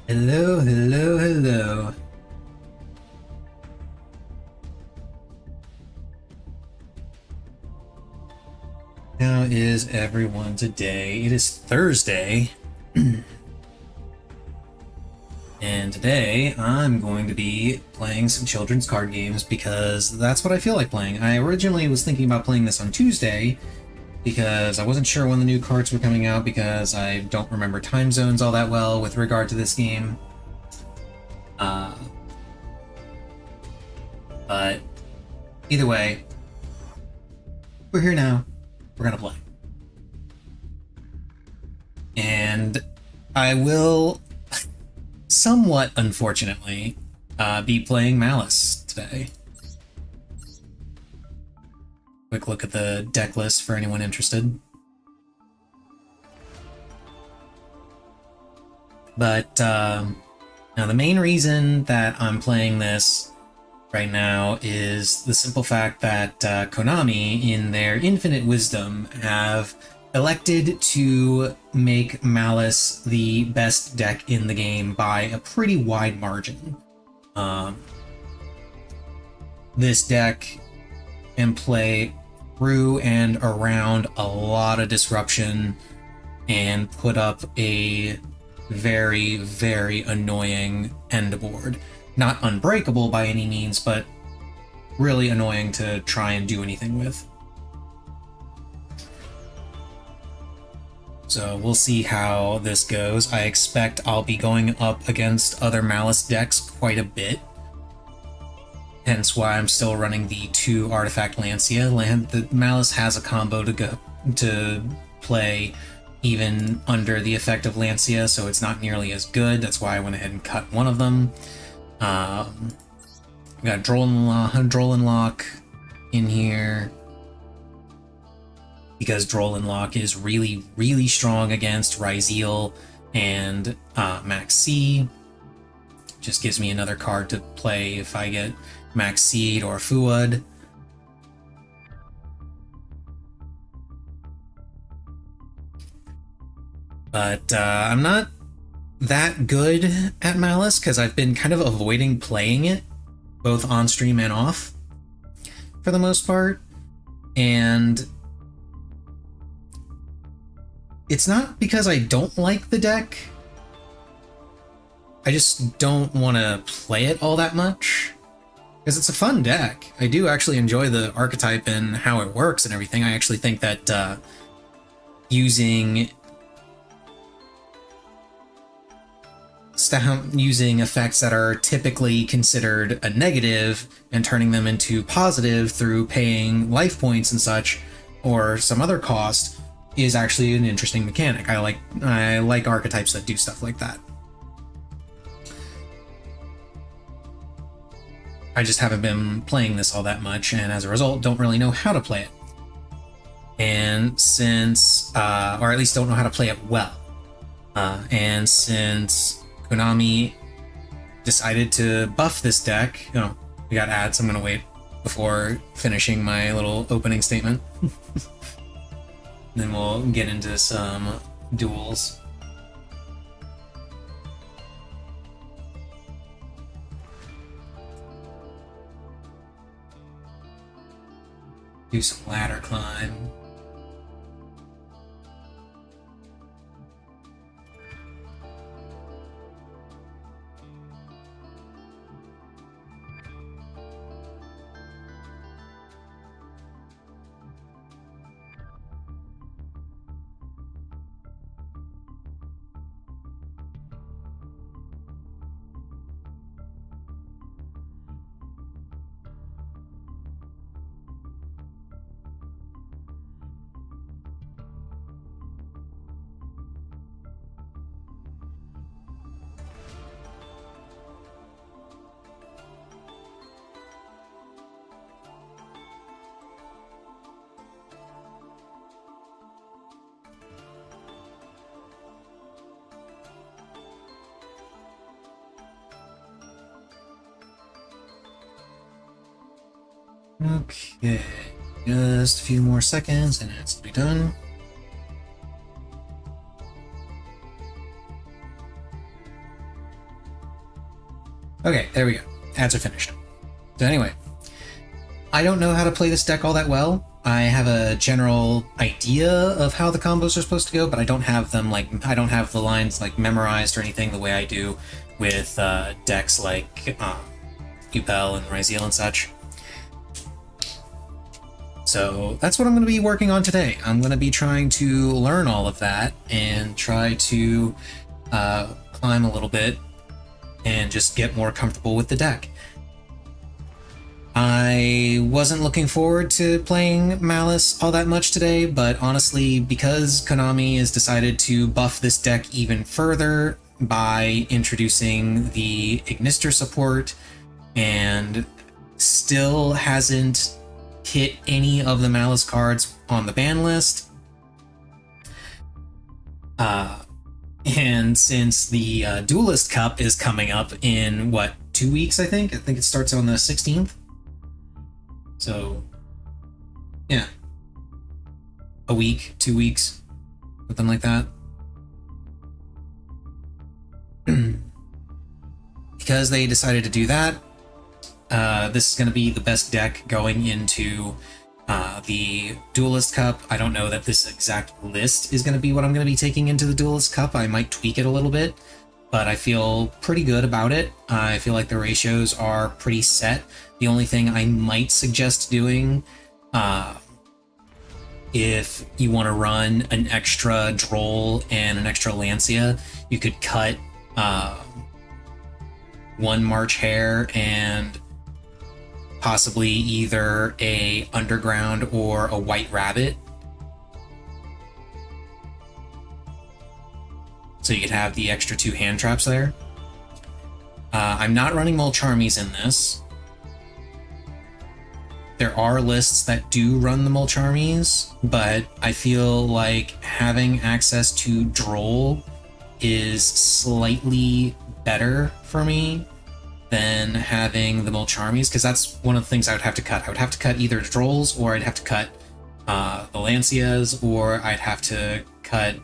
Hello, hello, hello. How is everyone today? It is Thursday, and today I'm going to be playing some children's card games because that's what I feel like playing. I originally was thinking about playing this on Tuesday because I wasn't sure when the new cards were coming out because I don't remember time zones all that well with regard to this game. But either way, we're here now. We're gonna play. And I will, somewhat unfortunately, be playing Maliss today. Quick look at the deck list for anyone interested. But now the main reason that I'm playing this right now is the simple fact that Konami, in their infinite wisdom, have elected to make Maliss the best deck in the game by a pretty wide margin. This deck can play through and around a lot of disruption and put up a very, very annoying end board. Not unbreakable by any means, but really annoying to try and do anything with. So we'll see how this goes. I expect I'll be going up against other Maliss decks quite a bit. Hence why I'm still running the 2 Artifact Lancia. The Maliss has a combo to play even under the effect of Lancia, so it's not nearly as good. That's why I went ahead and cut one of them. We got Droll and Lock in here because Droll and Lock is really, really strong against Ryzeal and Max C. Just gives me another card to play if I get Max Seed or Fuad. But I'm not that good at Maliss because I've been kind of avoiding playing it, both on stream and off, for the most part. And it's not because I don't like the deck. I just don't want to play it all that much. Because it's a fun deck. I do actually enjoy the archetype and how it works and everything. I actually think that using effects that are typically considered a negative and turning them into positive through paying life points and such, or some other cost, is actually an interesting mechanic. I like archetypes that do stuff like that. I just haven't been playing this all that much, and as a result, don't really know how to play it. And since, or at least don't know how to play it well. And since Konami decided to buff this deck, we got ads, I'm gonna wait before finishing my little opening statement. Then we'll get into some duels. Do some ladder climb. Okay, just a few more seconds and it's to be done. Okay, there we go. Ads are finished. So anyway, I don't know how to play this deck all that well. I have a general idea of how the combos are supposed to go, but I don't have them I don't have the lines memorized or anything the way I do with decks like Duel and Ryzeal and such. So that's what I'm going to be working on today. I'm going to be trying to learn all of that and try to climb a little bit and just get more comfortable with the deck. I wasn't looking forward to playing Maliss all that much today, but honestly, because Konami has decided to buff this deck even further by introducing the Ignister support and still hasn't hit any of the Maliss cards on the ban list, and since the Duelist Cup is coming up in, what, 2 weeks, I think? I think it starts on the 16th. So, yeah. A week, 2 weeks, something like that. Because they decided to do that, this is going to be the best deck going into the Duelist Cup. I don't know that this exact list is going to be what I'm going to be taking into the Duelist Cup. I might tweak it a little bit, but I feel pretty good about it. I feel like the ratios are pretty set. The only thing I might suggest doing, if you want to run an extra Droll and an extra Lancia, you could cut one March Hare and possibly either a Underground or a White Rabbit. So you could have the extra 2 hand traps there. I'm not running Mulcharmies in this. There are lists that do run the Mulcharmies, but I feel like having access to Droll is slightly better for me than having the Mulcharmies, because that's one of the things I would have to cut. I would have to cut either Drolls, or I'd have to cut the Lancias, or I'd have to cut...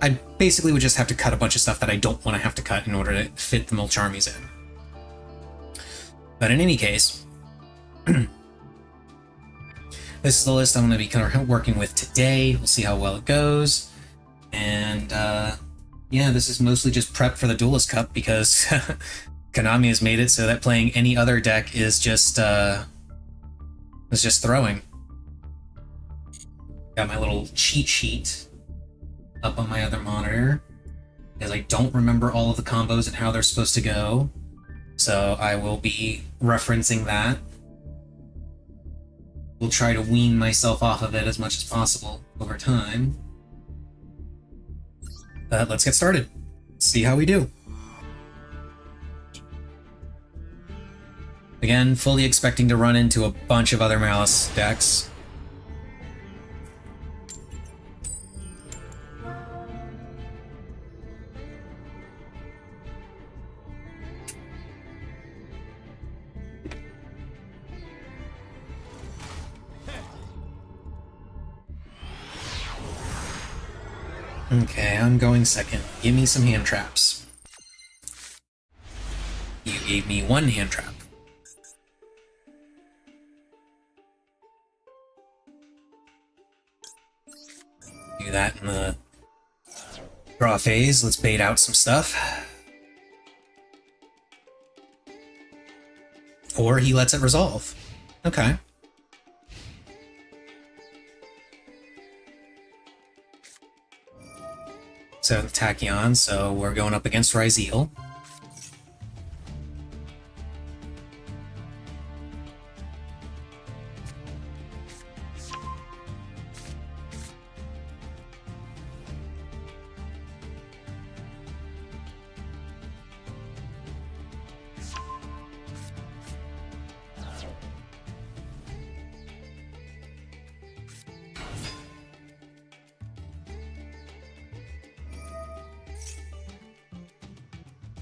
I basically would just have to cut a bunch of stuff that I don't want to have to cut in order to fit the Mulcharmies in. But in any case, this is the list I'm going to be kind of working with today. We'll see how well it goes. And yeah, this is mostly just prep for the Duelist Cup, because Konami has made it so that playing any other deck is just throwing. Got my little cheat sheet up on my other monitor, because I don't remember all of the combos and how they're supposed to go. So I will be referencing that. Will try to wean myself off of it as much as possible over time. But let's get started. See how we do. Again, fully expecting to run into a bunch of other Maliss decks. Okay, I'm going second. Give me some hand traps. You gave me 1 hand trap. Do that in the draw phase. Let's bait out some stuff. Or he lets it resolve. Okay. So Tachyon, so we're going up against Ryzeal.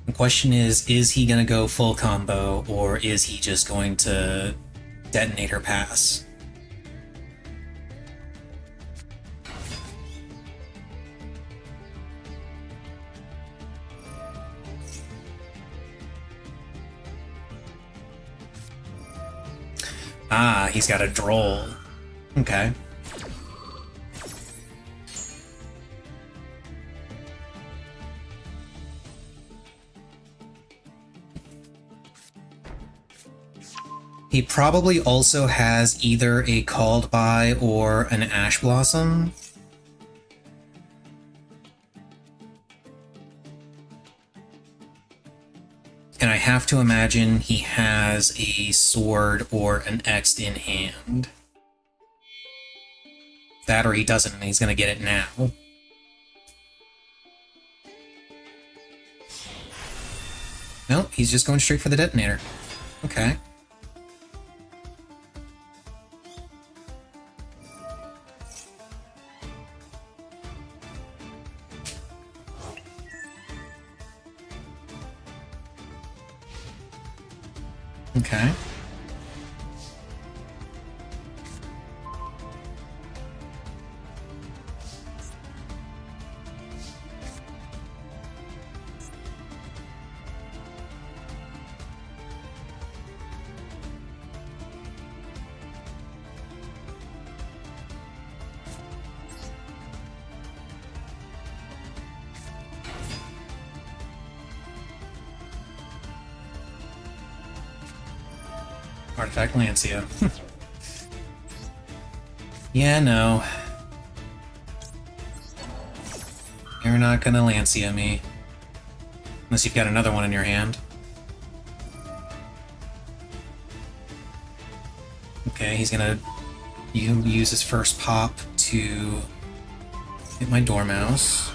The question is he going to go full combo, or is he just going to detonator pass? Ah, he's got a droll. Okay. He probably also has either a Called By or an Ash Blossom. And I have to imagine he has a sword or an X in hand. That or he doesn't, and he's gonna get it now. Nope, he's just going straight for the detonator. Okay. Okay. Artifact Lancia. Yeah, no. You're not gonna Lancia me. Unless you've got another one in your hand. Okay, he's gonna use his first pop to hit my Dormouse.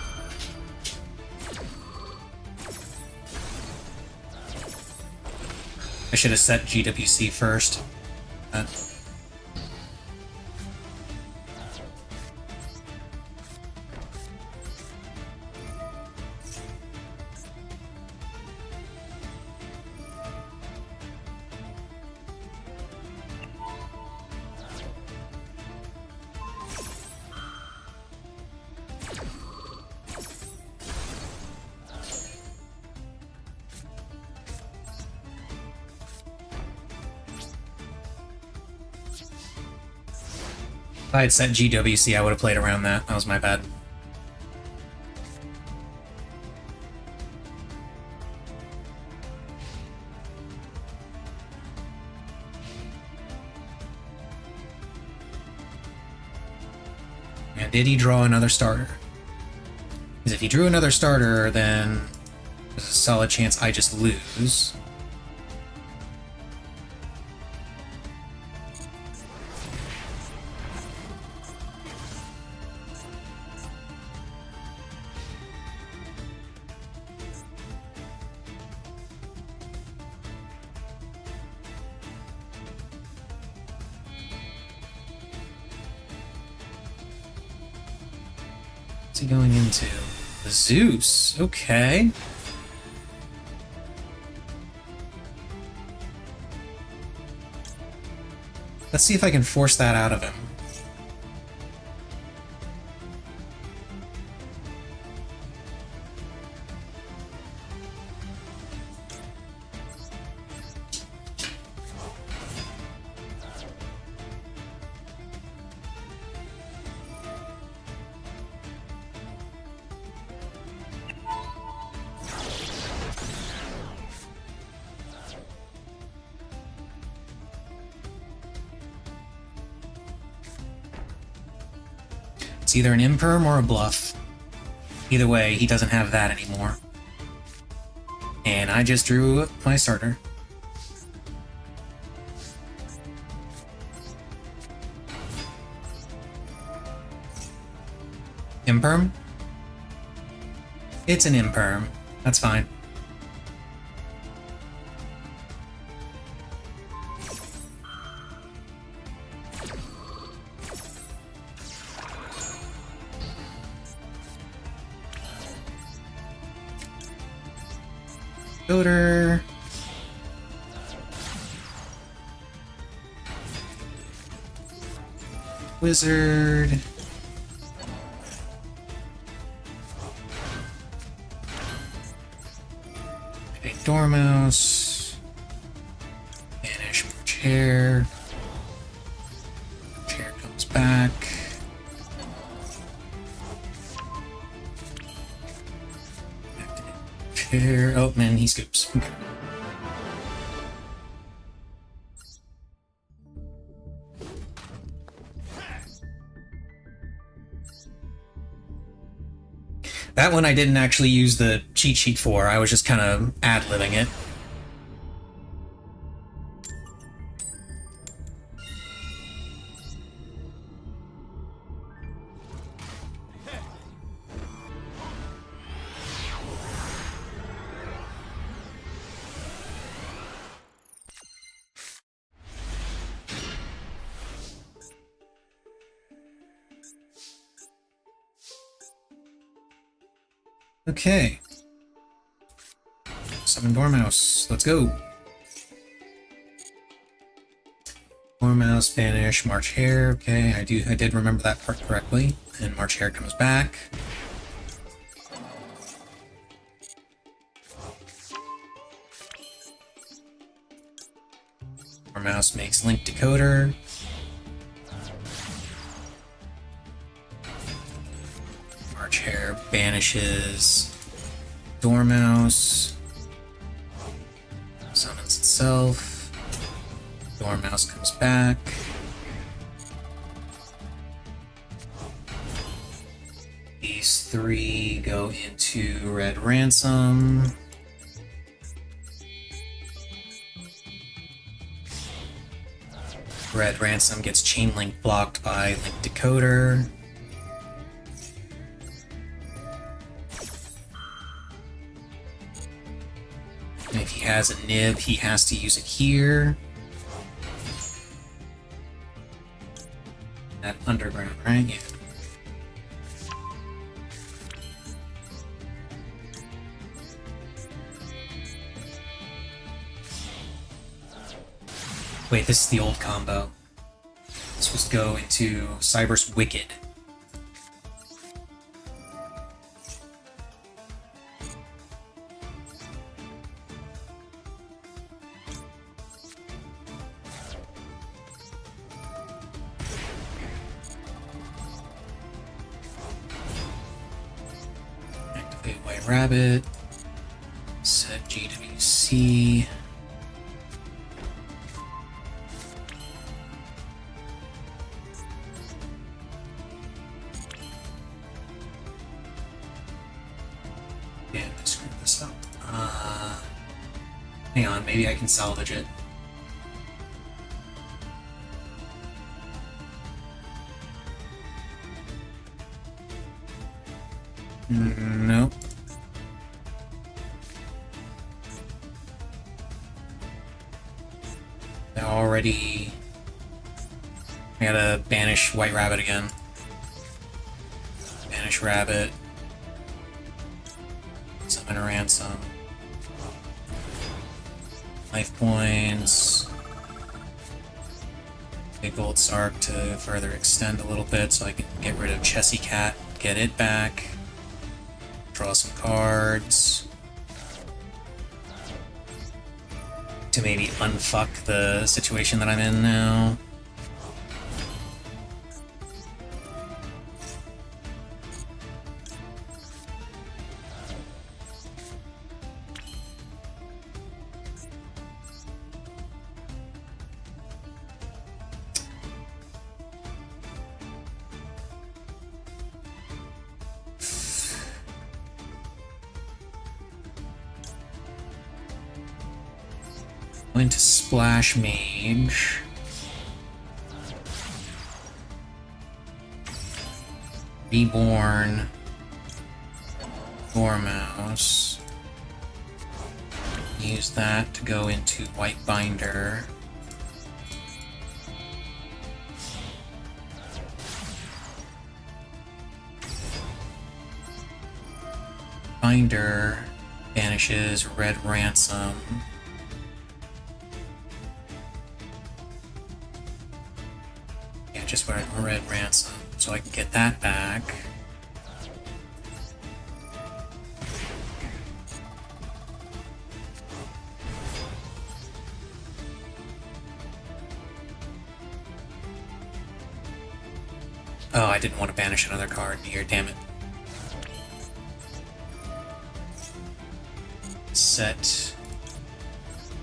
I should have set GWC first. If I had set GWC, I would have played around that. That was my bad. And did he draw another starter? Because if he drew another starter, then there's a solid chance I just lose. What's he going into? Zeus, okay. Let's see if I can force that out of him. It's either an imperm or a bluff. Either way, he doesn't have that anymore. And I just drew my starter. Imperm? It's an imperm. That's fine. Builder. Wizard. Okay, Dormouse. Banish more chair. back. Chair. Oh man, he scoops. Okay. That one I didn't actually use the cheat sheet for. I was just kind of ad-libbing it. Okay. Summon Dormouse. Let's go. Dormouse, banish, March Hare. Okay, I did remember that part correctly. And March Hare comes back. Dormouse makes Link Decoder. March Hare banishes Dormouse. Summons itself. Dormouse comes back. These three go into Red Ransom. Red Ransom gets Chain Link blocked by Link Decoder. And if he has a nib, he has to use it here. That underground, right? Yeah. Wait, this is the old combo. This was go into Cyber's Wicked. Activate White Rabbit. Set GWC. Yeah, I screwed this up. Hang on, maybe I can salvage it. Nope. I already... I gotta banish White Rabbit again. Banish Rabbit. Summon a Ransom. Life points. Big Gold Sark to further extend a little bit so I can get rid of Chessy Cat, get it back. Draw some cards. To maybe unfuck the situation that I'm in now. Going to Splash Mage. Reborn. Dormouse. Use that to go into White Binder. Binder banishes Red Ransom. Just where I Red Ransom, so I can get that back. I didn't want to banish another card here, damn it. Set.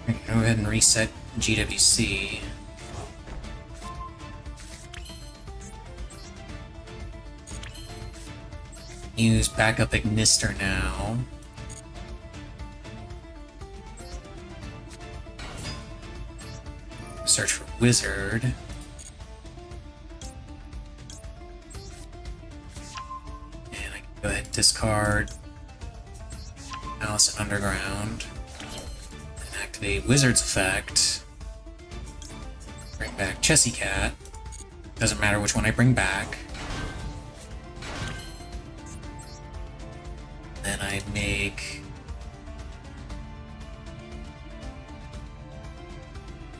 Go ahead and reset GWC. Use backup Ignister now. Search for Wizard. And I can go ahead and discard Maliss and Underground. And activate Wizard's effect. Bring back Chessy Cat. Doesn't matter which one I bring back. Then I make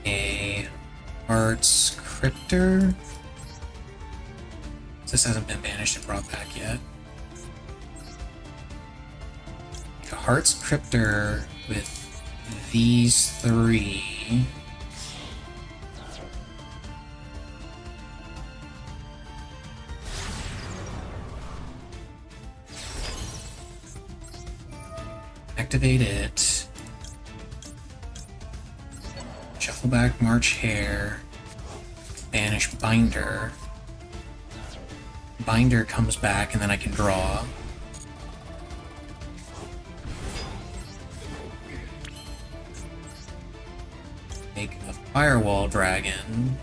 a Arts Cryptor. This hasn't been banished and brought back yet. A Heart's Cryptor with these three. Activate it. Shuffle back March Hare. Banish Binder. Binder comes back and then I can draw. Make a Firewall Dragon.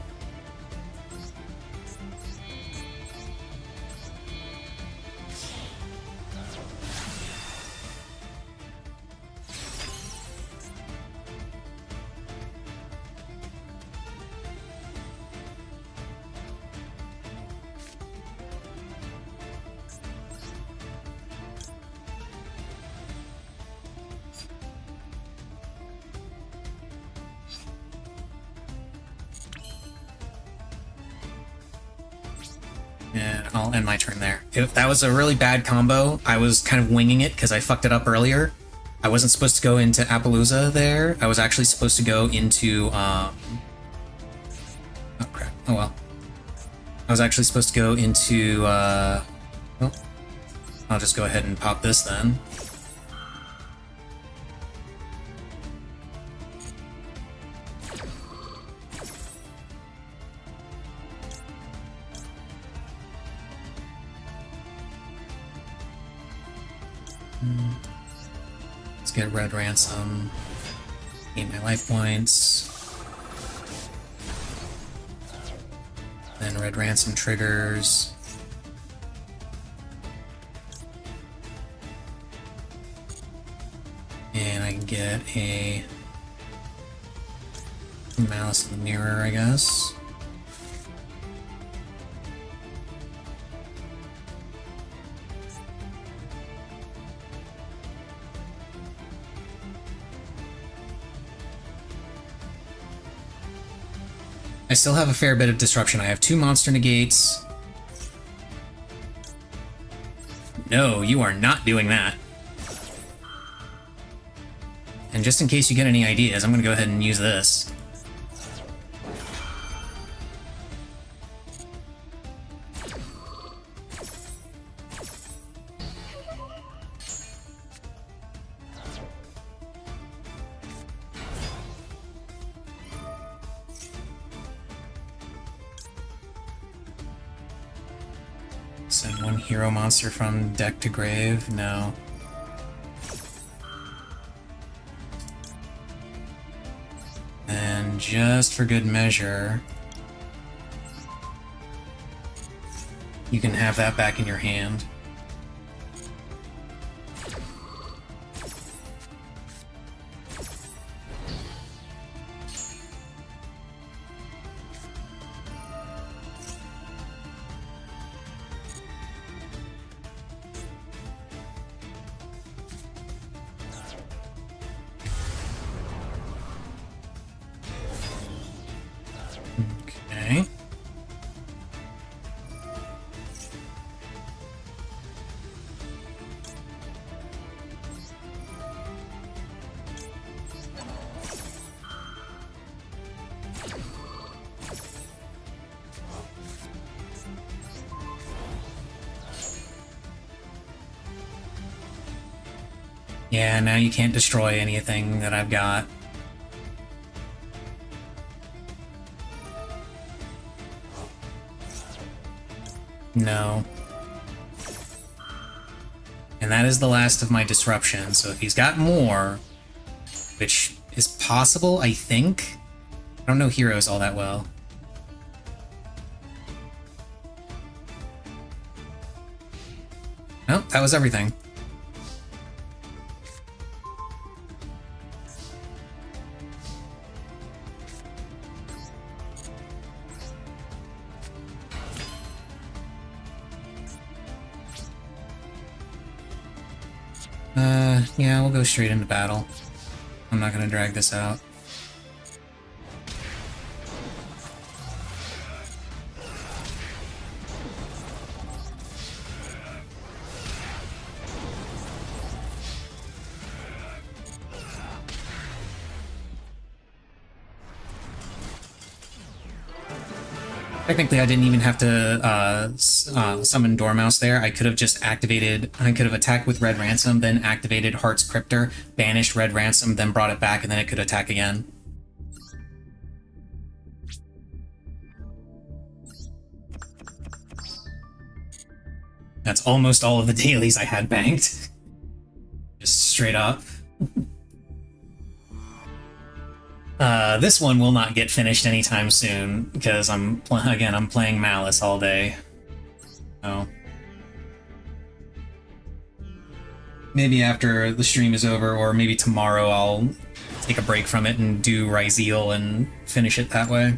And I'll end my turn there. That was a really bad combo. I was kind of winging it because I fucked it up earlier. I wasn't supposed to go into Appaloosa there. I was actually supposed to go into, oh crap, oh well. I was actually supposed to go into, well, I'll just go ahead and pop this then. Let's get Red Ransom. Gain my life points. Then Red Ransom triggers. And I can get a Maliss in the Mirror, I guess. I still have a fair bit of disruption. I have 2 monster negates. No, you are not doing that. And just in case you get any ideas, I'm going to go ahead and use this. Send 1 hero monster from deck to grave? No. And just for good measure, you can have that back in your hand. Okay. Yeah, now you can't destroy anything that I've got. No. And that is the last of my disruption, so if he's got more, which is possible, I think. I don't know heroes all that well. Nope, that was everything. Yeah, we'll go straight into battle. I'm not gonna drag this out. Technically, I didn't even have to summon Dormouse there. I could have just activated... I could have attacked with Red Ransom, then activated Heart's Cryptor, banished Red Ransom, then brought it back, and then it could attack again. That's almost all of the dailies I had banked. Just straight up. This one will not get finished anytime soon, because I'm playing Maliss all day. So... maybe after the stream is over, or maybe tomorrow I'll take a break from it and do Ryzeal and finish it that way.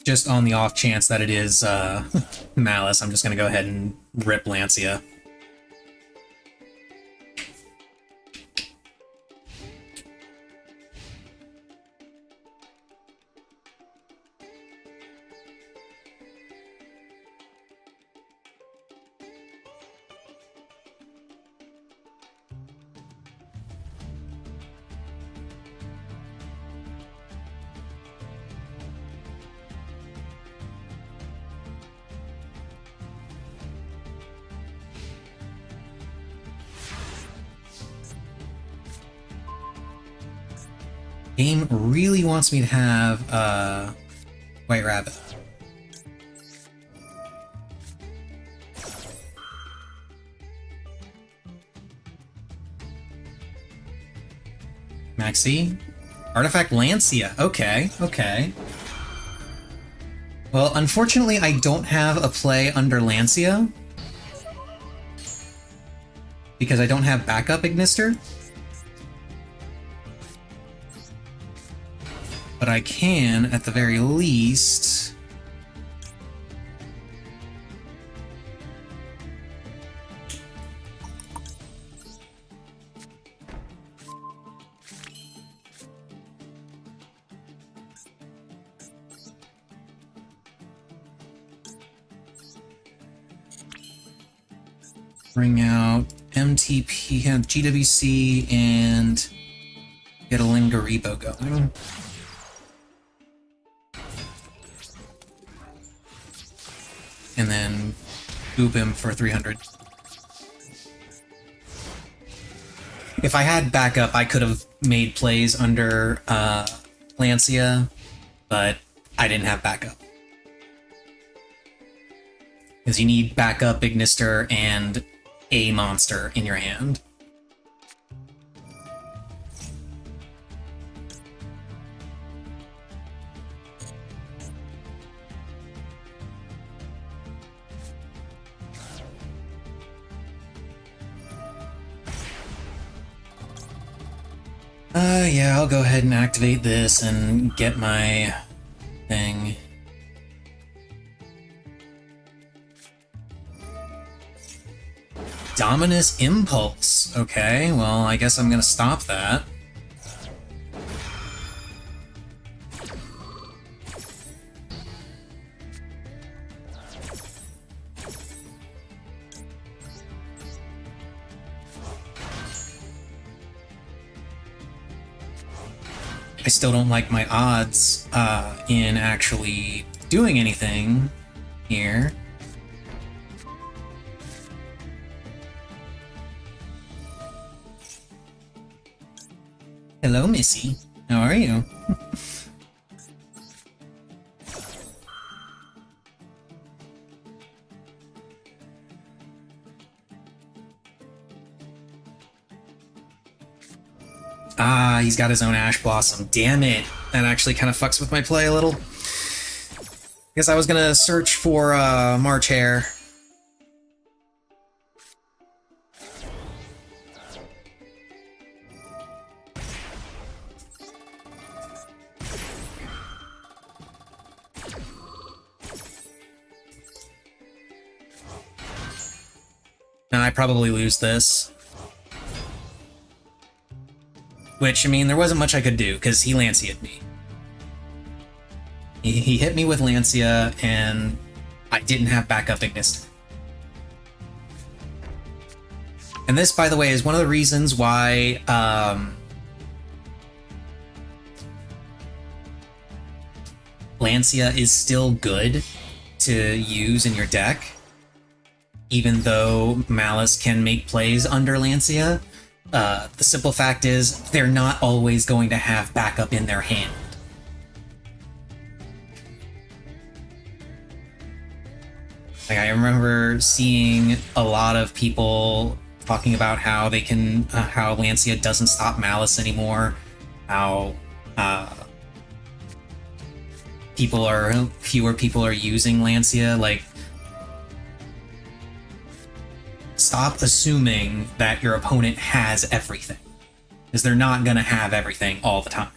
Just on the off chance that it is Maliss, I'm just going to go ahead and rip Lancia. Game really wants me to have White Rabbit. Maxi? Artifact Lancia. Okay, okay. Well, unfortunately, I don't have a play under Lancia because I don't have backup Ignister. But I can, at the very least... bring out MTP, GWC, and get a Lingaribo going. And then boop him for 300. If I had backup, I could have made plays under Lancia, but I didn't have backup. Because you need backup Ignister and a monster in your hand. Yeah, I'll go ahead and activate this and get my thing. Dominus Impulse. Okay, well, I guess I'm gonna stop that. I still don't like my odds in actually doing anything here. Hello, Missy. How are you? Ah, he's got his own Ash Blossom. Damn it. That actually kind of fucks with my play a little. Guess I was gonna search for March Hare. And I probably lose this. Which, I mean, there wasn't much I could do, because he Lancia'd me. He hit me with Lancia, and I didn't have backup Ignister. And this, by the way, is one of the reasons why Lancia is still good to use in your deck, even though Maliss can make plays under Lancia. The simple fact is, they're not always going to have backup in their hand. Like, I remember seeing a lot of people talking about how they can, how Lancia doesn't stop Maliss anymore, how fewer people are using Lancia. Like, stop assuming that your opponent has everything, because they're not gonna have everything all the time.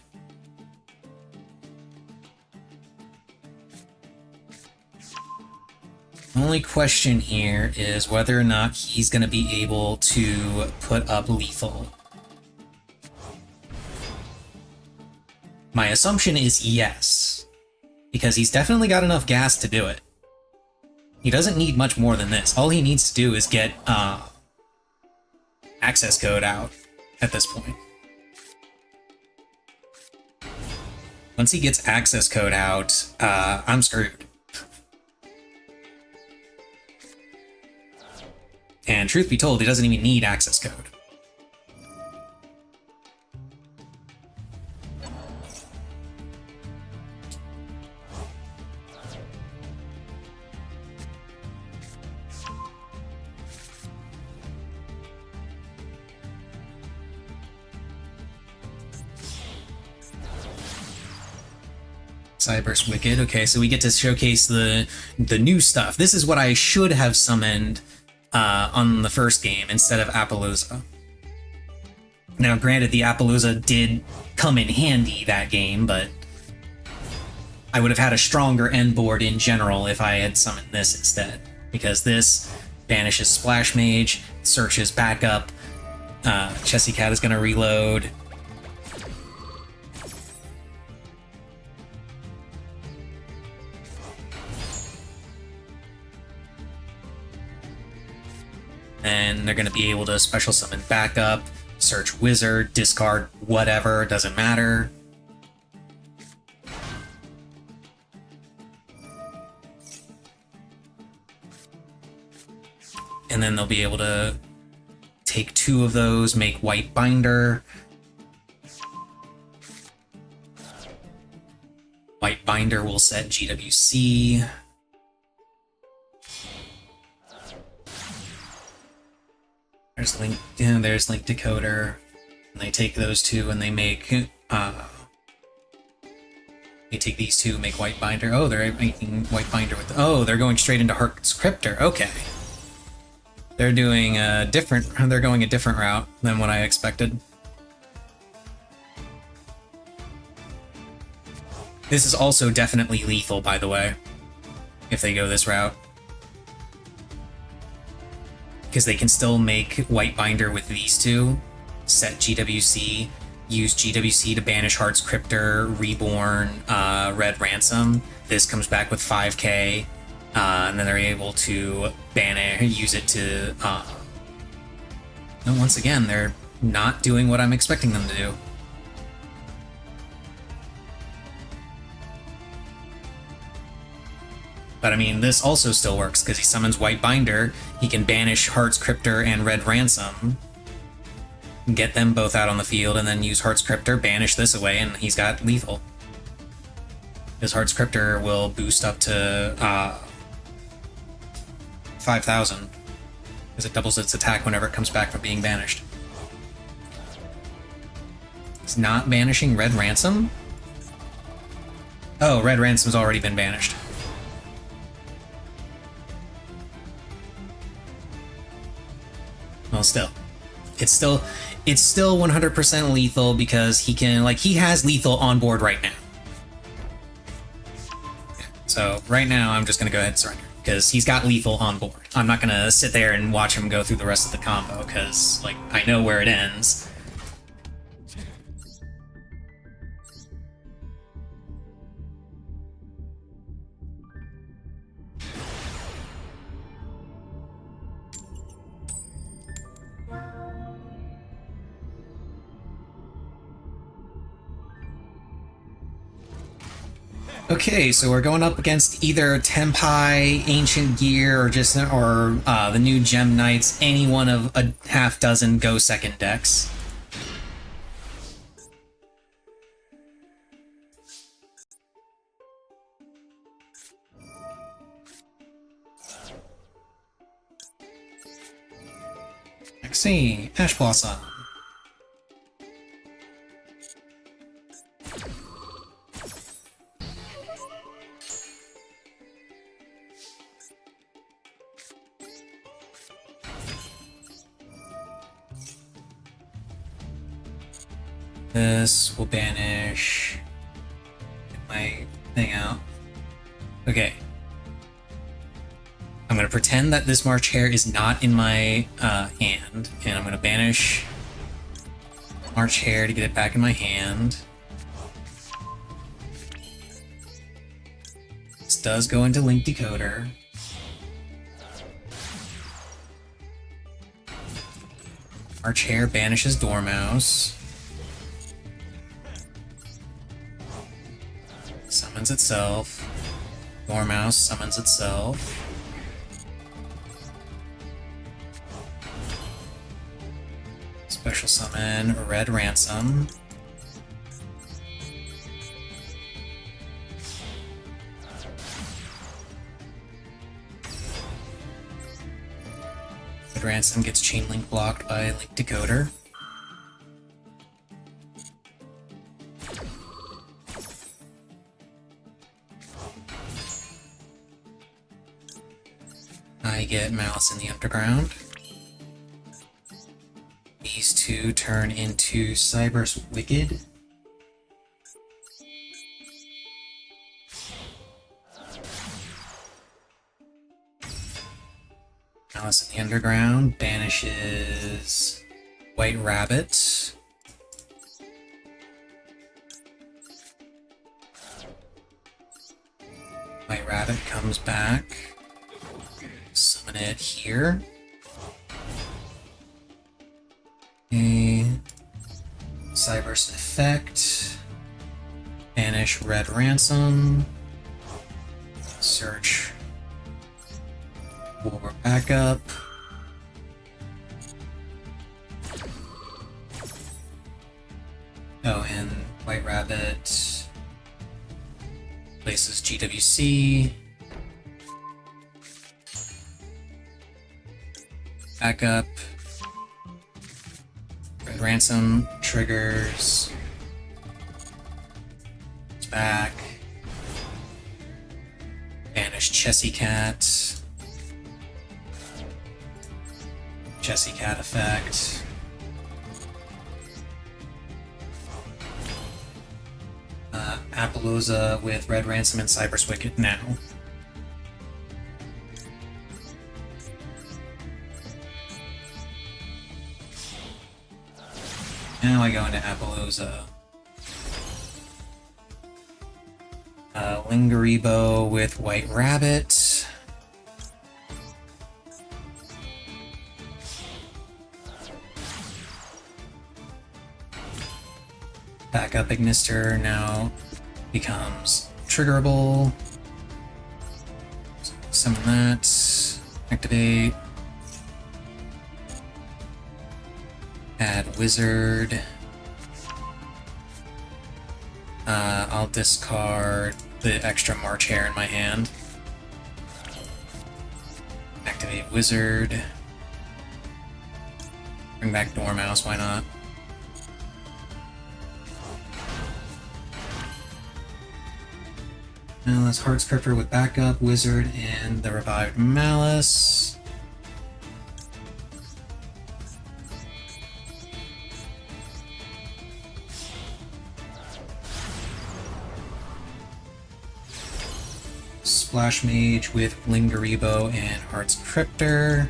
The only question here is whether or not he's gonna be able to put up lethal. My assumption is yes, because he's definitely got enough gas to do it. He doesn't need much more than this. All he needs to do is get access code out at this point. Once he gets access code out, I'm screwed. And truth be told, he doesn't even need access code. Cyber's Wicked. Okay, so we get to showcase the new stuff. This is what I should have summoned on the first game instead of Appaloosa. Now, granted, the Appaloosa did come in handy that game, but I would have had a stronger end board in general if I had summoned this instead, because this banishes Splash Mage, searches backup, Chessy Cat is going to reload. And they're going to be able to special summon backup, search wizard, discard whatever, doesn't matter. And then they'll be able to take 2 of those, make White Binder. White Binder will set GWC. There's Link Decoder, and they take those 2 and they make, they take these 2, make White Binder. Oh, they're making White Binder with, oh, they're going straight into Heart's Cryptor, okay. They're doing they're going a different route than what I expected. This is also definitely lethal, by the way, if they go this route. Because they can still make White Binder with these 2, set GWC, use GWC to banish Heart's Cryptor, Reborn, Red Ransom. This comes back with 5k, and then they're able to use it to... and once again, they're not doing what I'm expecting them to do. But I mean, this also still works, because he summons White Binder, he can banish Heart's Cryptor and Red Ransom, get them both out on the field, and then use Heart's Cryptor, banish this away, and he's got lethal. His Heart's Cryptor will boost up to 5,000, because it doubles its attack whenever it comes back from being banished. It's not banishing Red Ransom? Oh, Red Ransom's already been banished. Well, still. It's still 100% lethal, because he can, like, he has lethal on board right now. So, right now, I'm just gonna go ahead and surrender, because he's got lethal on board. I'm not gonna sit there and watch him go through the rest of the combo, because, like, I know where it ends. Okay, so we're going up against either Tenpai, Ancient Gear, or the new Gem Knights, any one of a half dozen Go Second decks. Let's see, Ash Blossom. This will banish. Get my thing out. Okay. I'm gonna pretend that this March Hare is not in my hand, and I'm gonna banish March Hare to get it back in my hand. This does go into Link Decoder. March Hare banishes Dormouse. Summons itself. Dormouse summons itself. Special summon Red Ransom. Red Ransom gets chain link blocked by Link Decoder. I get Malice in the Underground. These two turn into Cyber's Wicked. Malice in the Underground banishes White Rabbit. White Rabbit comes back. Summon it here. A Cyber's Effect. Banish Red Ransom. Search for backup. Oh, and White Rabbit places GWC. Backup. Red Ransom triggers. It's back. Banish Chessy Cat. Chessy Cat effect. Appaloosa with Red Ransom and Cyber's Wicked now. Now I go into Appaloosa. Lingaribo with White Rabbit. Backup Ignister now becomes triggerable. Summon that. Activate. Add wizard. I'll discard the extra March Hare in my hand. Activate wizard. Bring back Dormouse, why not? Maliss, Heartscripter with backup, wizard, and the revived Maliss. Splash Mage with Lingaribo and Heartscripter.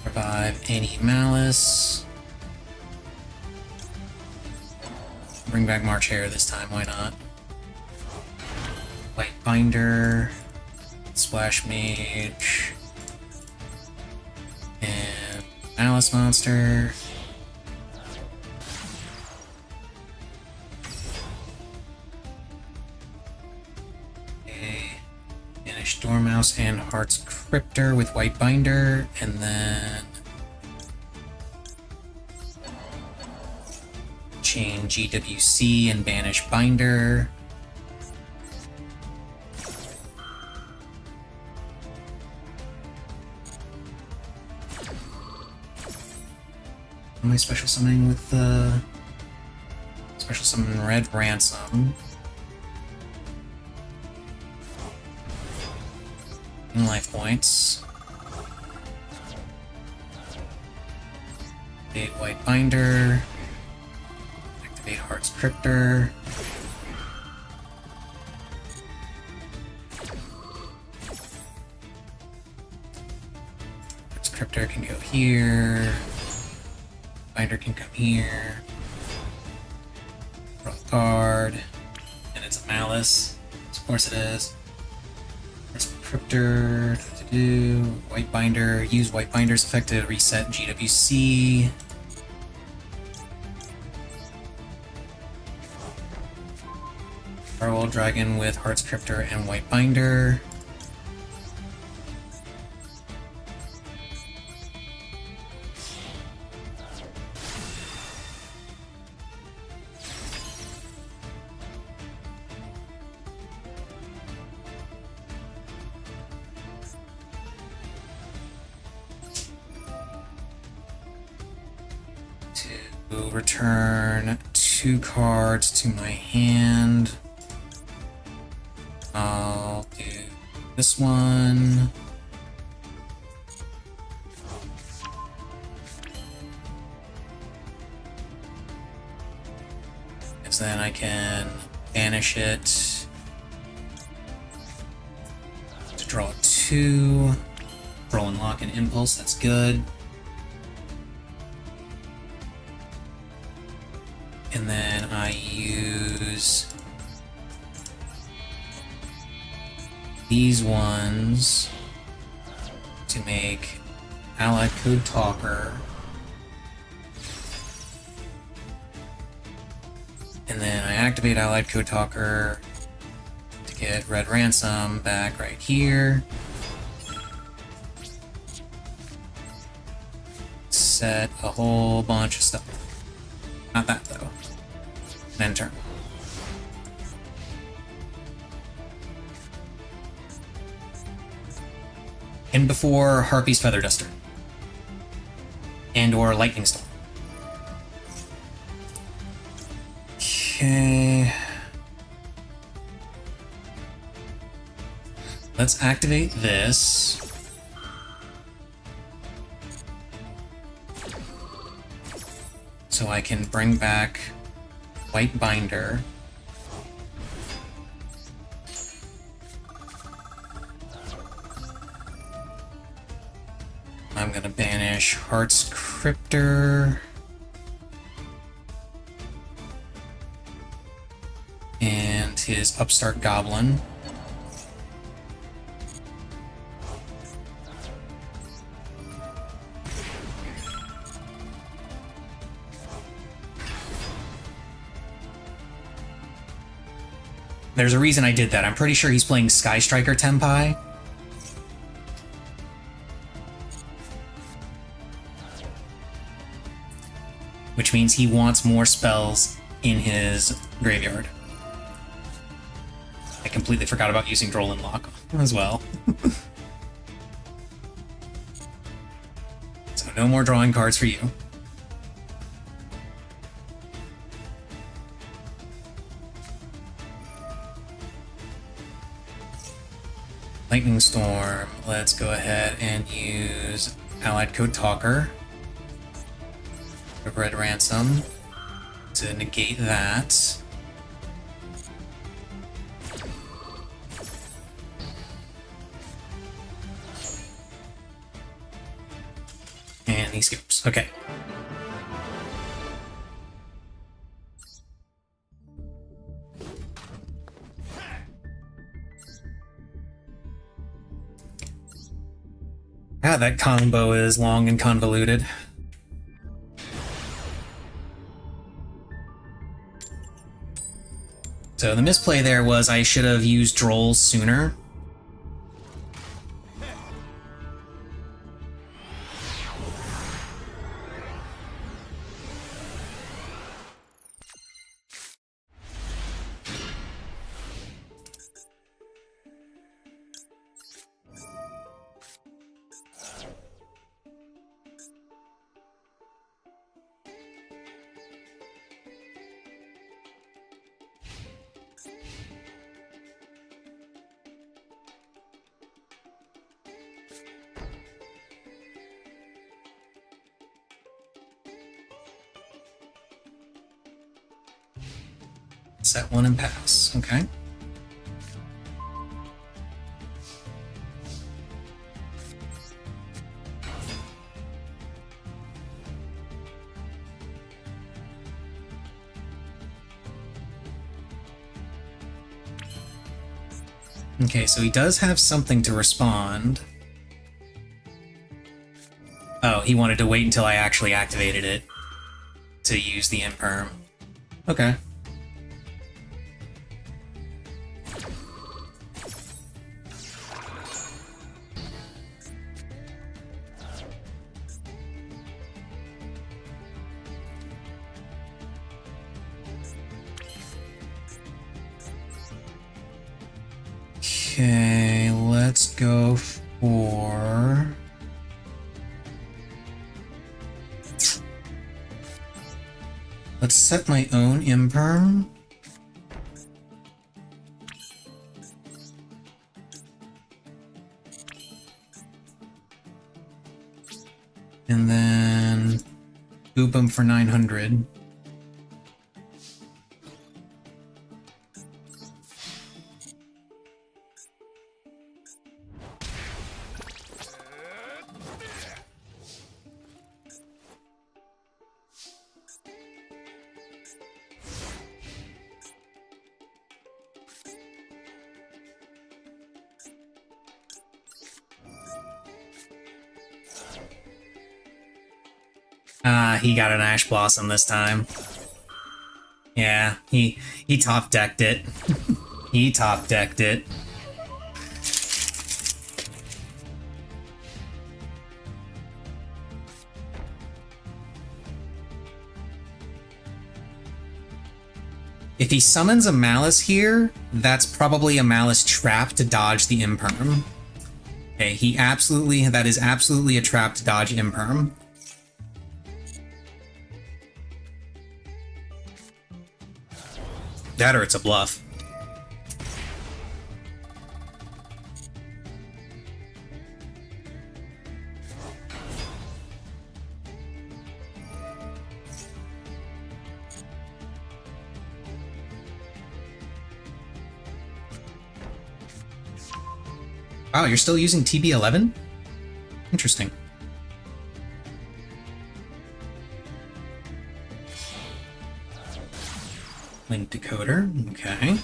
Revive any Maliss. Bring back March Hare this time, why not? White Binder, Splash Mage, and Maliss Monster. Finish Dormouse and Heartscripter with White Binder, and then chain GWC and banish Binder. Am I special summoning with special summon Red Ransom? In life points. Activate White Binder. Activate Heartscripter. Heartscripter can go here. Binder can come here. Draw a card. And it's a Maliss. Of course it is. Heartscripter. White Binder. Use White Binder's effect to reset GWC. Firewall Dragon with Heartscripter and White Binder. To return 2 cards to my hand. I'll do this one. Because then I can banish it to draw 2. Roll and lock and impulse, that's good. And then I use these ones to make Allied Code Talker. And then I activate Allied Code Talker to get Red Ransom back right here. Set a whole bunch of stuff. Not that though. Then turn. And before Harpy's Feather Duster. And or Lightning Storm. Okay. Let's activate this. So I can bring back White Binder. I'm gonna banish Heartscripter. And his Upstart Goblin. There's a reason I did that. I'm pretty sure he's playing Sky Striker Tenpai. Which means he wants more spells in his graveyard. I completely forgot about using Droll Lock as well. So no more drawing cards for you. Lightning Storm. Let's go ahead and use Allied Code Talker. Red Ransom to negate that. And he skips. Okay. Ah, that combo is long and convoluted. So the misplay there was I should have used Droll sooner. Set one and pass. Okay. Okay, so he does have something to respond. Oh, he wanted to wait until I actually activated it to use the imperm. Okay. Okay, let's go for... Let's set my own imperm. And then boop him for 900. He got an Ash Blossom this time. Yeah, he top decked it. He top decked it. If he summons a Maliss here, that's probably a Maliss trap to dodge the imperm. Okay, that is absolutely a trap to dodge imperm. That or it's a bluff. Wow, you're still using TB11? Interesting. Link decoder, okay.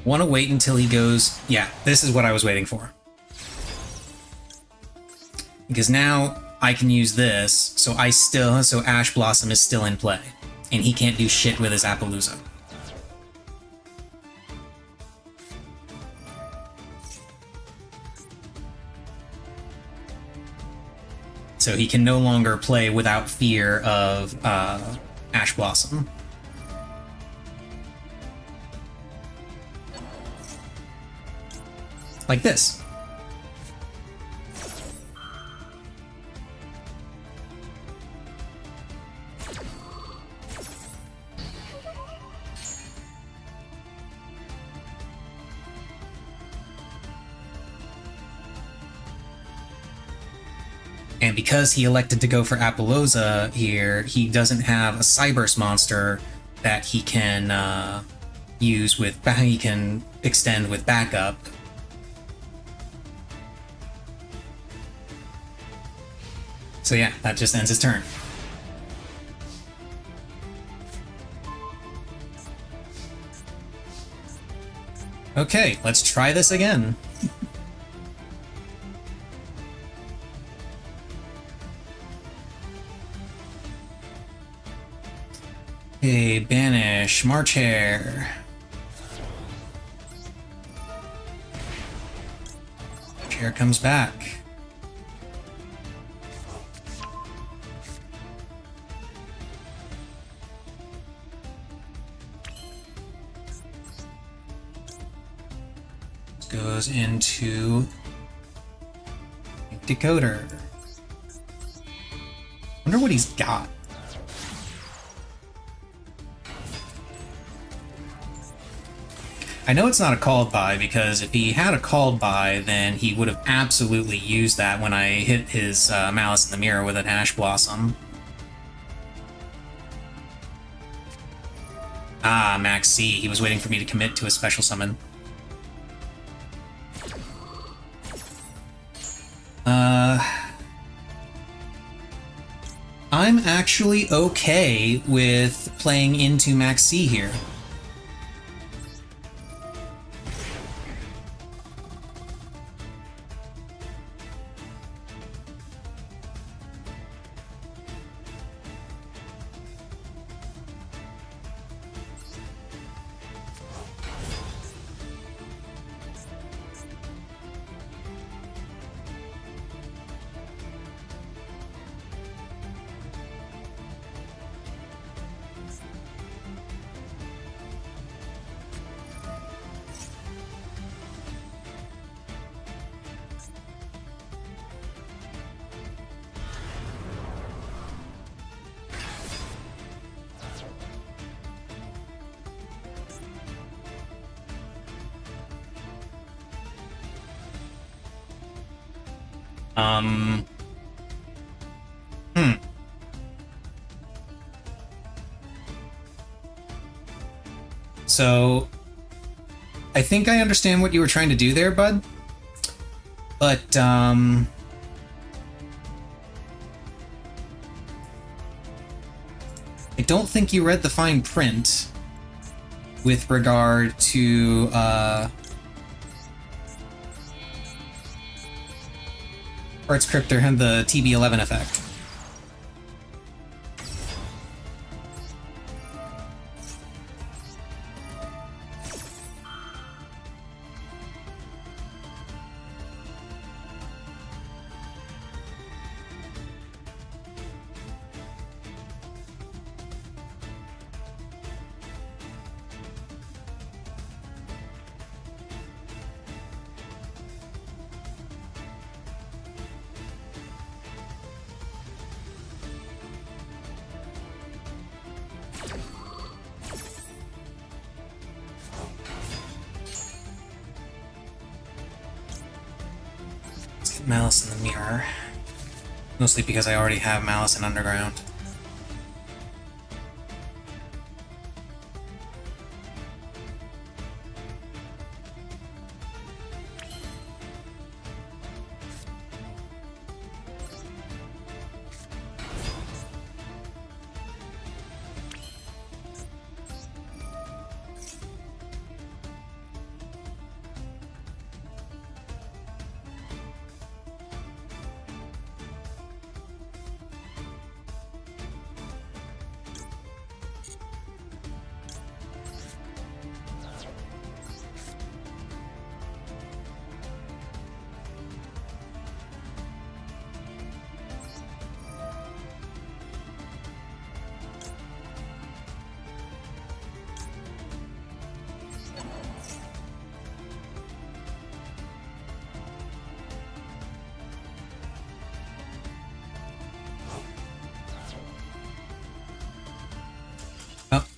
Want to wait until he goes... Yeah, this is what I was waiting for. Because now I can use this, so Ash Blossom is still in play. And he can't do shit with his Appaloosa. So he can no longer play without fear of Ash Blossom. Like this. And because he elected to go for Appaloosa here, he doesn't have a Cyburst monster that he can use with... he can extend with backup. So yeah, that just ends his turn. Okay, let's try this again. Okay, banish, March Hare. March Hare comes back. Goes into Decoder. Wonder what he's got. I know it's not a called by, because if he had a called by, then he would have absolutely used that when I hit his Malice in the Mirror with an Ash Blossom. Ah, Max C. He was waiting for me to commit to a special summon. I'm actually okay with playing into Max C here. So, I think I understand what you were trying to do there, bud. But, I don't think you read the fine print with regard to, Arts Cryptor and the TB11 effect. Malice in the Mirror. Mostly because I already have Malice in Underground.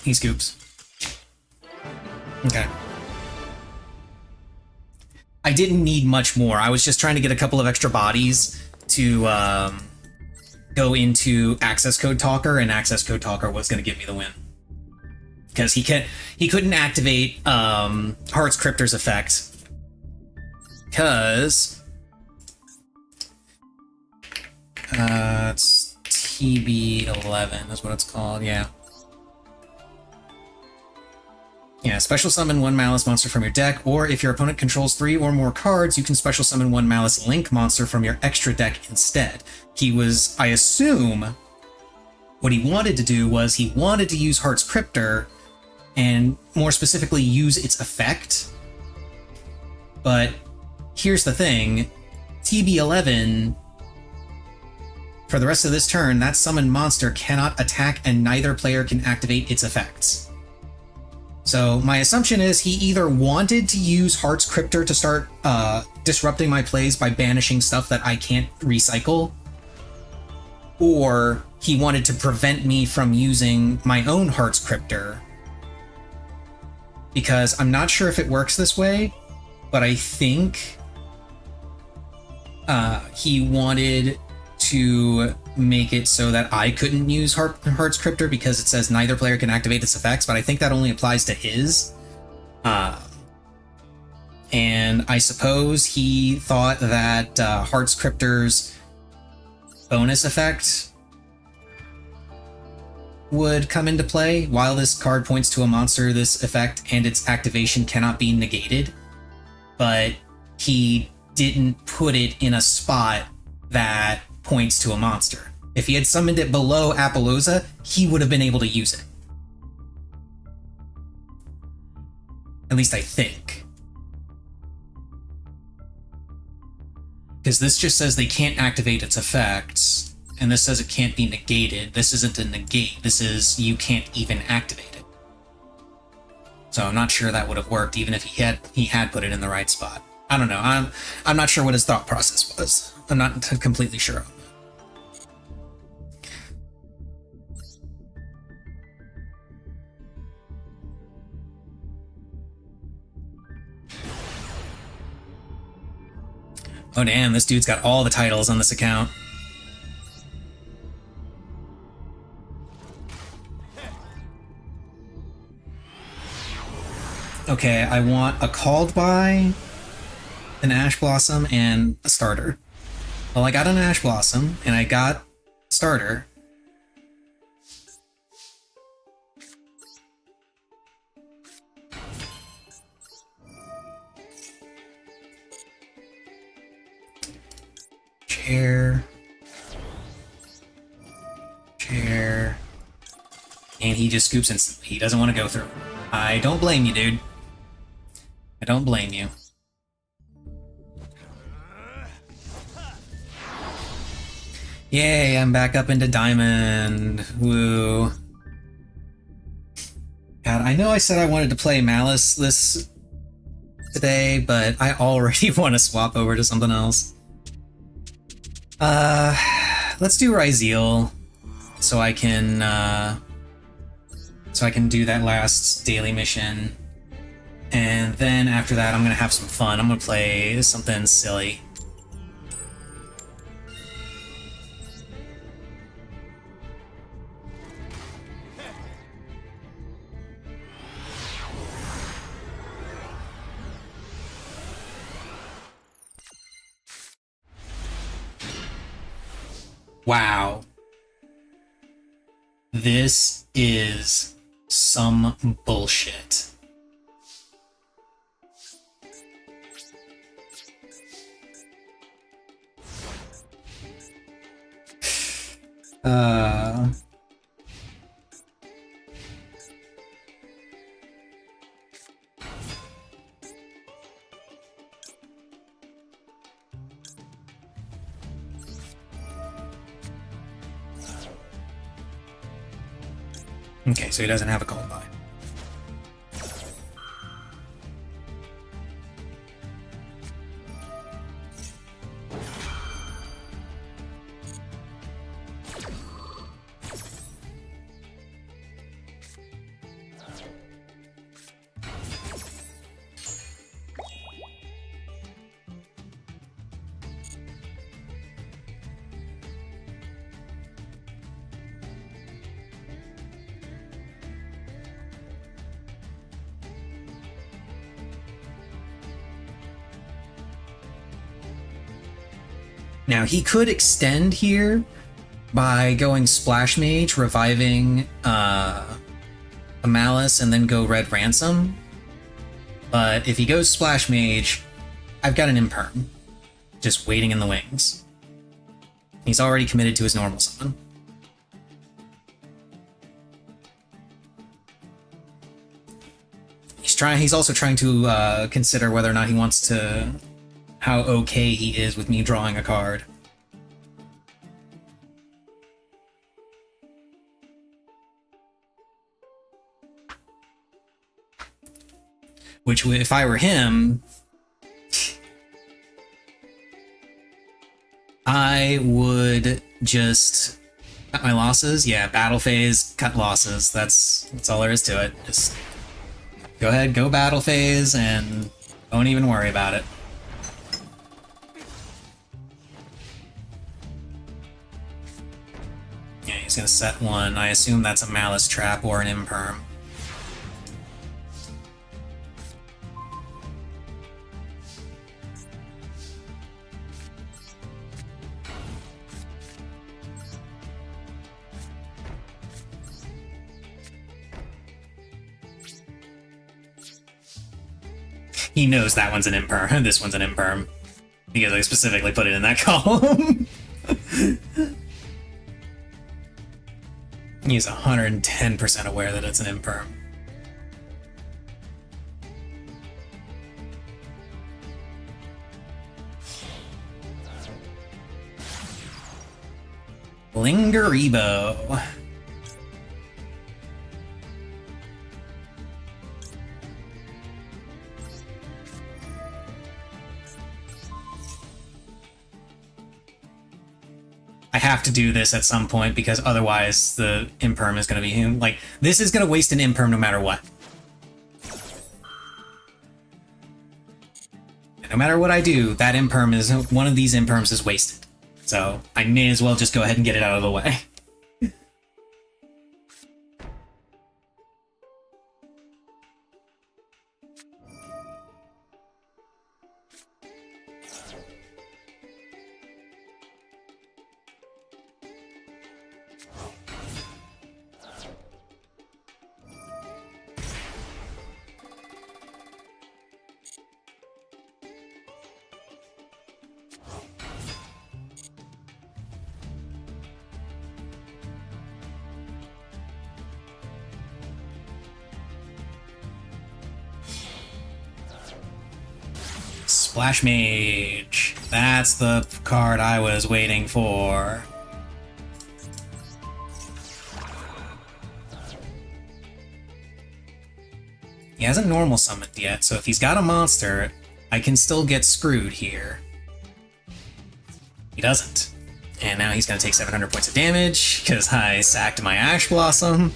He scoops. Okay. I didn't need much more. I was just trying to get a couple of extra bodies to go into Access Code Talker, and Access Code Talker was going to give me the win. Because he couldn't activate Heart's Cryptor's effect. Because it's TB11 is what it's called, yeah. Yeah, special summon one Maliss monster from your deck, or if your opponent controls 3 or more cards, you can special summon one Maliss Link monster from your extra deck instead. He was, I assume, what he wanted to do was he wanted to use Heart's Cryptor, and more specifically use its effect. But here's the thing, TB11, for the rest of this turn, that summoned monster cannot attack and neither player can activate its effects. So my assumption is he either wanted to use Heart's Cryptor to start disrupting my plays by banishing stuff that I can't recycle, or he wanted to prevent me from using my own Heart's Cryptor. Because I'm not sure if it works this way, but I think he wanted to make it so that I couldn't use Heart's Cryptor because it says neither player can activate its effects, but I think that only applies to his. And I suppose he thought that Heart's Cryptor's bonus effect would come into play. While this card points to a monster, this effect and its activation cannot be negated. But he didn't put it in a spot that points to a monster. If he had summoned it below Appaloosa, he would have been able to use it. At least I think. Because this just says they can't activate its effects, and this says it can't be negated. This isn't a negate. This is you can't even activate it. So I'm not sure that would have worked, even if he had put it in the right spot. I don't know. I'm not sure what his thought process was. I'm not completely sure on that. Oh damn, this dude's got all the titles on this account. Okay, I want a Called By, an Ash Blossom, and a starter. Well, I got an Ash Blossom, and I got a starter. Chair. And he just scoops instantly. He doesn't want to go through. I don't blame you, dude. I don't blame you. Yay, I'm back up into Diamond. Woo. God, I know I said I wanted to play Maliss this today, but I already want to swap over to something else. Let's do Ryzeal, so I can do that last daily mission. And then after that, I'm gonna have some fun. I'm gonna play something silly. Wow. This is some bullshit. Okay, so he doesn't have a Called By. Now, he could extend here by going Splash Mage, reviving a Maliss, and then go Red Ransom. But if he goes Splash Mage, I've got an Imperm, just waiting in the wings. He's already committed to his normal summon. He's also trying to consider whether or not he wants to... how okay he is with me drawing a card. Which, if I were him, I would just cut my losses. Yeah, battle phase, cut losses. That's all there is to it. Just go ahead, go battle phase, and don't even worry about it. Yeah, he's gonna set one. I assume that's a Malice trap or an Imperm. He knows that one's an Imperm, and this one's an Imperm. Because I specifically put it in that column. He's 110% aware that it's an Imperm. Lingeribo. I have to do this at some point because otherwise the Imperm is going to be... like, this is going to waste an Imperm no matter what. And no matter what I do, that Imperm is... one of these Imperms is wasted. So I may as well just go ahead and get it out of the way. Splash Mage. That's the card I was waiting for. He hasn't normal summoned yet, so if he's got a monster, I can still get screwed here. He doesn't. And now he's going to take 700 points of damage, because I sacked my Ash Blossom.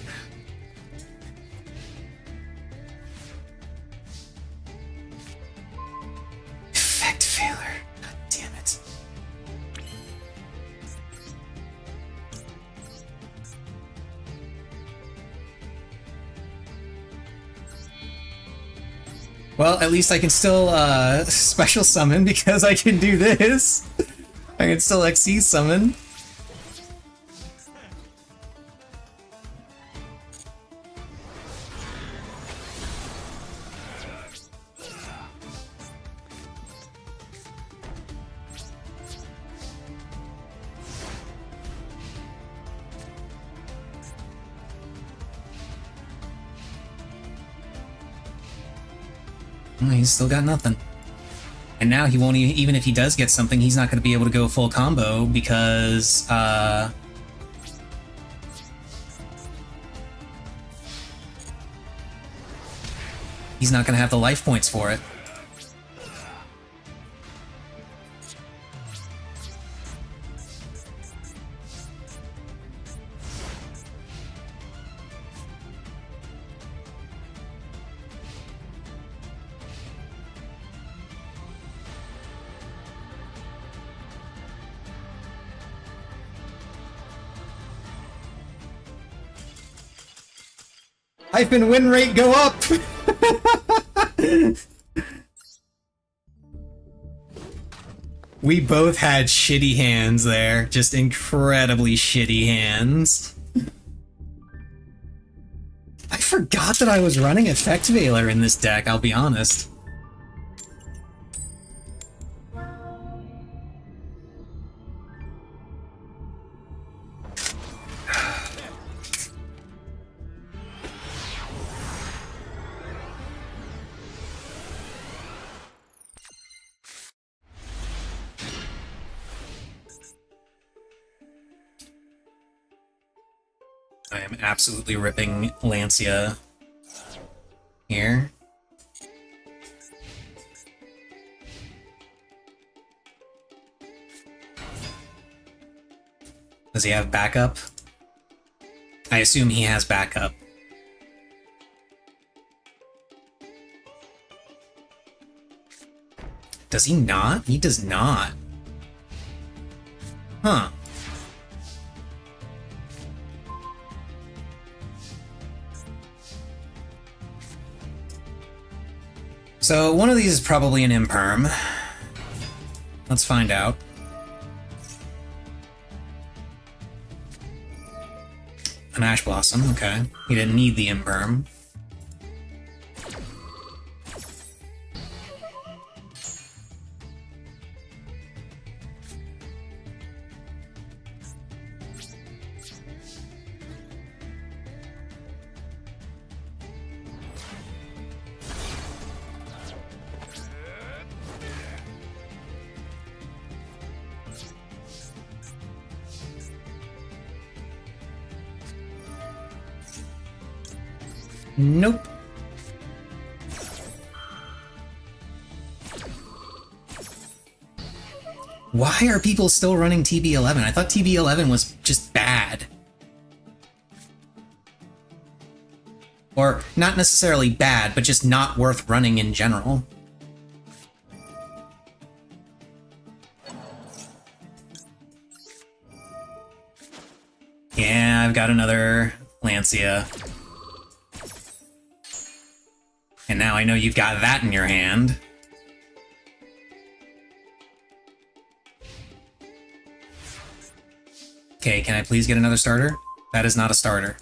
Well, at least I can still special summon because I can do this. I can still XC summon. He's still got nothing. And now he won't even if he does get something, he's not going to be able to go full combo because, he's not going to have the life points for it. Hyphen win rate go up! We both had shitty hands there. Just incredibly shitty hands. I forgot that I was running Effect Veiler in this deck, I'll be honest. I am absolutely ripping Lancia here. Does he have backup? I assume he has backup. Does he not? He does not. Huh. So one of these is probably an imperm. Let's find out. An Ash Blossom, okay. He didn't need the imperm. Nope. Why are people still running TB11? I thought TB11 was just bad. Or not necessarily bad, but just not worth running in general. Yeah, I've got another Lancia. And now I know you've got that in your hand. Okay, can I please get another starter? That is not a starter.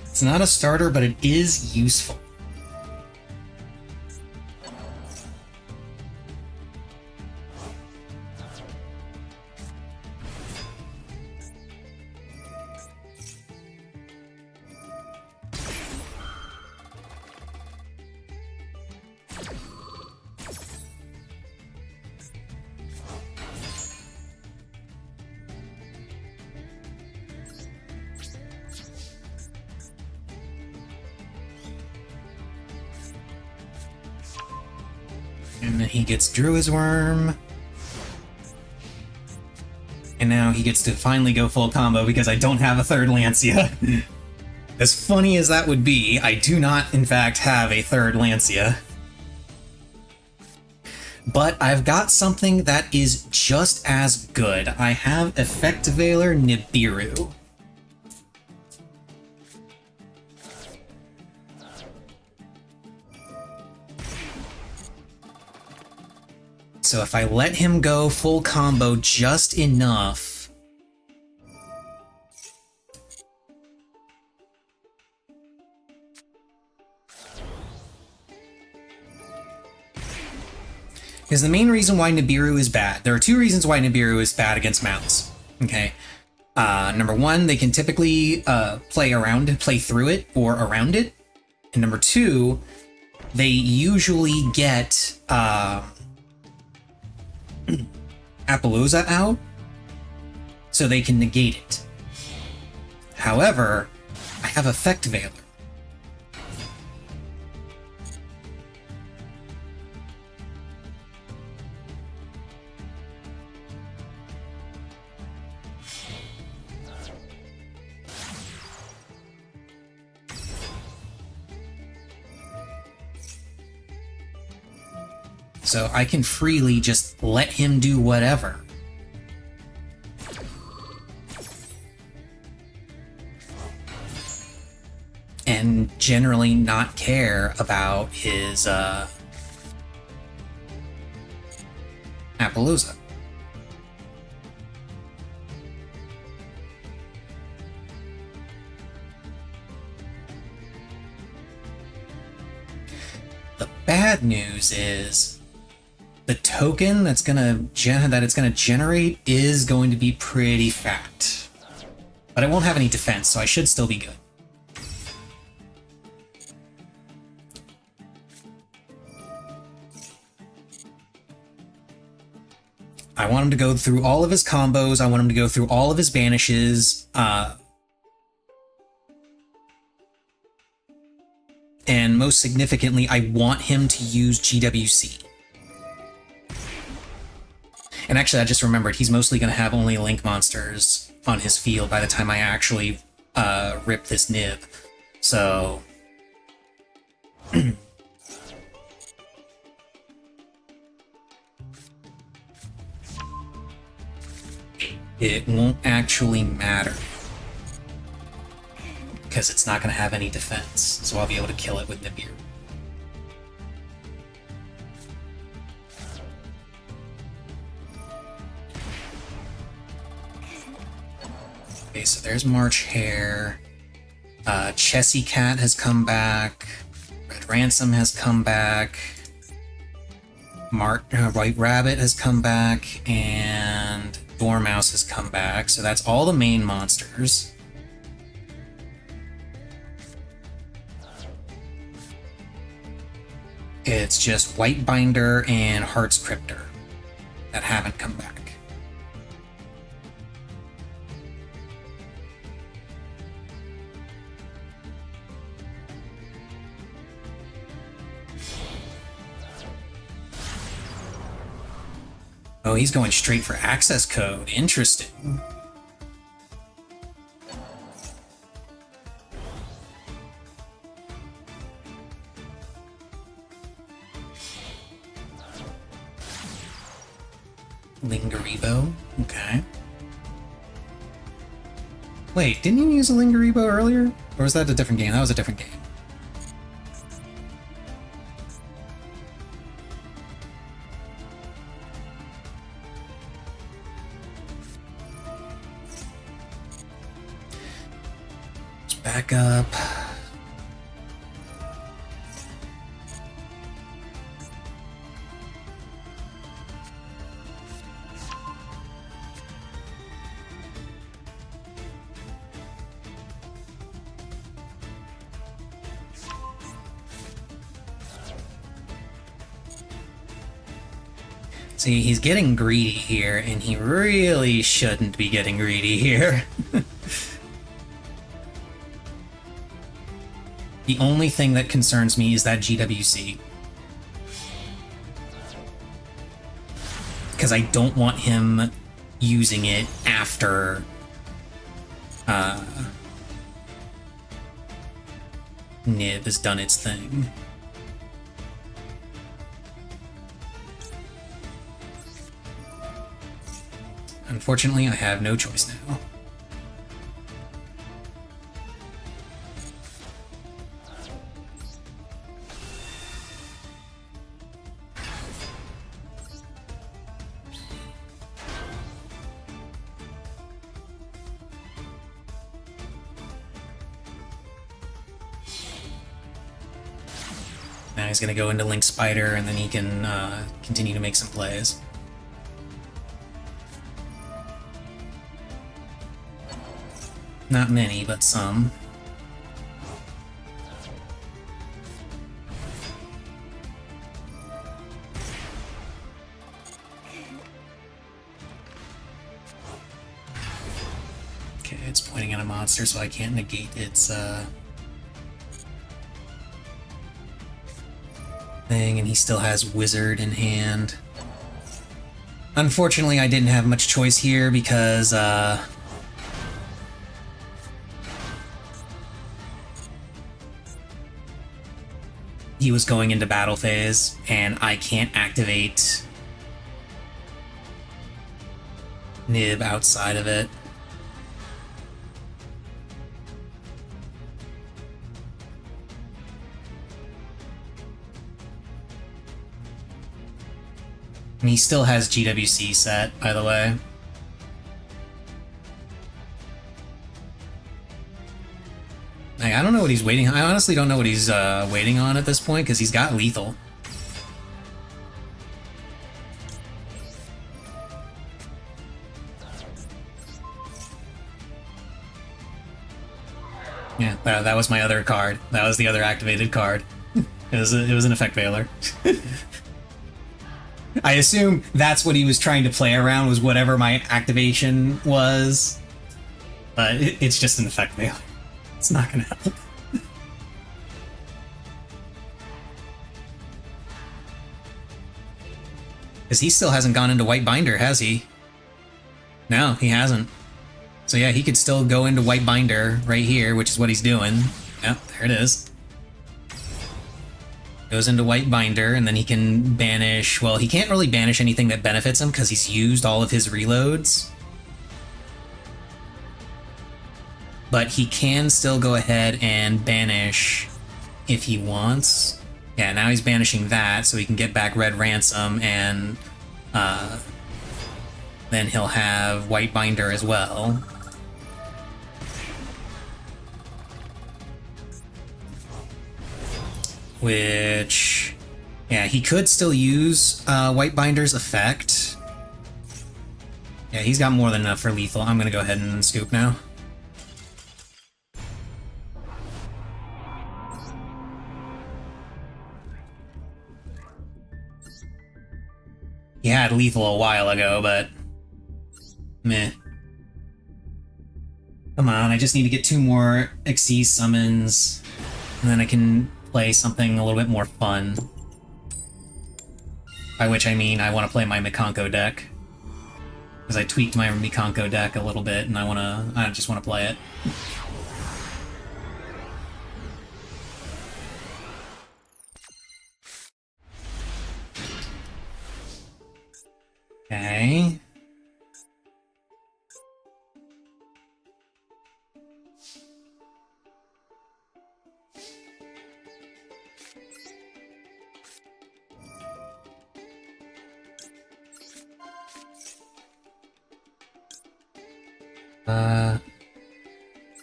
It's not a starter, but it is useful. And then he gets Druid's Worm. And now he gets to finally go full combo because I don't have a third Lancia. As funny as that would be, I do not, in fact, have a third Lancia. But I've got something that is just as good. I have Effect Veiler Nibiru. So if I let him go full combo just enough... Because the main reason why Nibiru is bad... There are two reasons why Nibiru is bad against Maliss. Okay. Number one, they can typically play through it or around it. And number two, they usually get... Appaloosa out, so they can negate it. However, I have Effect Veiler. so I can freely just let him do whatever. And generally not care about his Appaloosa. The bad news is the token that's gonna generate is going to be pretty fat, but I won't have any defense, so I should still be good. I want him to go through all of his combos. I want him to go through all of his banishes. And most significantly, I want him to use GWC. And actually, I just remembered, he's mostly going to have only Link monsters on his field by the time I actually rip this nib. So... it won't actually matter, because it's not going to have any defense, so I'll be able to kill it with Nibiru. Okay, so there's March Hare. Chessy Cat has come back. Red Ransom has come back. White Rabbit has come back, and Dormouse has come back, so that's all the main monsters. It's just White Binder and Heart's Cryptor that haven't come back. Oh, he's going straight for access code. Interesting. Lingaribo. Okay. Wait, didn't you use a Lingaribo earlier? Or was that a different game? That was a different game. Back up. See, he's getting greedy here, and he really shouldn't be getting greedy here. The only thing that concerns me is that GWC. Because I don't want him using it after Nib has done its thing. Unfortunately, I have no choice now. Now he's going to go into Link Spider, and then he can continue to make some plays. Not many, but some. Okay, it's pointing at a monster, so I can't negate its thing, and he still has Wizard in hand. Unfortunately, I didn't have much choice here because he was going into battle phase, and I can't activate Nib outside of it. And he still has GWC set, by the way. Like, I don't know what he's waiting on. I honestly don't know what he's waiting on at this point, because he's got lethal. Yeah, that was my other card. That was the other activated card. It was an effect veiler. I assume that's what he was trying to play around, was whatever my activation was. But it's just an effect veiler. It's not gonna help. Because he still hasn't gone into White Binder, has he? No, he hasn't. So yeah, he could still go into White Binder right here, which is what he's doing. Yep, there it is. Goes into White Binder, and then he can banish... Well, he can't really banish anything that benefits him because he's used all of his reloads. But he can still go ahead and banish if he wants. Yeah, now he's banishing that, so he can get back Red Ransom, and then he'll have White Binder as well. Which, yeah, he could still use White Binder's effect. Yeah, he's got more than enough for lethal. I'm gonna go ahead and scoop now. He had lethal a while ago, but meh. Come on, I just need to get 2 more Xyz summons, and then I can play something a little bit more fun. By which I mean I want to play my Mikanko deck. Because I tweaked my Mikanko deck a little bit, and I just want to play it. Okay.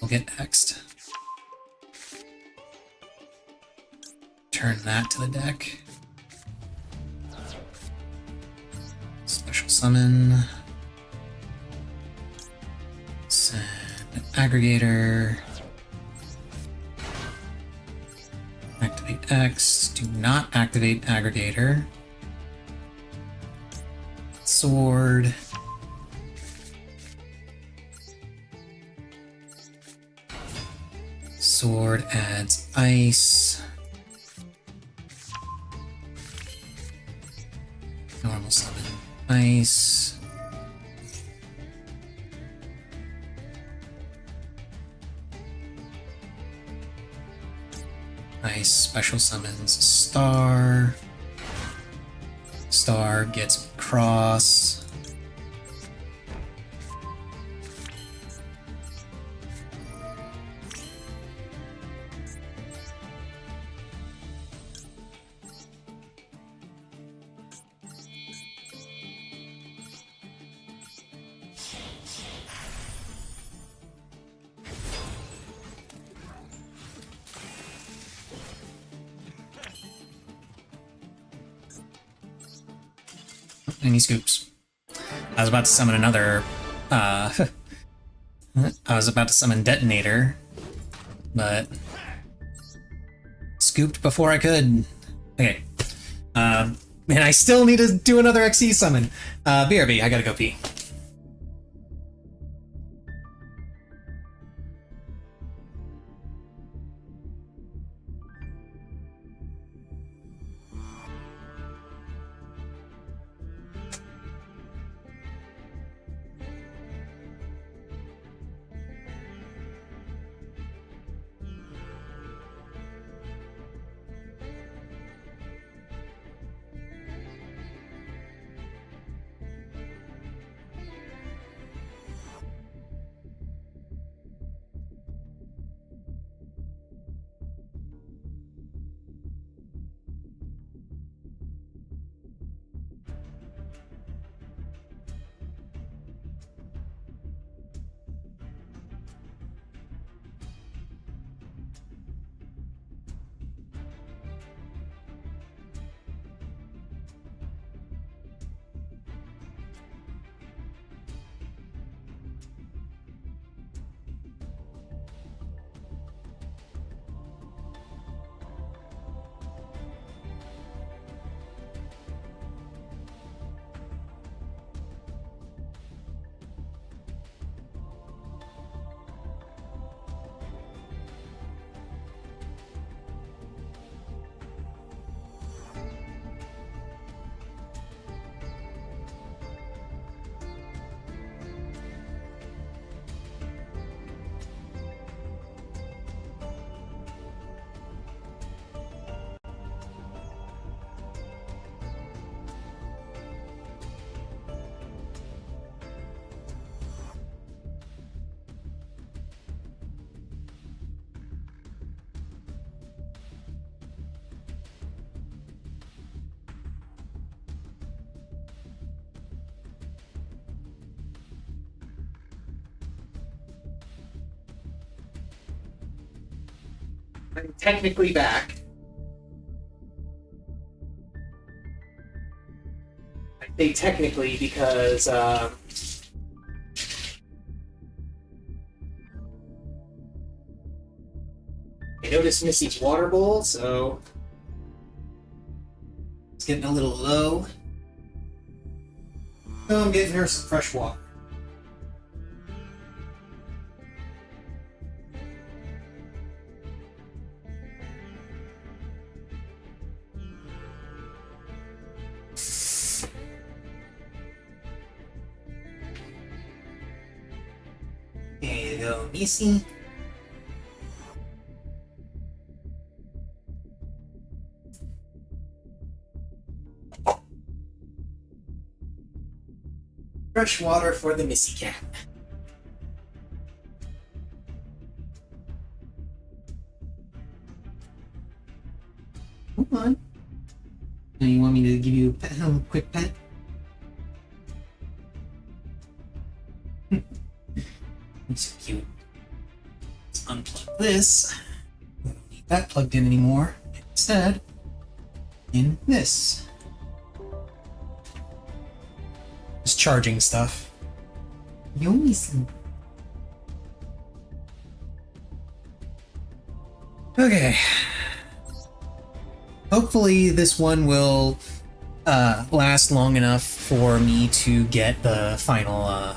We'll get next. Turn that to the deck. Special summon. Send aggregator. Activate X. Do not activate aggregator. Sword. Sword adds ice. Normal summon ice. Ice special summons Star. Star gets Cross. Any scoops. I was about to summon another, I was about to summon Detonator, but scooped before I could. Okay. And I still need to do another Xyz summon. BRB, I gotta go pee. I'm technically back. I say technically because I noticed Missy's water bowl, so it's getting a little low. So I'm getting her some fresh water. There you go, Missy. Fresh water for the Missy cat. Come on. Now you want me to give you a pet, a quick pet? It's so cute. Let's unplug this. We don't need that plugged in anymore. Instead, in this. Just charging stuff. Yomi-san. Okay. Hopefully this one will last long enough for me to get the final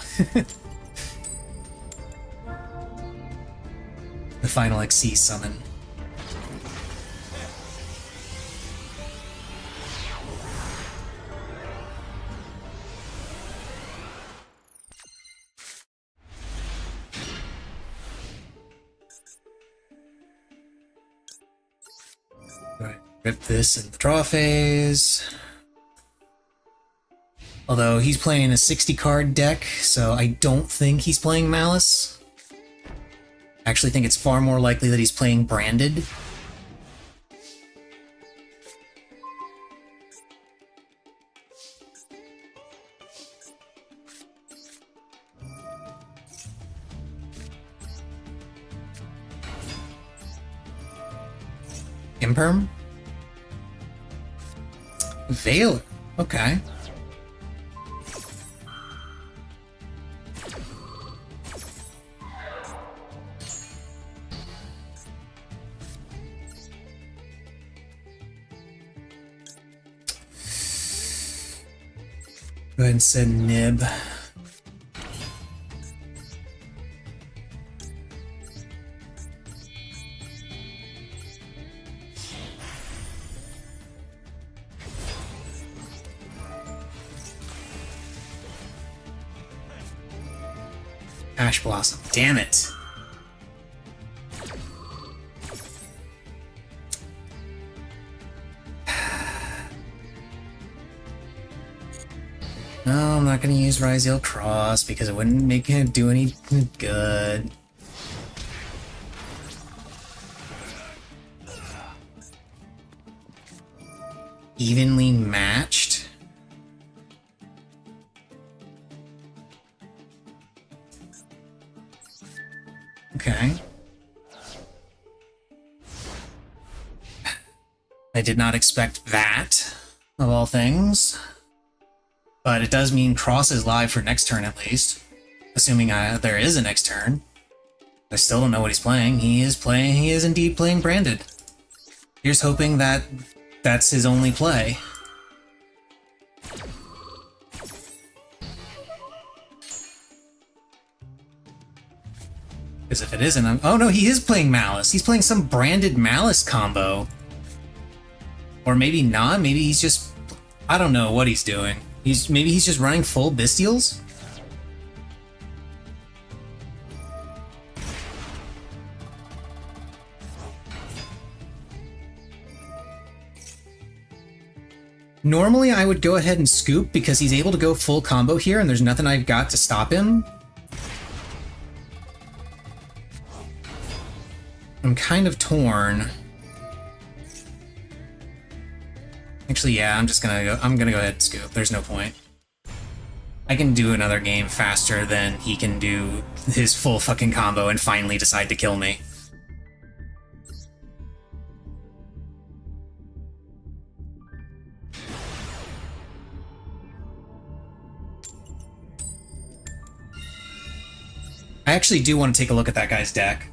the final Xyz summon. Rip this in the draw phase. Although he's playing a 60 card deck, so I don't think he's playing Maliss. I actually think it's far more likely that he's playing Branded. Imperm? Veiler. Okay. Go ahead and send Nib. Ash Blossom. Damn it. No, I'm not going to use Ryzeal Cross because it wouldn't make him do any good. Evenly matched? Okay. I did not expect that, of all things. But it does mean Cross is live for next turn at least. Assuming there is a next turn. I still don't know what he's playing. He is indeed playing Branded. Here's hoping that that's his only play. Because if it isn't, oh no, he is playing Maliss. He's playing some Branded Maliss combo. Or maybe not, maybe he's just... I don't know what he's doing. Maybe he's just running full Bestials? Normally I would go ahead and scoop because he's able to go full combo here and there's nothing I've got to stop him. I'm kind of torn. Actually, yeah, I'm gonna go ahead and scoop. There's no point. I can do another game faster than he can do his full fucking combo and finally decide to kill me. I actually do want to take a look at that guy's deck.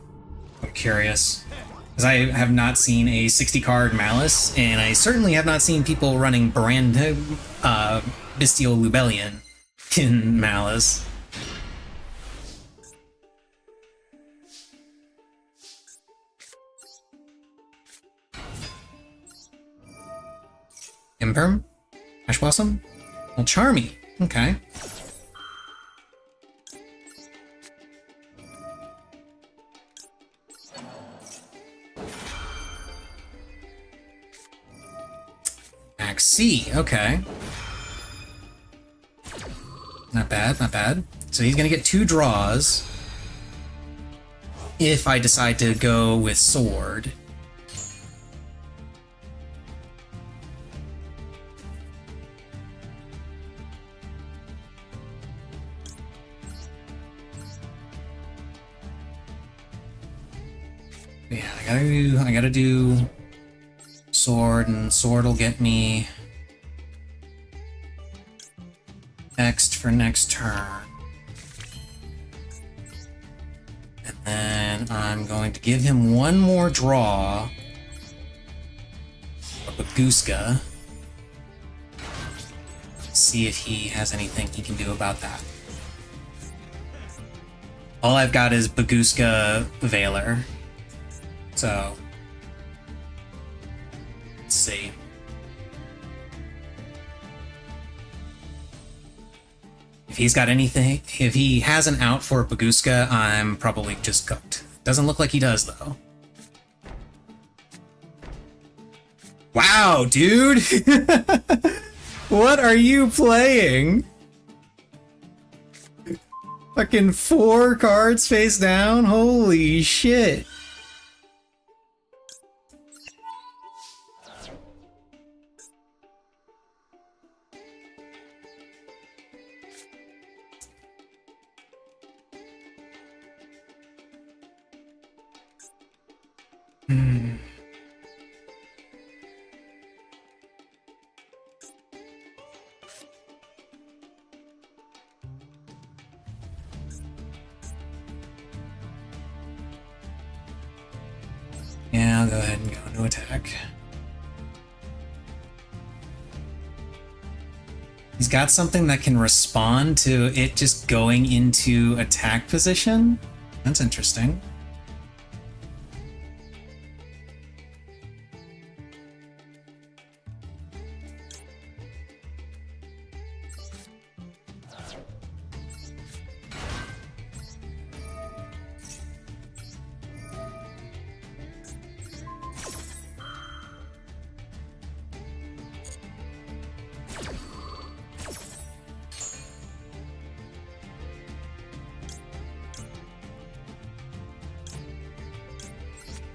I'm curious. Because I have not seen a 60-card Maliss, and I certainly have not seen people running Bestial Lubellion in Maliss. Imperm? Ash Blossom? Well, Charmy. Okay. Max C. Okay. Not bad, not bad. So he's gonna get 2 draws if I decide to go with Sword. Yeah, I gotta do Sword, and Sword will get me next for next turn. And then I'm going to give him 1 more draw of Baguska. See if he has anything he can do about that. All I've got is Baguska Veiler. So, let's see. If he's got anything, if he has an out for Baguska, I'm probably just cooked. Doesn't look like he does, though. Wow, dude! What are you playing? Fucking 4 cards face down? Holy shit. Yeah, I'll go ahead and go into attack. He's got something that can respond to it just going into attack position? That's interesting.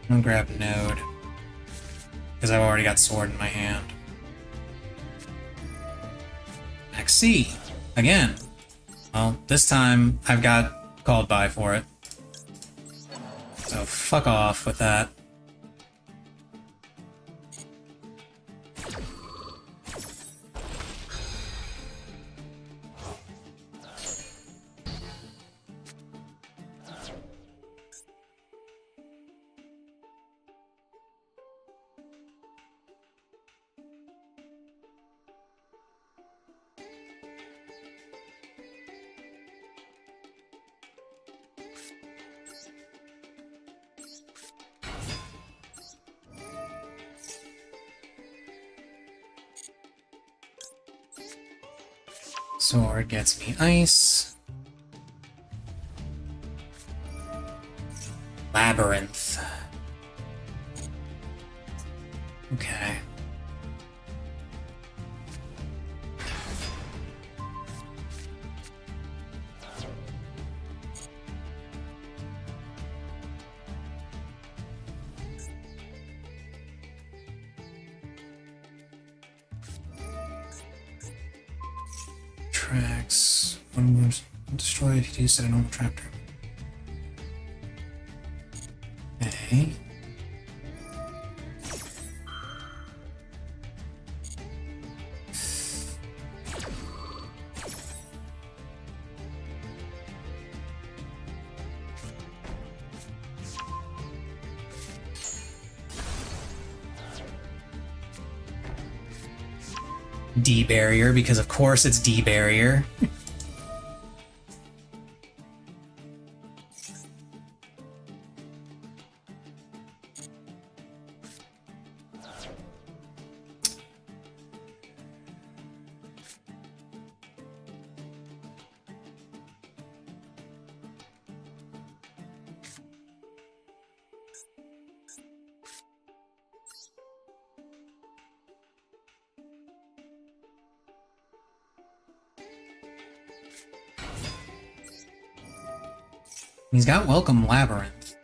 I'm gonna grab Node, because I've already got Sword in my hand. Max C, again. Well, this time I've got Called By for it. So fuck off with that. Sword gets me ice. Labyrinth. Okay. Tracks. One moves destroyed. He used a normal trap turn. Okay. D barrier, because of course it's D barrier. He's got Welcome Labyrinth.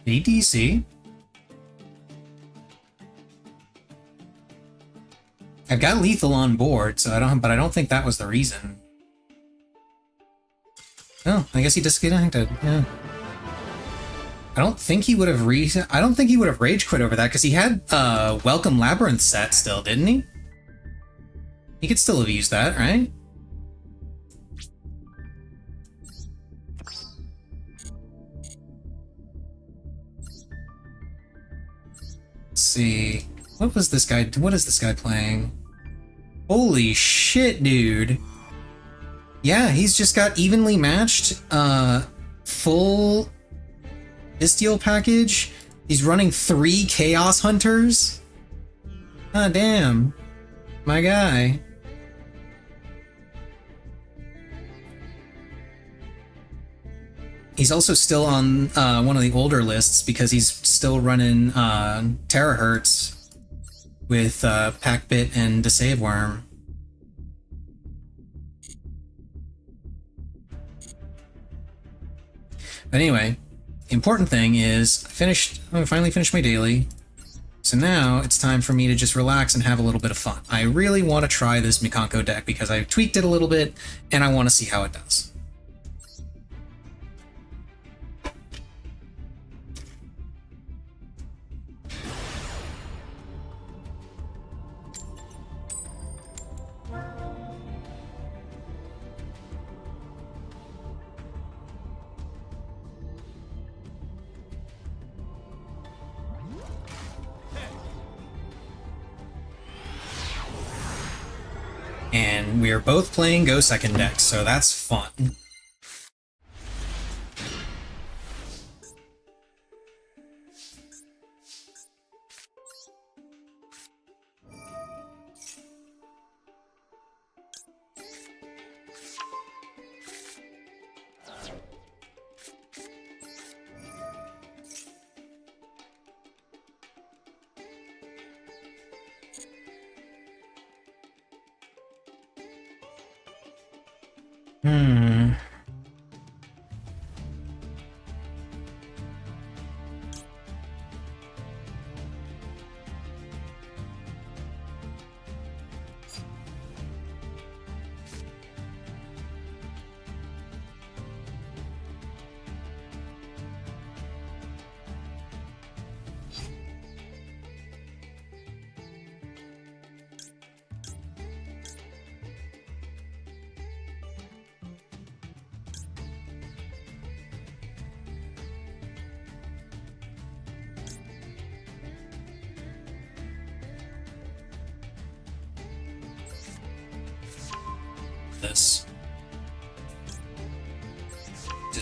ADC? I've got lethal on board, so but I don't think that was the reason. Oh, I guess he disconnected. Yeah. I don't think he would have rage quit over that because he had Welcome Labyrinth set still, didn't he? He could still have used that, right? Let's see. What is this guy playing? Holy shit, dude. Yeah, he's just got evenly matched, full Bestial package. He's running 3 Chaos Hunters. Ah, damn. My guy. He's also still on one of the older lists because he's still running Terahertz with Packbit and Deceive Worm. But anyway, the important thing is I finally finished my daily. So now it's time for me to just relax and have a little bit of fun. I really want to try this Mikanko deck because I tweaked it a little bit and I want to see how it does. And we are both playing Go Second decks, so that's fun.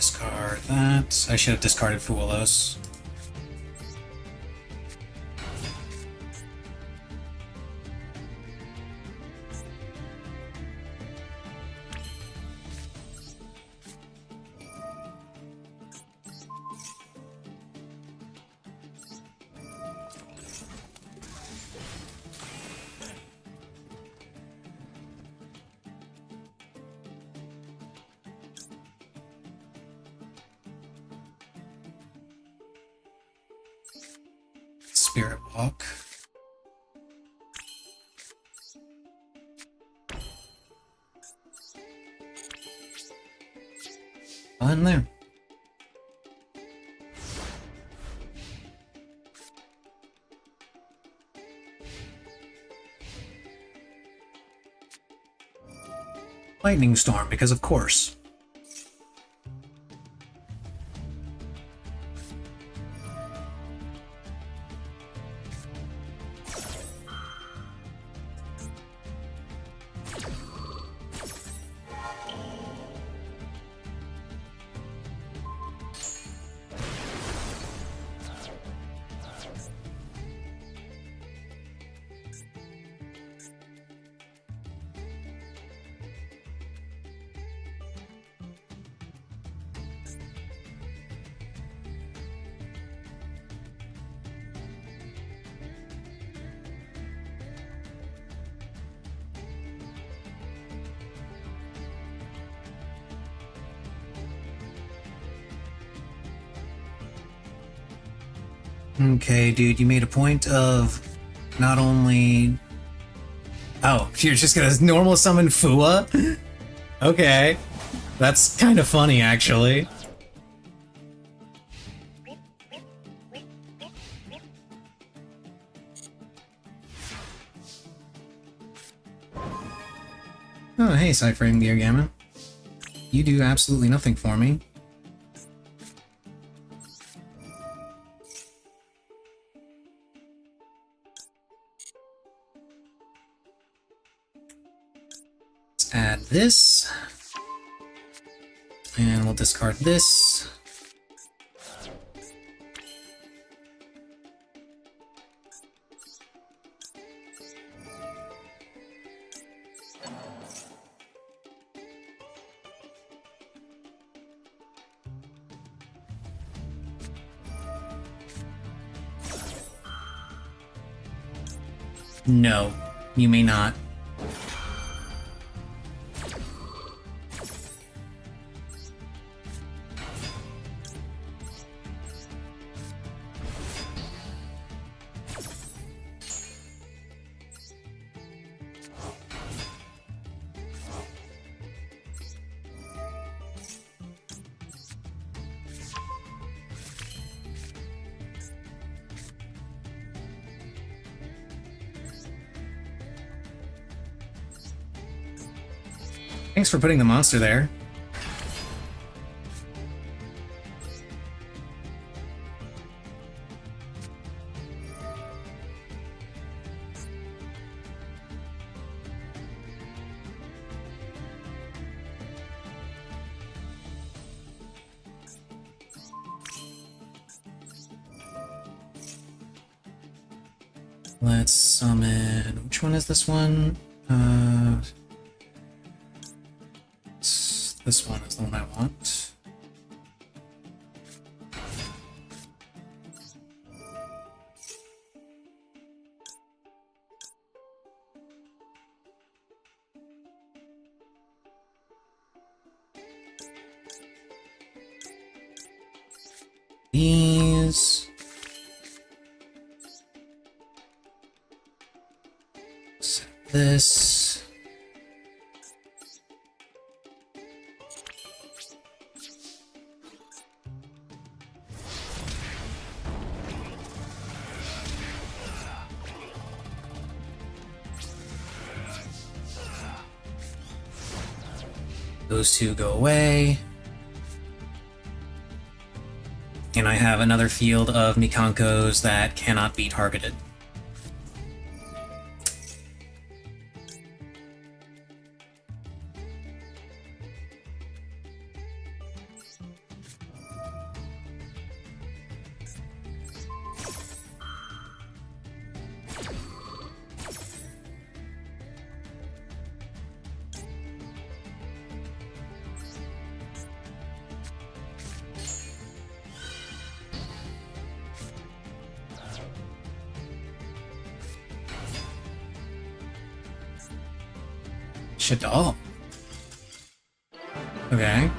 discard that. I should have discarded Fuelos. Spirit Walk. In there. Lightning Storm, because of course. Okay, dude, you made a point of not only... Oh, you're just gonna normal summon Fua? Okay. That's kind of funny, actually. Oh, hey, Cyphering Gear Gamma. You do absolutely nothing for me. Add this, and we'll discard this. No, you may not. Thanks for putting the monster there. Let's summon... Which one is this one? This one is the one I want. These. Set this. Those two go away. And I have another field of Mikankos that cannot be targeted. Shadal. Okay.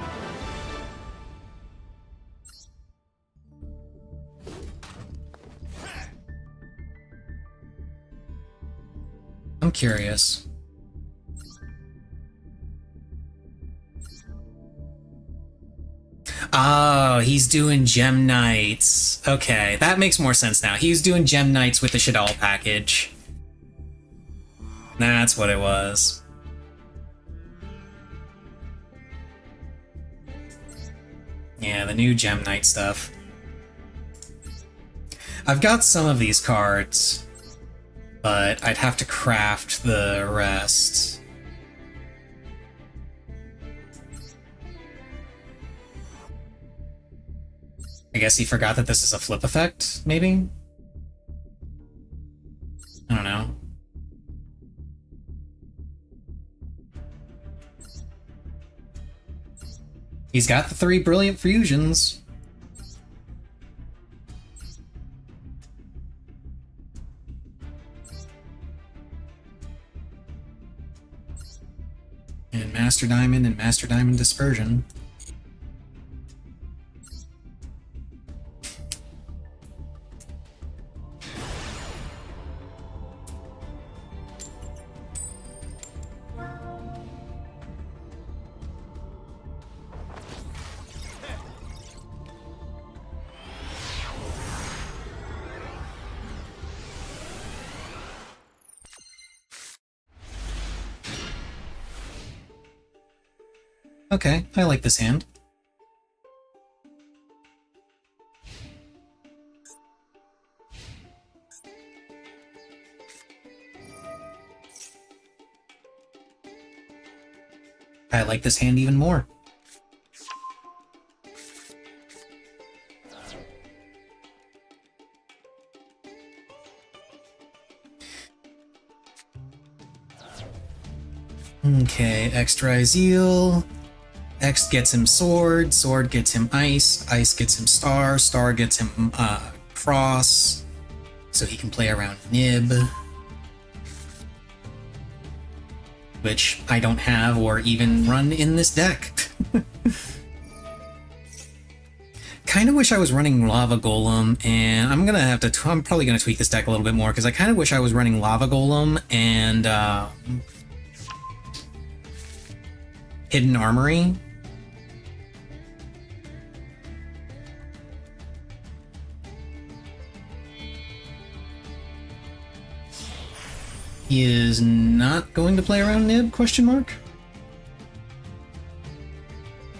I'm curious. Oh, he's doing Gem Knights. Okay, that makes more sense now. He's doing Gem Knights with the Shadal package. That's what it was. Yeah, the new Gem Knight stuff. I've got some of these cards, but I'd have to craft the rest. I guess he forgot that this is a flip effect, maybe? I don't know. He's got the 3 brilliant fusions. And Master Diamond Dispersion. Okay, I like this hand. I like this hand even more. Okay, extra Zeal. X gets him Sword, Sword gets him Ice, Ice gets him Star, Star gets him Cross, so he can play around Nib, which I don't have or even run in this deck. Kind of wish I was running Lava Golem, and I'm probably gonna tweak this deck a little bit more, because I kind of wish I was running Lava Golem and Hidden Armory. He is not going to play around Nib, question mark?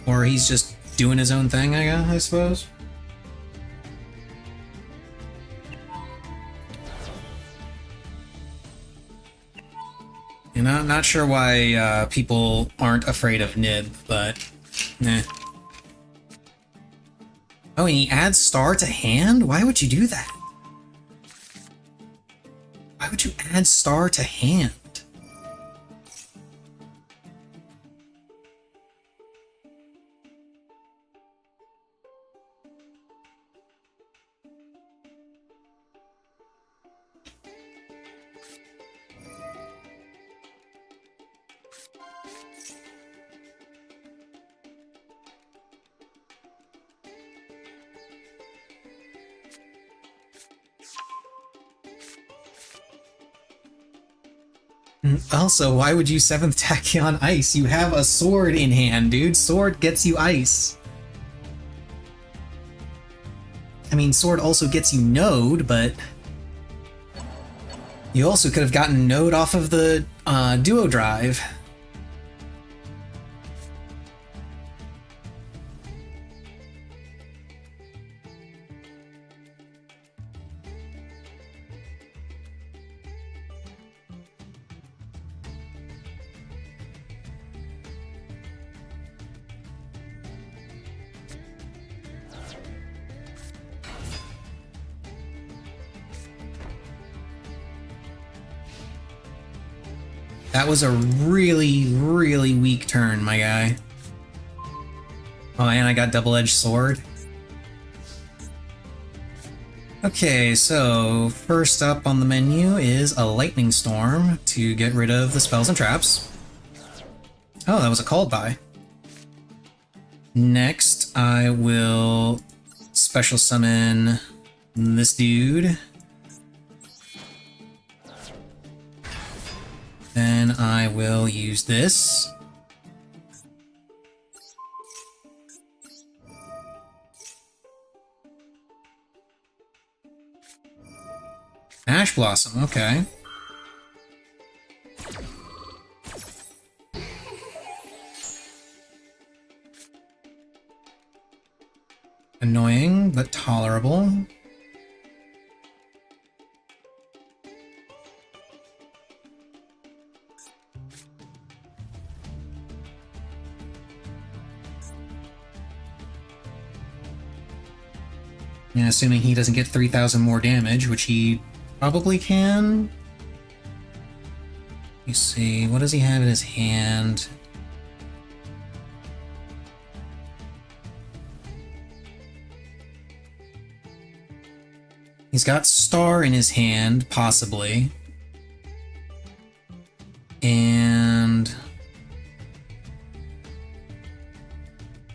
Or he's just doing his own thing, I suppose? And I'm not sure why people aren't afraid of Nib, but nah. Oh, and he adds Star to hand? Why would you do that? Why would you add Star to hand? Also, why would you 7th Tachyon Ice? You have a sword in hand, dude. Sword gets you ice. I mean, sword also gets you node, but you also could have gotten node off of the duo drive. That was a really, really weak turn, my guy. Oh, and I got double-edged sword. Okay, so first up on the menu is a Lightning Storm to get rid of the spells and traps. Oh, that was a called by. Next, I will special summon this dude. Then I will use this. Ash Blossom, okay. Annoying, but tolerable. And assuming he doesn't get 3,000 more damage, which he probably can. You see, what does he have in his hand? He's got Star in his hand, possibly. And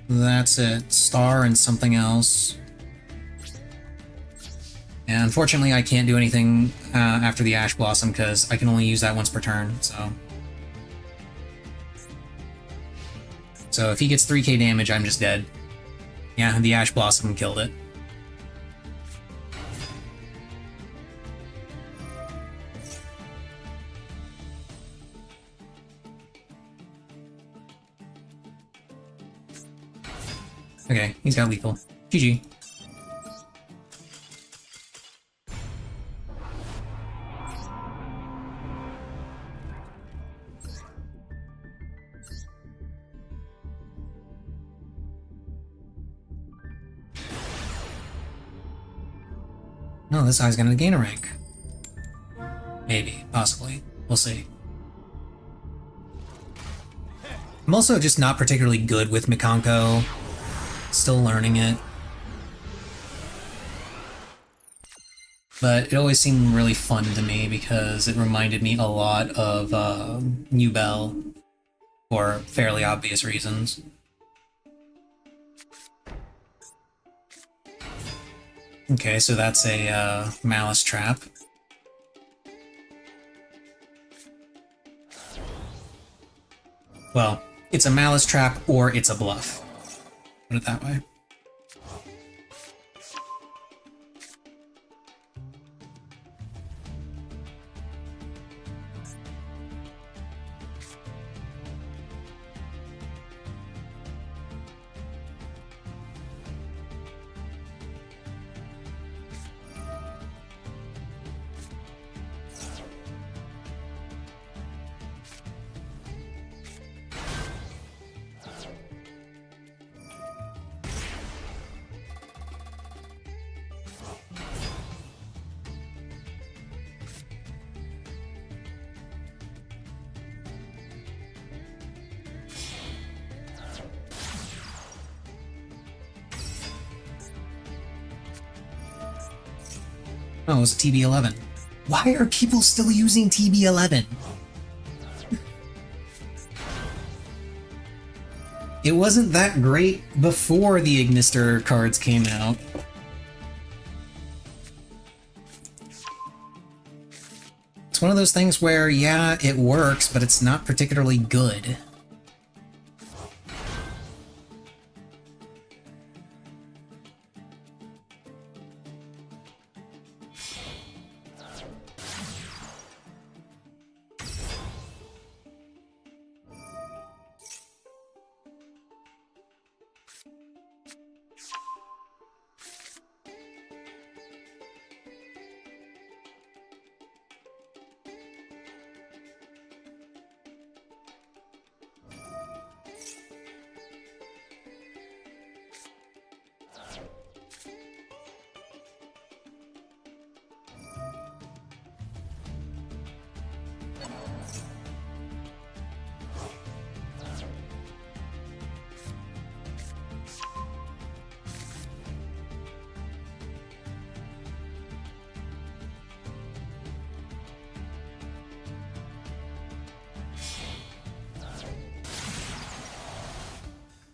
that's it. Star and something else. And unfortunately, I can't do anything after the Ash Blossom because I can only use that once per turn, so... So if he gets 3k damage, I'm just dead. Yeah, the Ash Blossom killed it. Okay, he's got lethal. GG. No, this guy's gonna gain a rank. Maybe, possibly. We'll see. I'm also just not particularly good with Mikanko. Still learning it. But it always seemed really fun to me because it reminded me a lot of New Bell for fairly obvious reasons. Okay, so that's a Maliss trap. Well, it's a Maliss trap or it's a bluff. Put it that way. Oh, it was a TB11. Why are people still using TB11? It wasn't that great before the Ignister cards came out. It's one of those things where, yeah, it works, but it's not particularly good.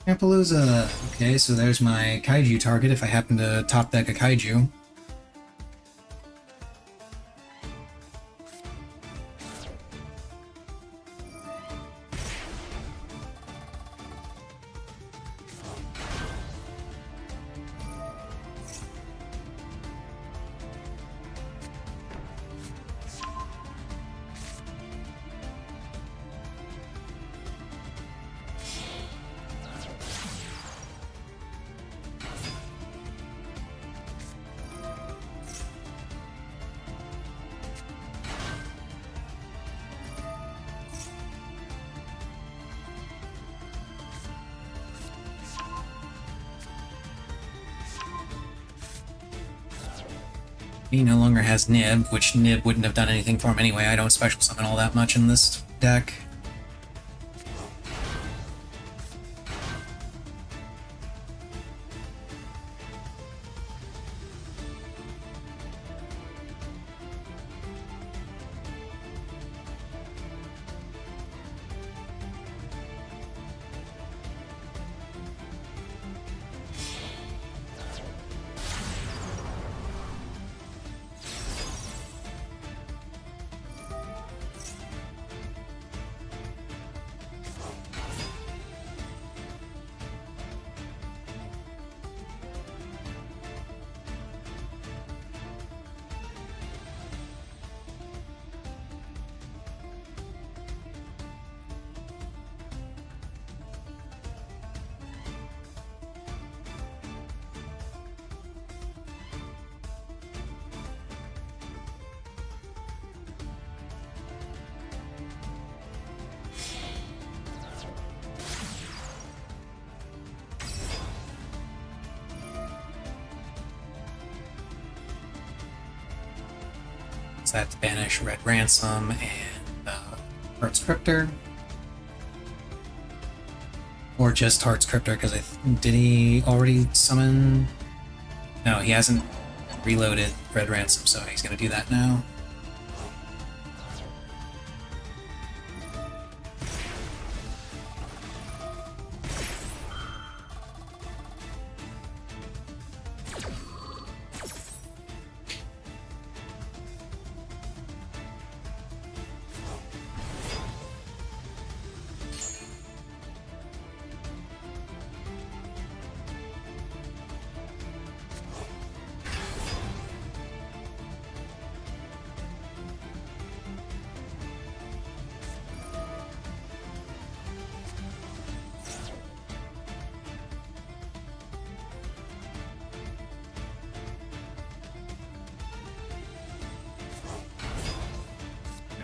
Appaloosa! Okay, so there's my kaiju target if I happen to top deck a kaiju. He no longer has Nib, which Nib wouldn't have done anything for him anyway. I don't special summon all that much in this deck. So I have to banish Red Ransom and Heart's Cryptor. Or just Heart's Cryptor, because did he already summon? No, he hasn't reloaded Red Ransom, so he's going to do that now.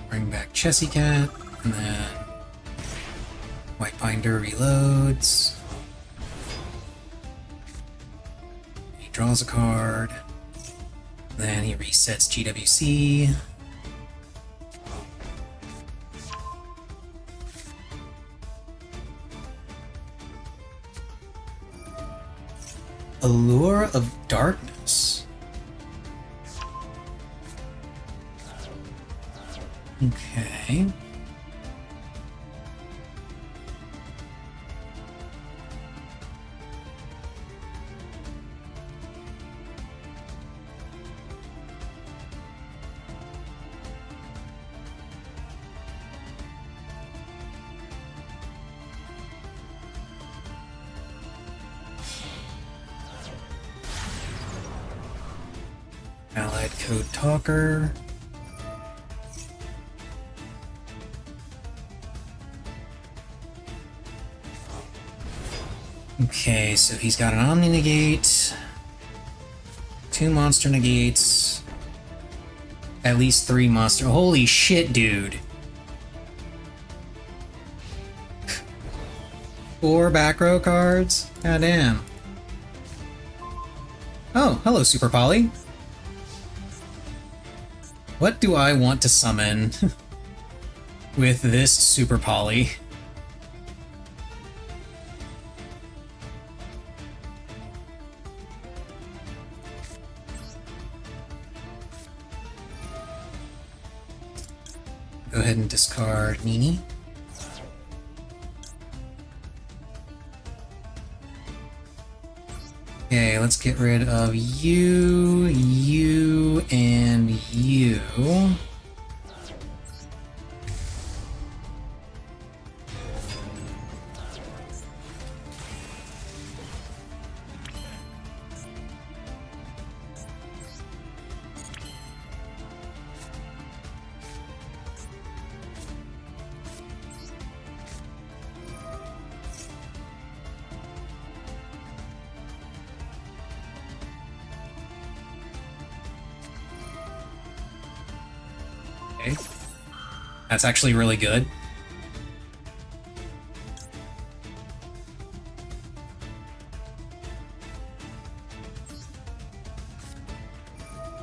Bring back Chessy Cat, and then White Binder reloads. He draws a card. Then he resets GWC. Allure of Darkness. Okay. Allied Code Talker. Okay, so he's got an Omni Negate, 2 Monster Negates, at least 3 Monster. Holy shit, dude! 4 back row cards? Goddamn. Oh, hello, Super Poly. What do I want to summon with this Super Poly? Go ahead and discard Nini. Okay, let's get rid of you, you, and you. Okay. That's actually really good.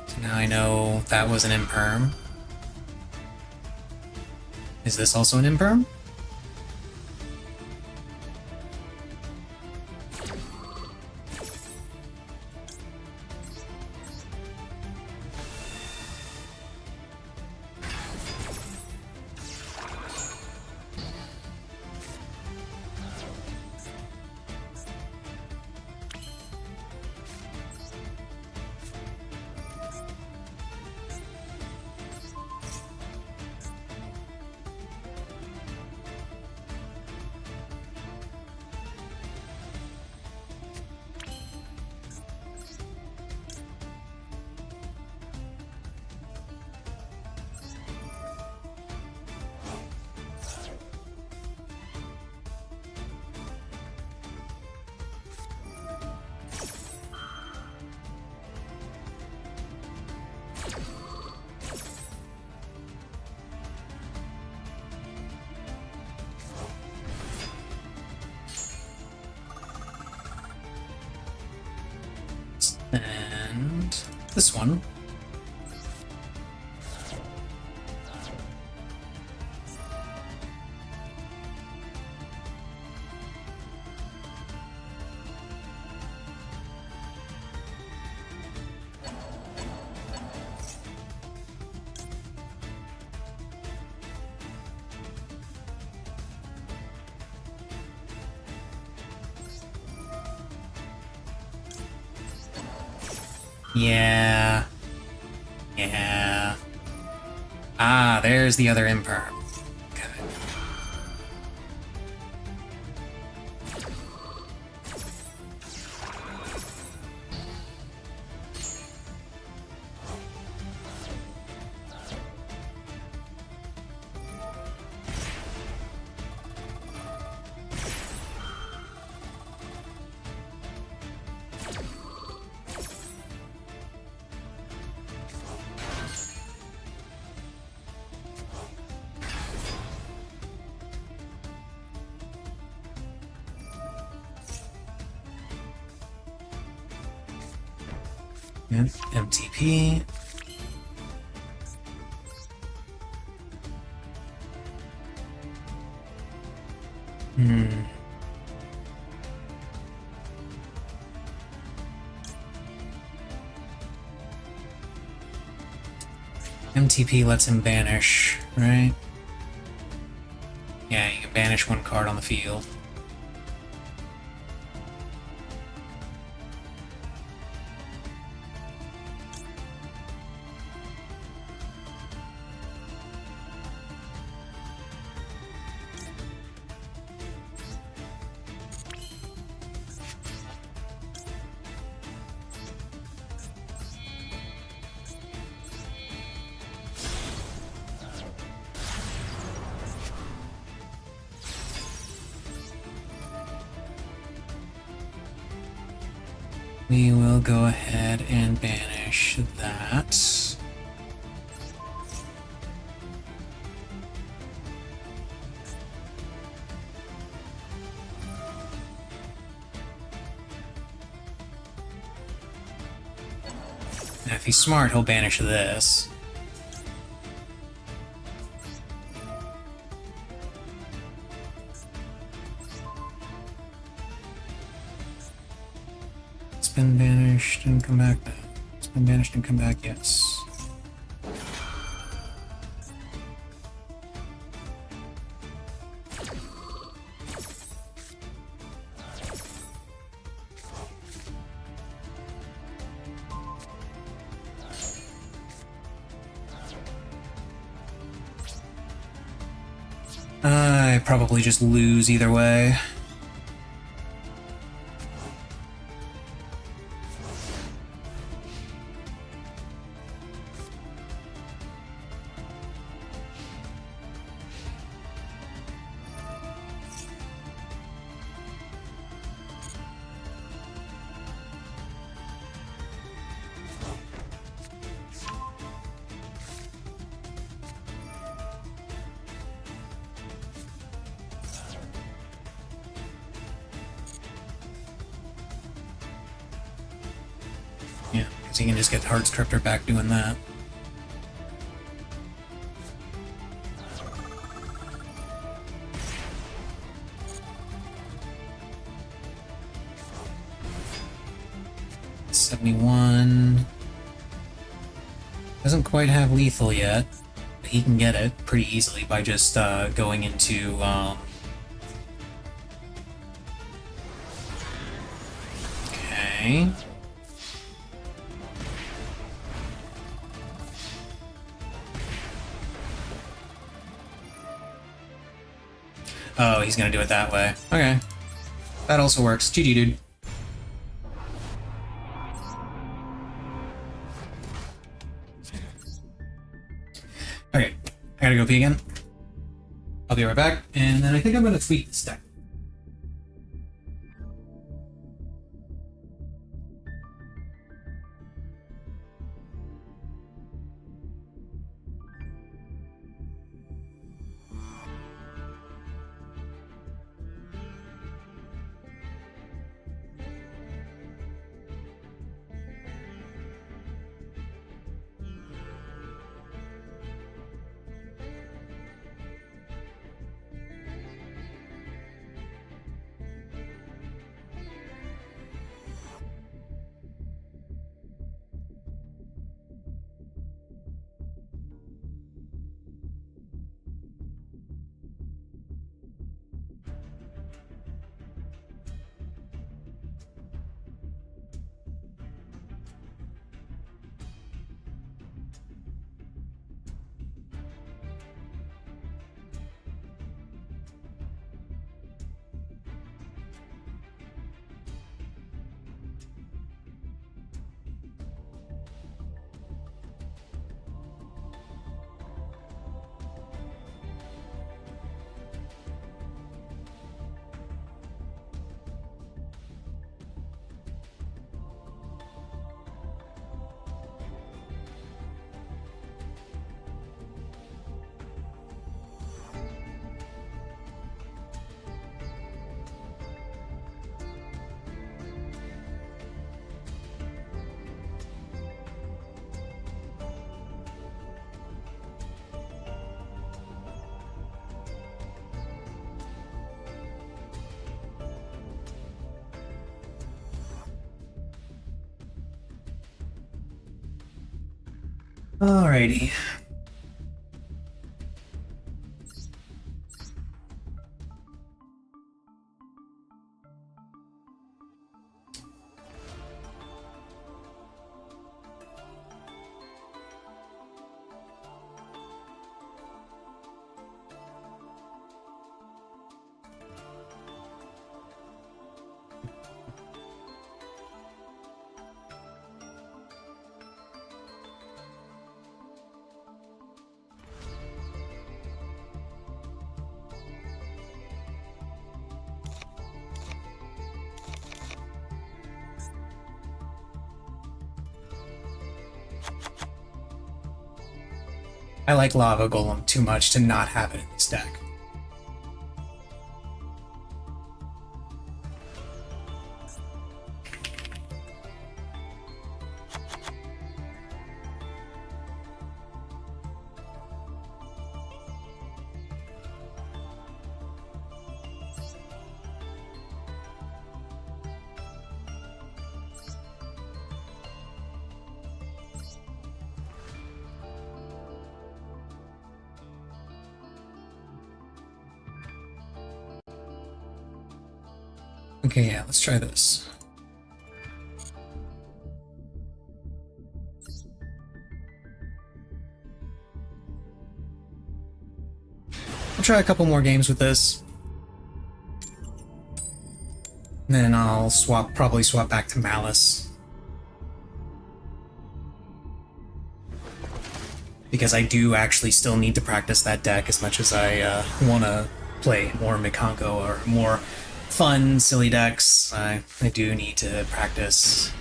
So now I know that was an imperm. Is this also an imperm? And this one. Yeah. Yeah. Ah, there's the other imperm. Okay. And MTP. MTP lets him banish, right? Yeah, you can banish one card on the field. We will go ahead and banish that. Now, if he's smart, he'll banish this. It's been banished and come back now. It's been banished and come back, yes. I probably just lose either way. Yeah, because he can just get Heart Scripter back doing that. $71. Doesn't quite have lethal yet, but he can get it pretty easily by just going into okay. Oh, he's gonna do it that way. Okay. That also works. GG, dude. Okay, I gotta go pee again. I'll be right back, and then I think I'm gonna tweak this deck. Alrighty. I like Lava Golem too much to not have it in this deck. Okay, yeah, let's try this. I'll try a couple more games with this. And then I'll probably swap back to Maliss. Because I do actually still need to practice that deck as much as I want to play more Mikanko or more fun, silly decks. I do need to practice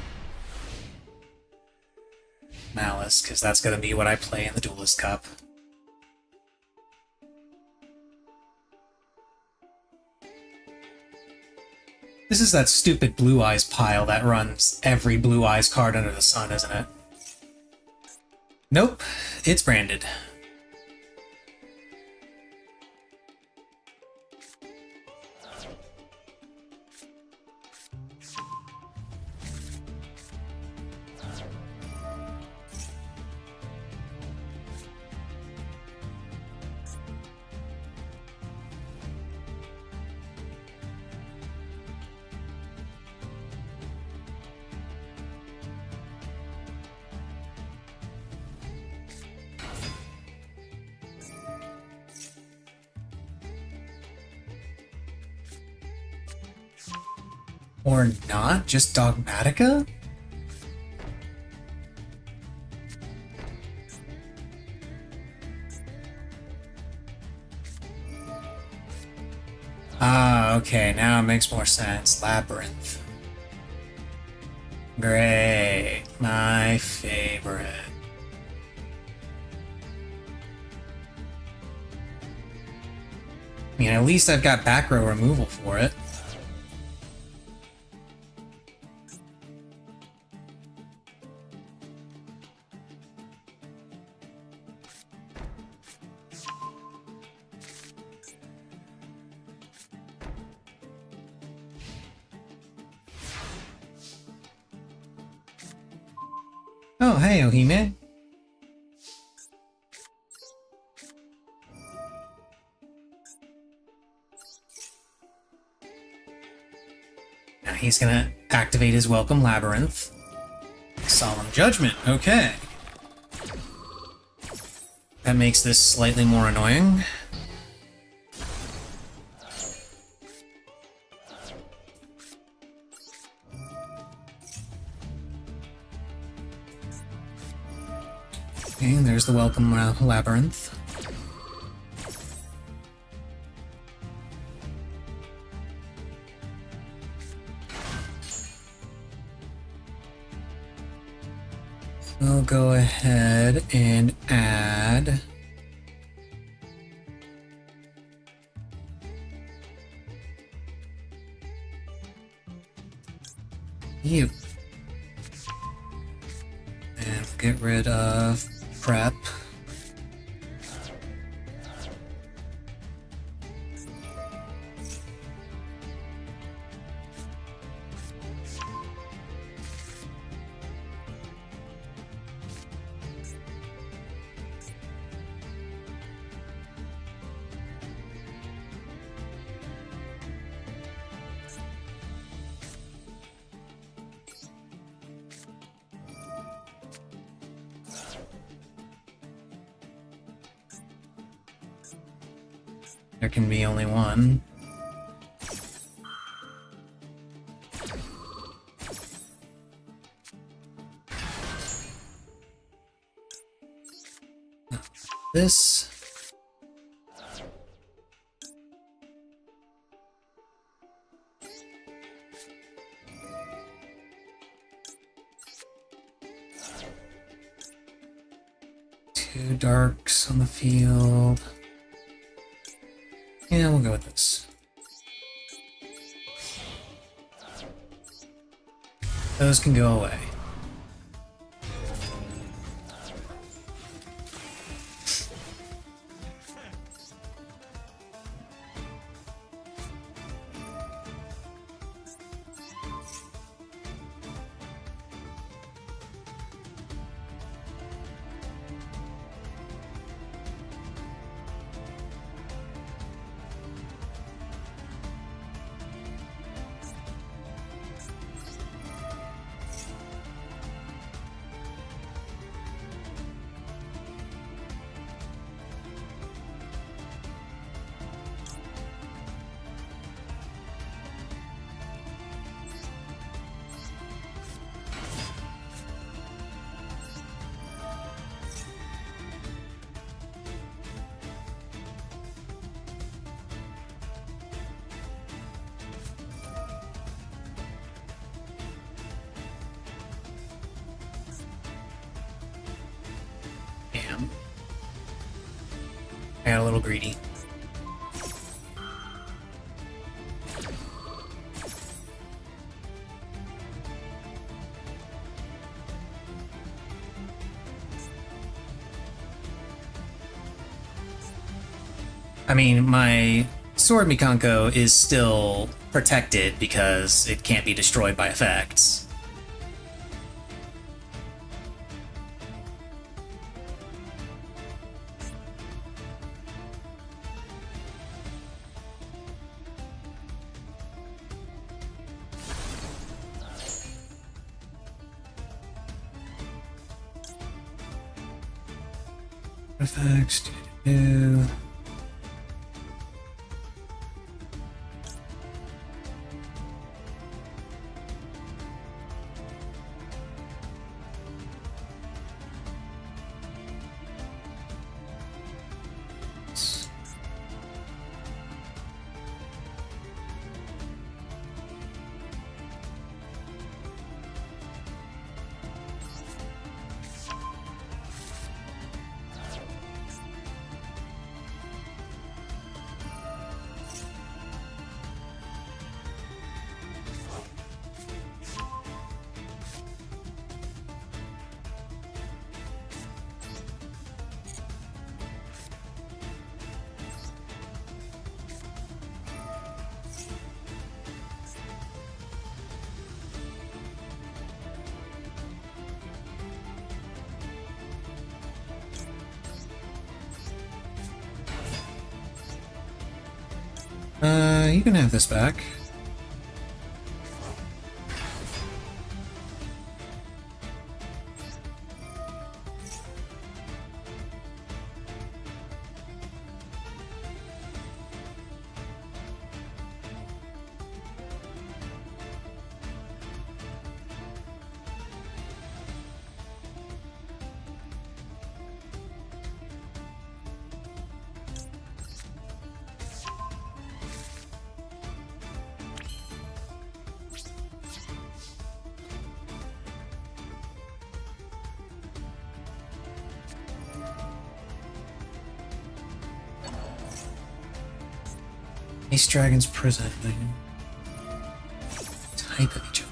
Maliss, because that's going to be what I play in the Duelist Cup. This is that stupid Blue Eyes pile that runs every Blue Eyes card under the sun, isn't it? Nope, it's branded. Or not? Just Dogmatica? Ah, okay, now it makes more sense. Labyrinth. Great. My favorite. I mean, at least I've got back row removal for it. Oh, hey, Ohime. Now he's gonna activate his Welcome Labyrinth. Solemn Judgment, okay. That makes this slightly more annoying. Okay, there's the Welcome Labyrinth. We'll go ahead and add you. And get rid of prep. There can be only one. This. Two darks on the field. Yeah, we'll go with this. Those can go away. I got a little greedy. I mean, my Sword Mikanko is still protected because it can't be destroyed by effects. Effects, do. You can have this back. Ace Dragon's Prison. Type of each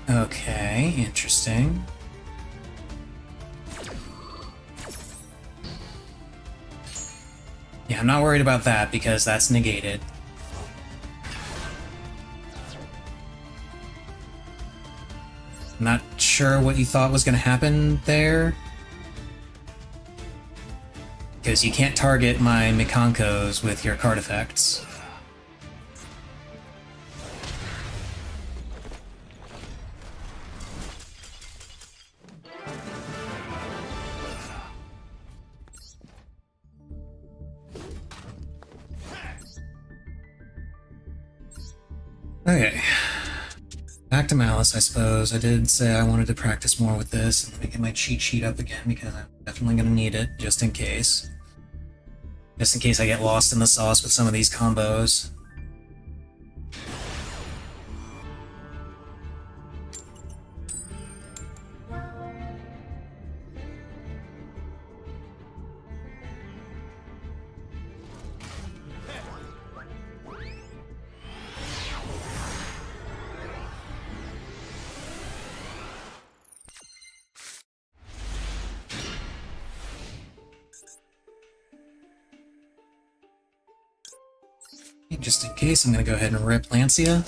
other. Okay, interesting. Yeah, I'm not worried about that because that's negated. I'm not sure what you thought was going to happen there. Because you can't target my Mikankos with your card effects. Okay. Back to Maliss, I suppose. I did say I wanted to practice more with this, and let me get my cheat sheet up again because I'm definitely going to need it, just in case. Just in case I get lost in the sauce with some of these combos. Just in case, I'm going to go ahead and rip Lancia.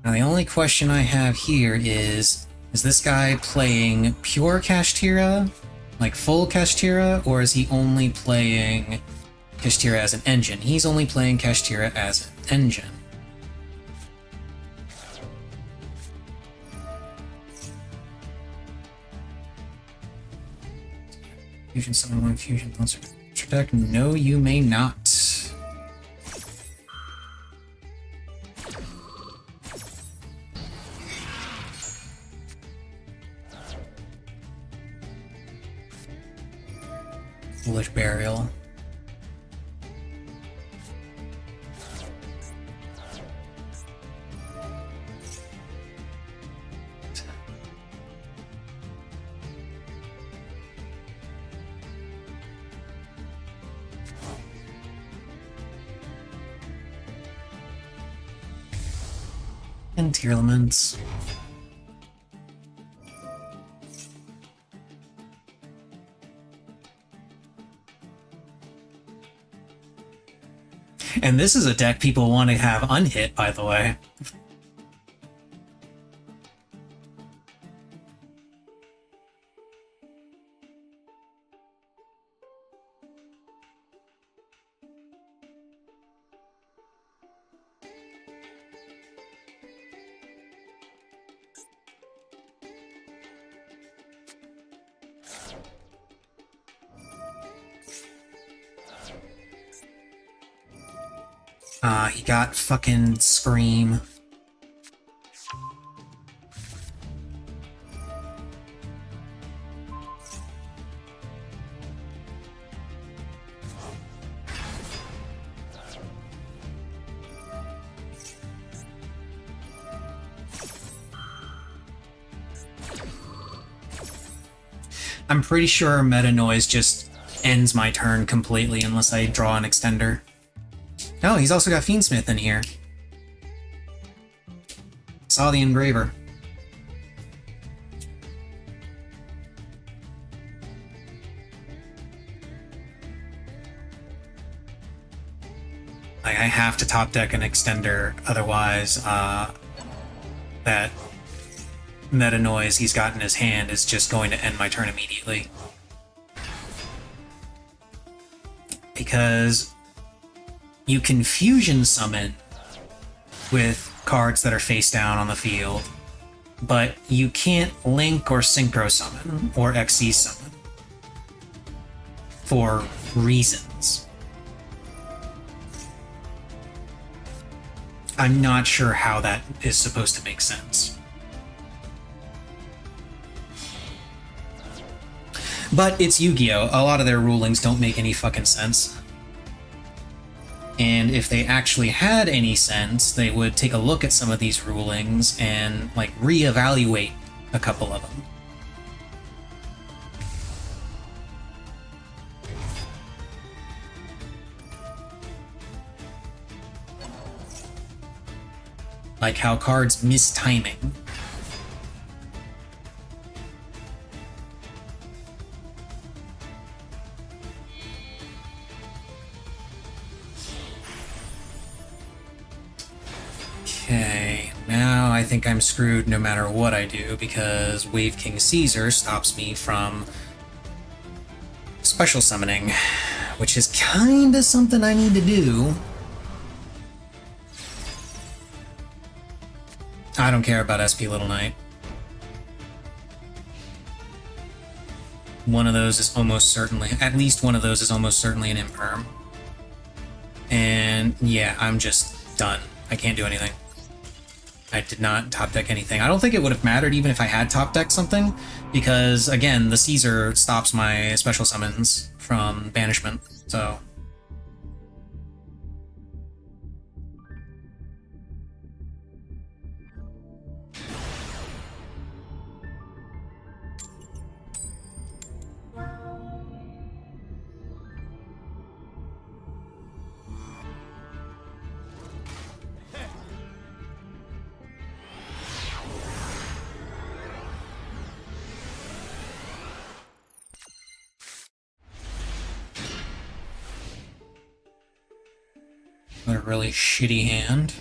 Now the only question I have here is this guy playing pure Kashtira? Like full Kashtira, or is he only playing Kashtira as an engine? He's only playing Kashtira as an engine. Fusion summon one fusion monster deck? No, you may not. Foolish Burial. And Tearlaments. And this is a deck people want to have unhit, by the way. He got fucking Scream. I'm pretty sure Meta Noise just ends my turn completely unless I draw an extender. Oh, he's also got Fiendsmith in here. Saw the Engraver. I have to top deck an extender, otherwise that Meta Noise he's got in his hand is just going to end my turn immediately. Because you can fusion summon with cards that are face down on the field, but you can't link or synchro summon or XC summon for reasons. I'm not sure how that is supposed to make sense. But it's Yu-Gi-Oh! A lot of their rulings don't make any fucking sense. And if they actually had any sense, they would take a look at some of these rulings and, like, reevaluate a couple of them. Like how cards miss timing. Okay, now I think I'm screwed no matter what I do, because Wave King Caesar stops me from special summoning, which is kinda something I need to do. I don't care about SP Little Knight. One of those is almost certainly, at least one of those is almost certainly an Imperm. And yeah, I'm just done. I can't do anything. I did not top deck anything. I don't think it would have mattered even if I had top decked something, because again, the Caesar stops my special summons from banishment, so... A really shitty hand.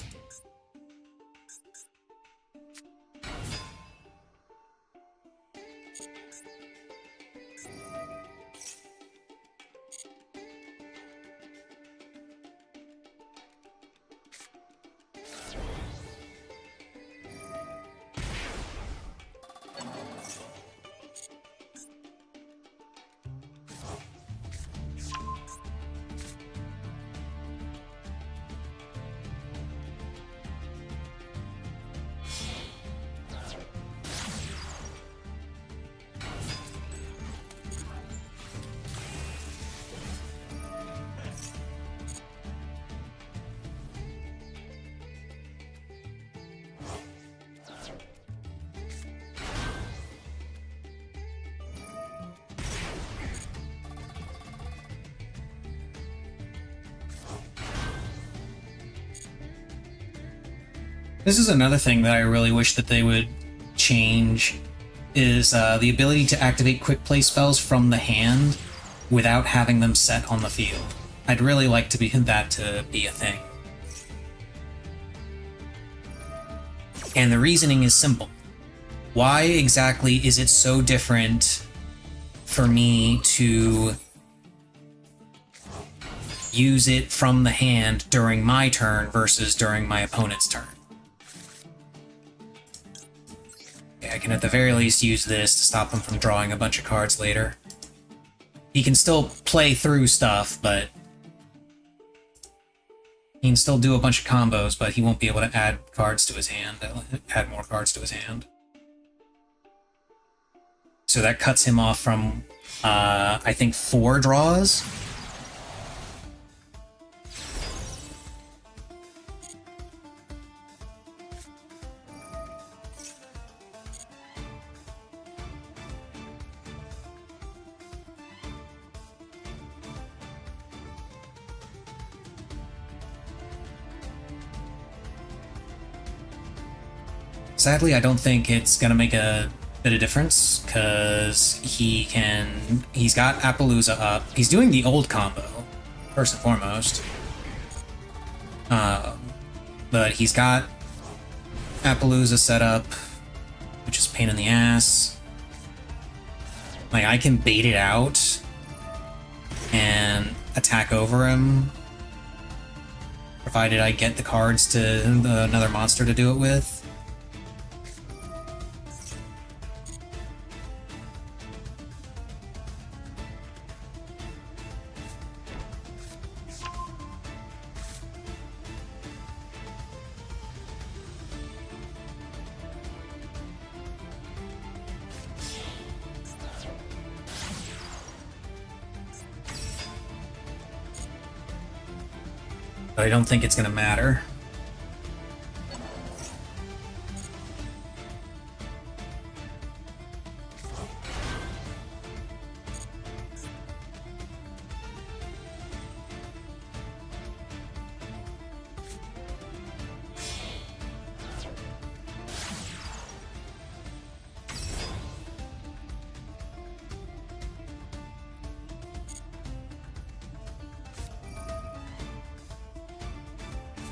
This is another thing that I really wish that they would change, is the ability to activate quick play spells from the hand without having them set on the field. I'd really like that to be a thing. And the reasoning is simple. Why exactly is it so different for me to use it from the hand during my turn versus during my opponent's turn? Okay, I can at the very least use this to stop him from drawing a bunch of cards later. He can still play through stuff, but he can still do a bunch of combos, but he won't be able to add cards to his hand, add more cards to his hand. So that cuts him off from, I think, 4 draws. Sadly, I don't think it's gonna make a bit of difference, because he's got Appaloosa up. He's doing the old combo, first and foremost. But he's got Appaloosa set up, which is a pain in the ass. Like, I can bait it out and attack over him, provided I get the cards to another monster to do it with. But I don't think it's going to matter.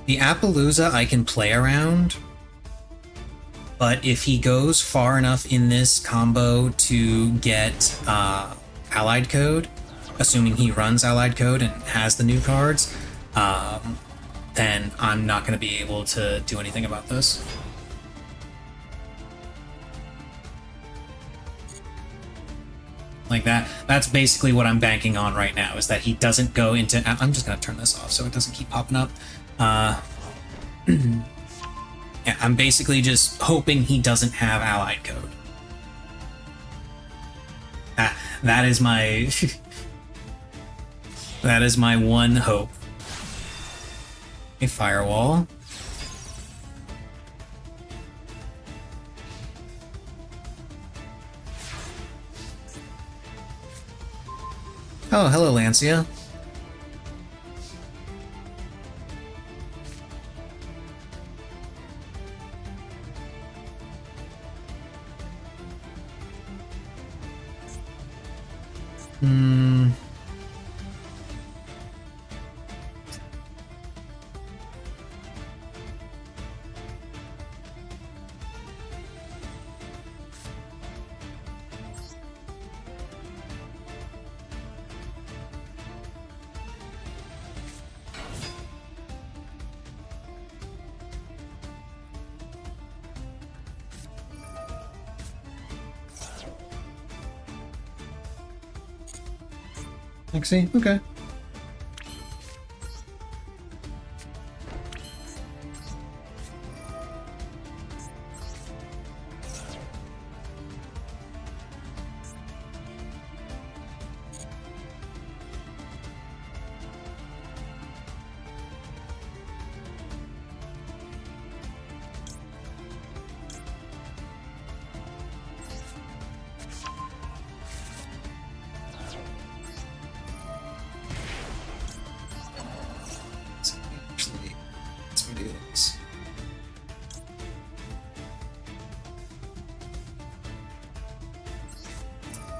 The Appaloosa I can play around, but if he goes far enough in this combo to get Allied Code, assuming he runs Allied Code and has the new cards, then I'm not going to be able to do anything about this. Like that's basically what I'm banking on right now, is that he doesn't go into... I'm just going to turn this off so it doesn't keep popping up. Yeah, I'm basically just hoping he doesn't have Allied Code. That is my... that is my one hope. A Firewall. Oh, hello, Lancia. See? Okay.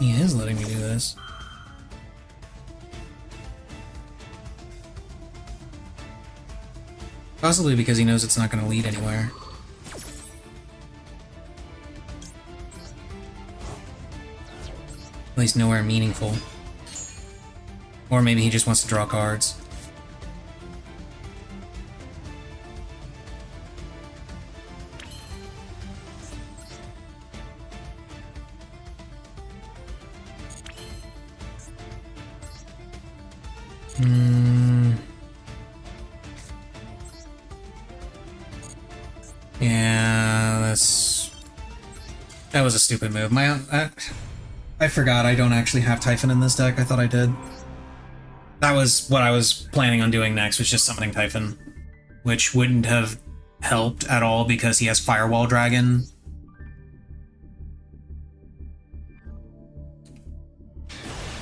He is letting me do this. Possibly because he knows it's not going to lead anywhere. At least nowhere meaningful. Or maybe he just wants to draw cards. Yeah, that was a stupid move. I forgot I don't actually have Typhon in this deck. I thought I did. That was what I was planning on doing next, was just summoning Typhon, which wouldn't have helped at all because he has Firewall Dragon.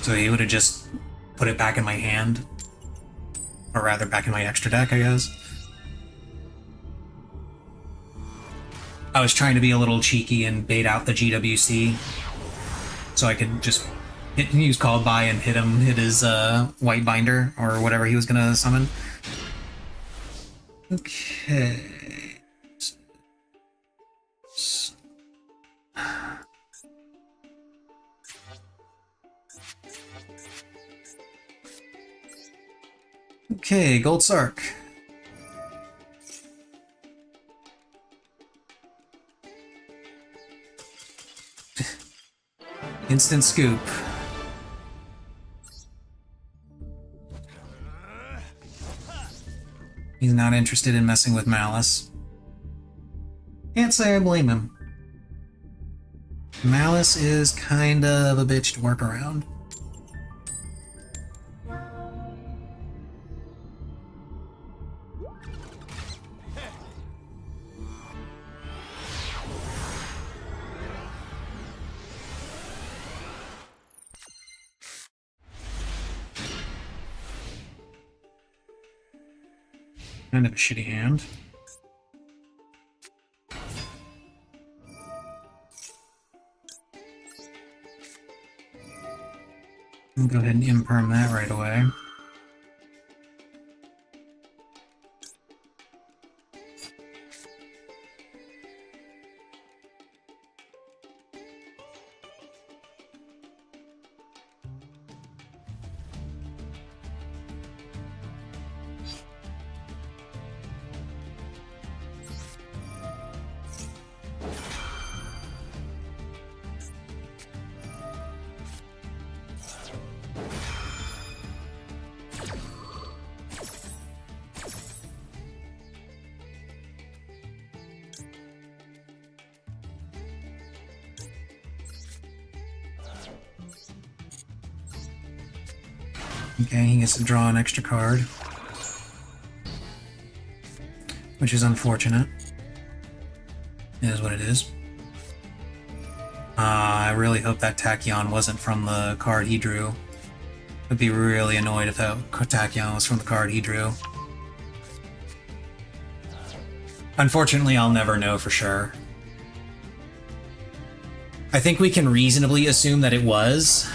So he would have just put it back in my hand. Or rather, back in my extra deck, I guess. I was trying to be a little cheeky and bait out the GWC, so I could just use Called By and hit his White Binder, or whatever he was gonna summon. Okay. Okay, Gold Sark. Instant scoop. He's not interested in messing with Maliss. Can't say I blame him. Maliss is kind of a bitch to work around. Kind of a shitty hand. I'll go ahead and imperm that right away. Okay, he gets to draw an extra card, which is unfortunate. It is what it is. I really hope that Tachyon wasn't from the card he drew. I'd be really annoyed if that Tachyon was from the card he drew. Unfortunately, I'll never know for sure. I think we can reasonably assume that it was,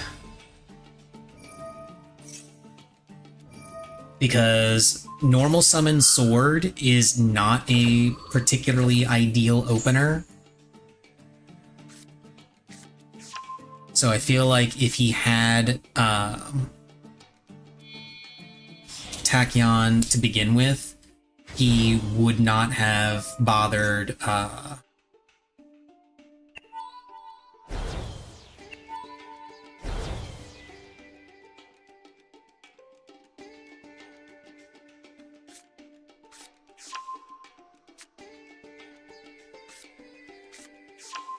because normal summon Sword is not a particularly ideal opener. So I feel like if he had Tachyon to begin with, he would not have bothered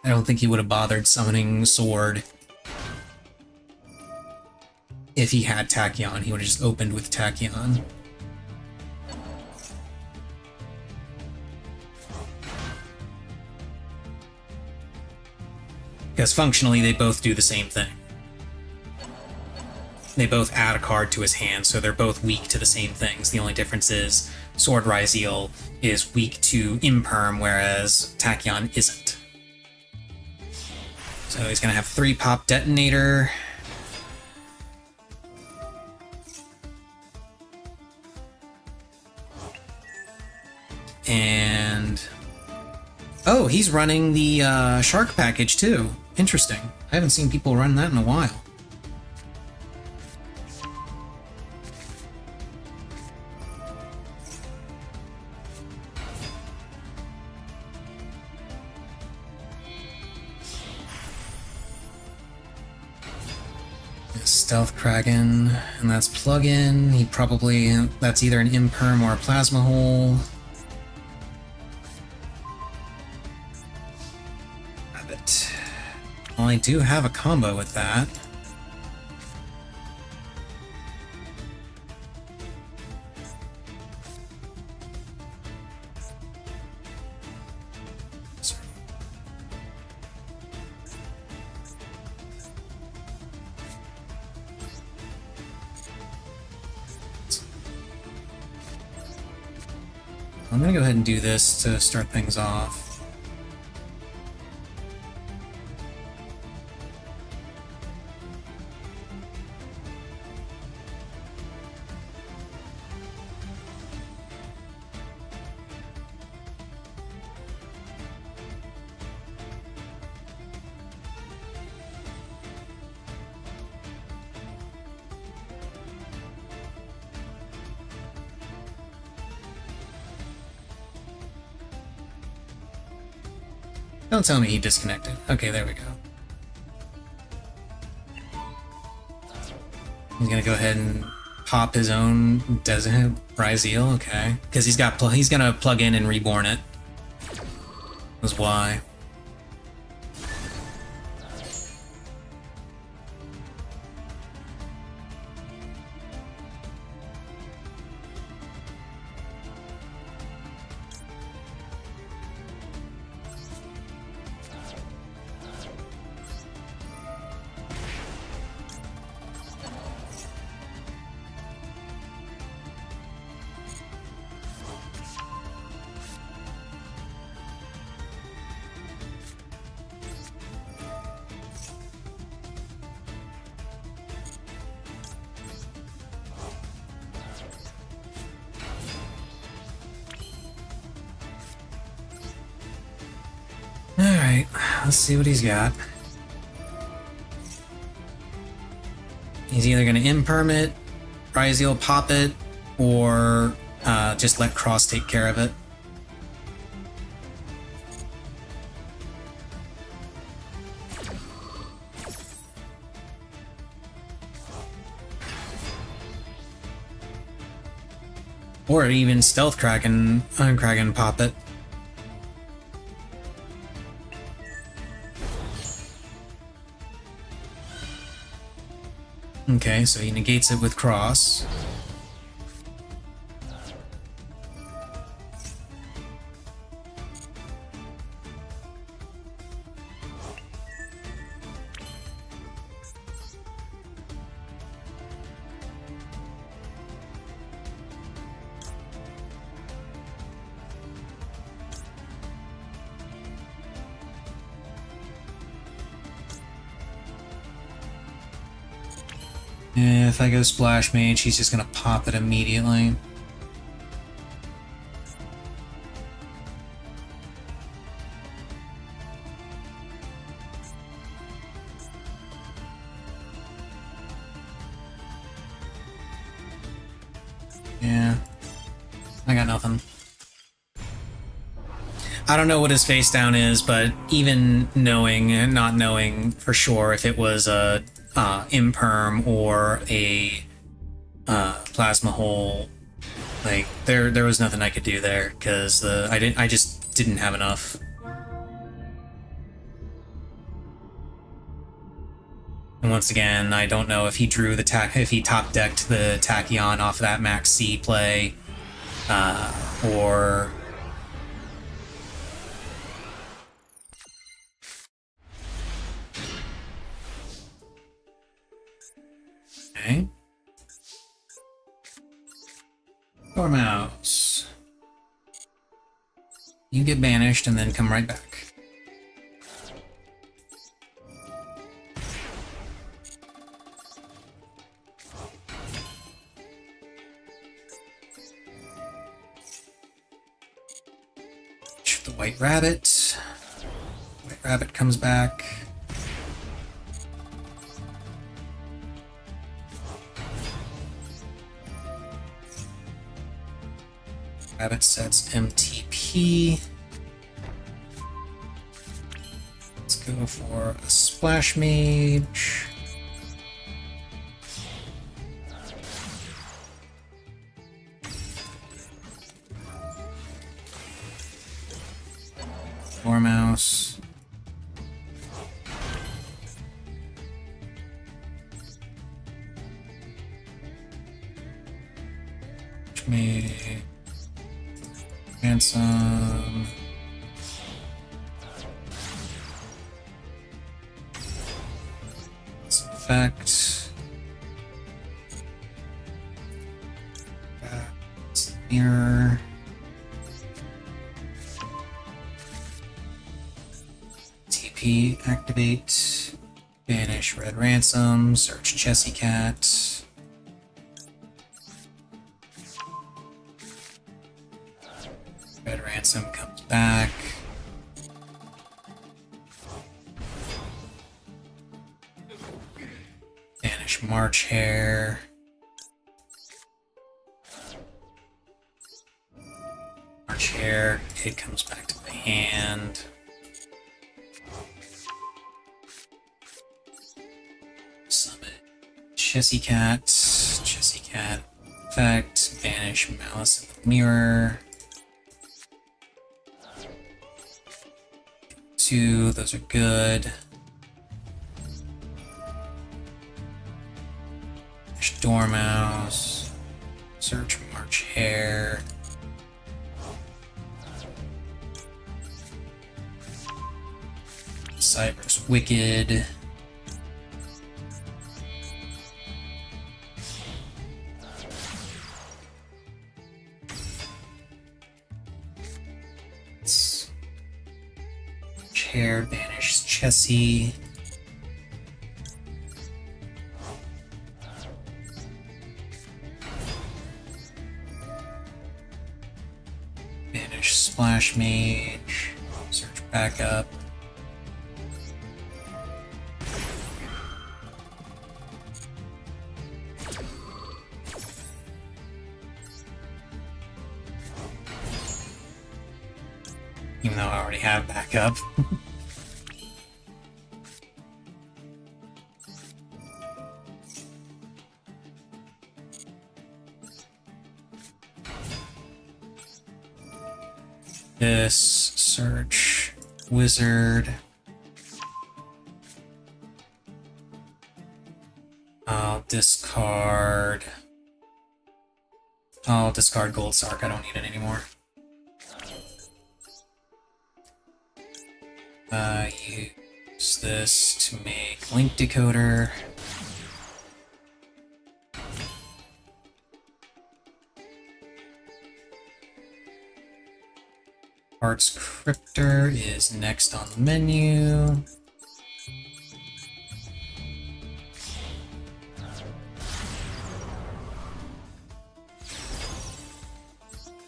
I don't think he would have bothered summoning Sword if he had Tachyon. He would have just opened with Tachyon. Because functionally, they both do the same thing. They both add a card to his hand, so they're both weak to the same things. The only difference is Sword Ryzeal is weak to Imperm, whereas Tachyon isn't. So he's gonna have 3 pop detonator. And oh, he's running the shark package too. Interesting. I haven't seen people run that in a while. Stealth Kraken, and that's plug-in. He probably, that's either an Imperm or a Plasma Hole. Have it. Well, I do have a combo with that. I'm gonna go ahead and do this to start things off. Don't tell me he disconnected. Okay, there we go. He's gonna go ahead and pop his own Designate Ryzeal, okay. Because he's gonna plug in and reborn it. That's why. Alright, let's see what he's got. He's either going to Imperm it, Ryzeal pop it, or just let Cross take care of it. Or even Stealth Kraken, Kraken pop it. Okay, so he negates it with Cross. If I go Splash Mage, he's just gonna pop it immediately. Yeah, I got nothing. I don't know what his face down is, but even knowing and not knowing for sure if it was a Imperm or a Plasma Hole, like there was nothing I could do there because I just didn't have enough. And once again, I don't know if he drew if he top decked the Tachyon off of that Max C play, or. Okay. Mouse. You get banished and then come right back. the White Rabbit. White Rabbit comes back. Rabbit sets MTP. Let's go for a Splash Mage. Mouse. Me. Ransom. Effect. Mirror. TP, activate, banish Red Ransom, search Chessy Cat. Red Ransom comes back. Banish March Hare. March Hare, it comes back to my hand. Summon Chessy Cat, effect, banish Maliss in the mirror. 2, those are good. Dormouse, search March Hare. Cyber's Wicked. Chair, banish Chessy. Banish Splash Mage. Search back up. Even though I already have backup. This, search, wizard. I'll discard Gold Sark, I don't need it anymore. Use this to make Link Decoder. Arts Cryptor is next on the menu.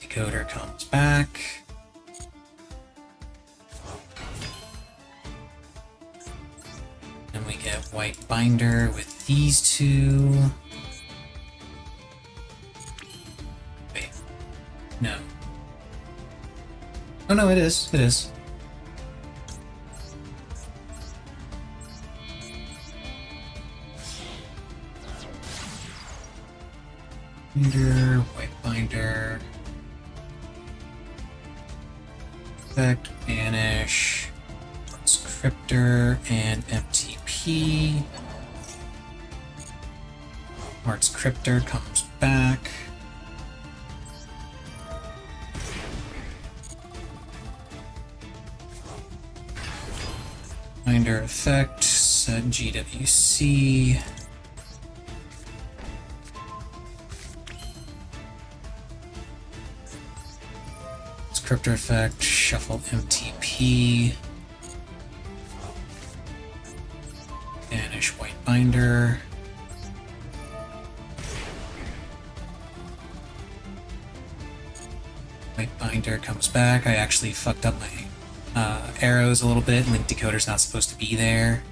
Decoder comes back. And we get White Binder with these two. Wait. No. Oh no, it is. It is. Binder, White Binder. Effect, banish. Arts Cryptor and MTP. Arts Cryptor comes back. Binder effect, set GWC. Cryptor effect, shuffle MTP. Banish White Binder. White Binder comes back. I actually fucked up my arrows a little bit. Link Decoder's not supposed to be there.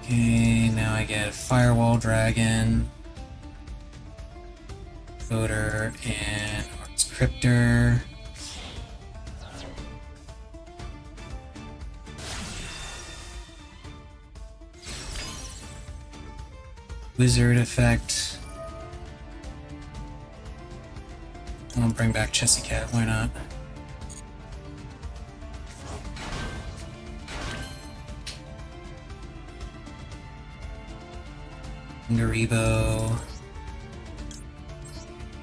Okay, now I get a Firewall Dragon, Voter, and Arts Cryptor. Wizard effect. I'll bring back Chessy Cat, why not? Garibo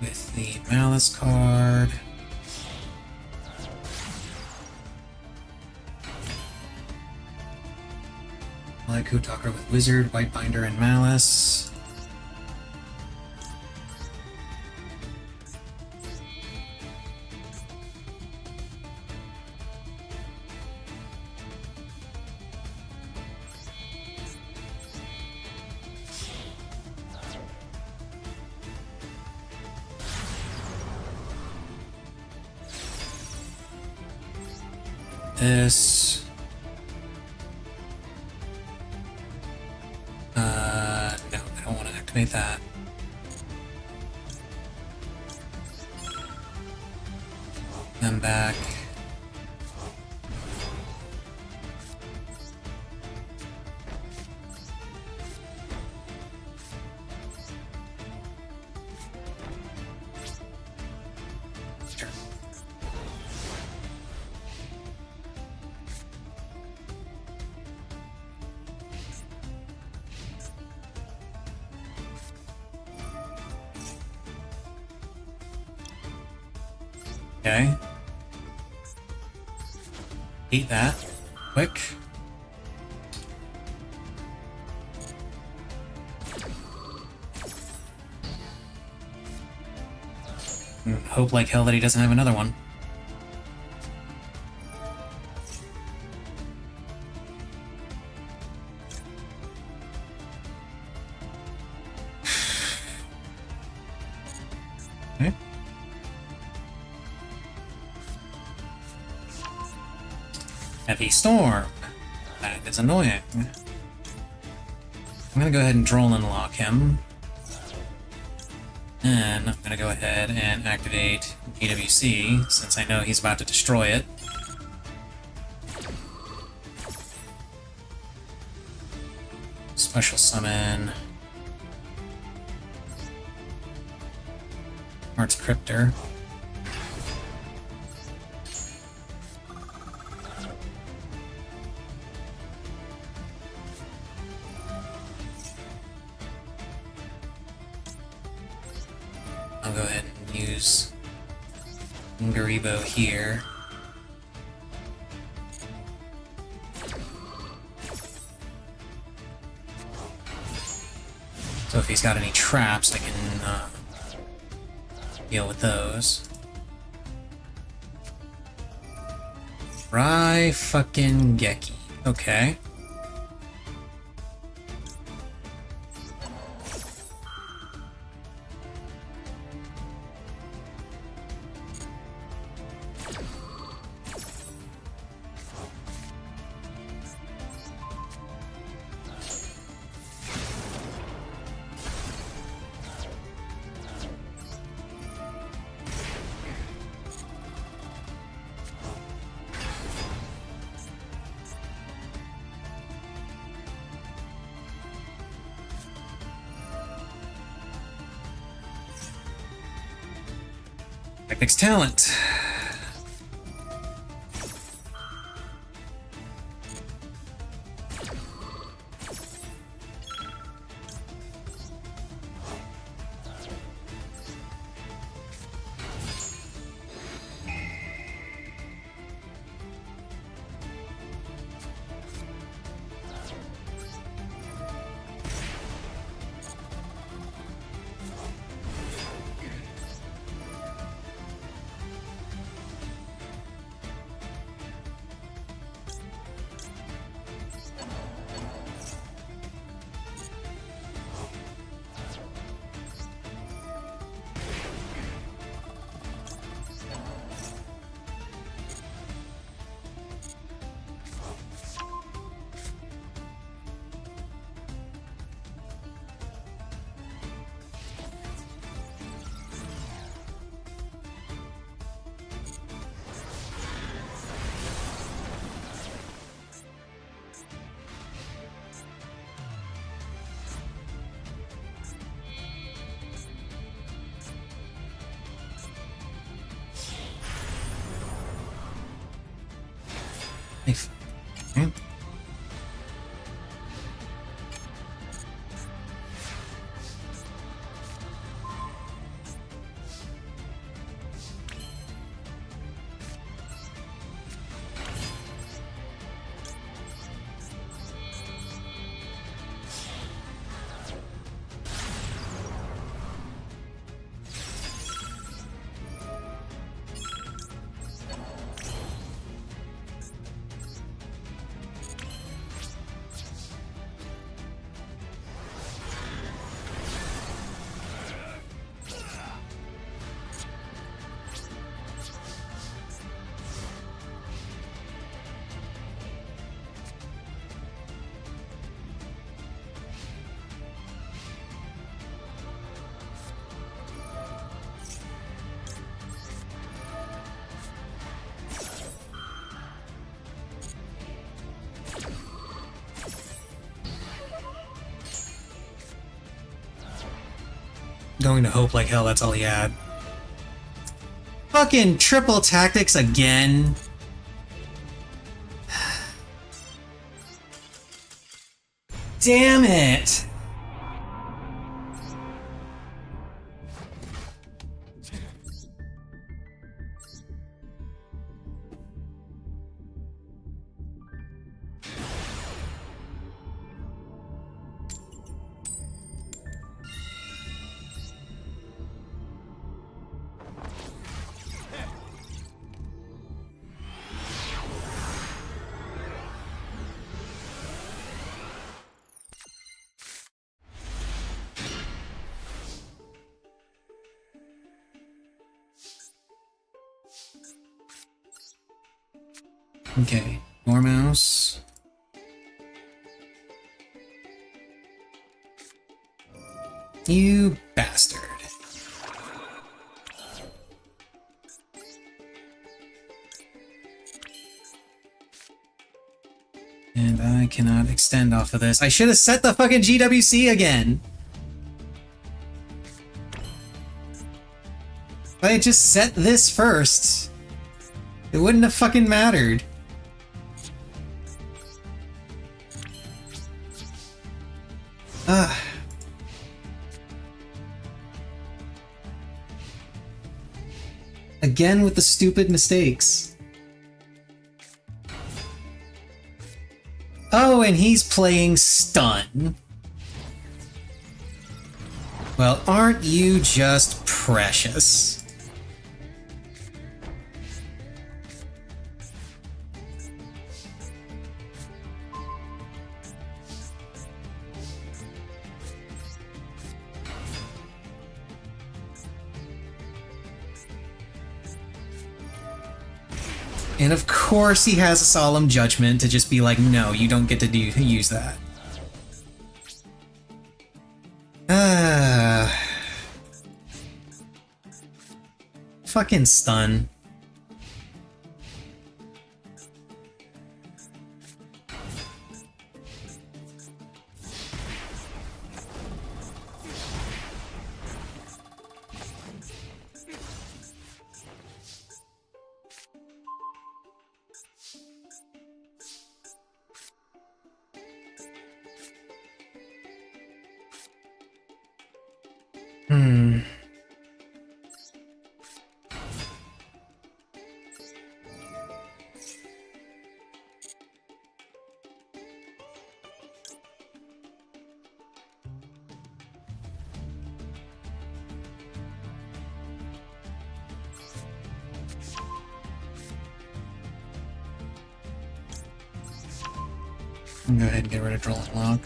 with the Maliss card. Like Kutaka with Wizard, White Binder, and Maliss. This. No, I don't want to activate that. Then back. Sure. Okay. Eat that. Quick. Hope like hell that he doesn't have another one. Okay. Heavy Storm. That is annoying. I'm gonna go ahead and Droll and lock him. And I'm gonna go ahead and activate GWC, since I know he's about to destroy it. Special summon Arts Cryptor. I'll go ahead and use Garibo here. So if he's got any traps, I can deal with those. Rai fucking Geki. Okay. Tactics talent. If, okay. Going to hope like hell that's all he had. Fucking triple tactics again. Damn it! Okay, Dormouse. You bastard. And I cannot extend off of this. I should have set the fucking GWC again. If I had just set this first, it wouldn't have fucking mattered. Again with the stupid mistakes. Oh, and he's playing stun. Well, aren't you just precious? And of course he has a solemn judgment to just be like, no, you don't get to use that. Fucking stun. Go ahead and get rid of Droll and Lock.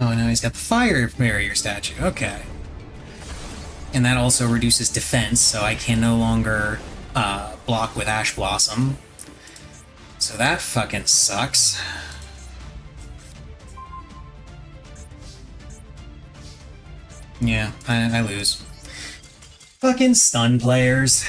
Oh, now he's got the fire barrier statue. Okay. And that also reduces defense, so I can no longer block with Ash Blossom. So that fucking sucks. Yeah, I lose. Fucking stun players.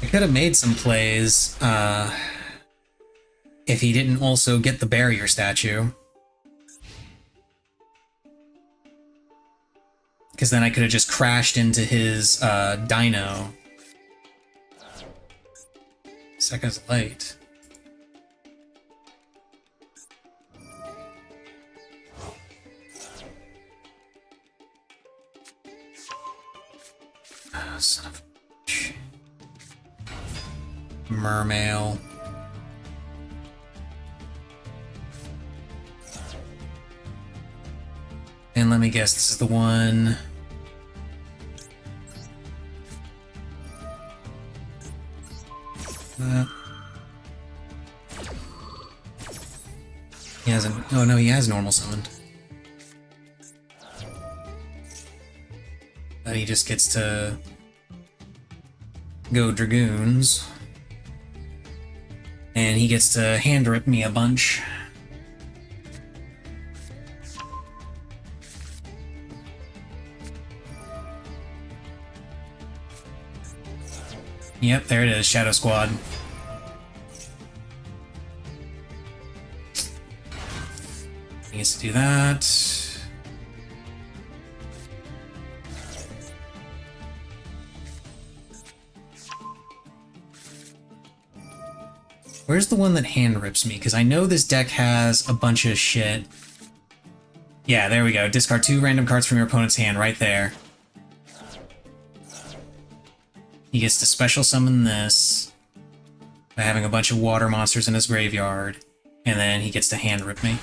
I could have made some plays if he didn't also get the barrier statue. Because then I could have just crashed into his dino. Seconds late. Oh, son of a... Mermail. And let me guess, this is the one... He hasn't... Oh no, he has normal summoned. Then he just gets to... go Dragoons. And he gets to hand rip me a bunch. Yep, there it is, Shadow Squad. He gets to do that. Where's the one that hand rips me? Because I know this deck has a bunch of shit. Yeah, there we go. Discard 2 random cards from your opponent's hand right there. He gets to special summon this by having a bunch of water monsters in his graveyard, and then he gets to hand rip me.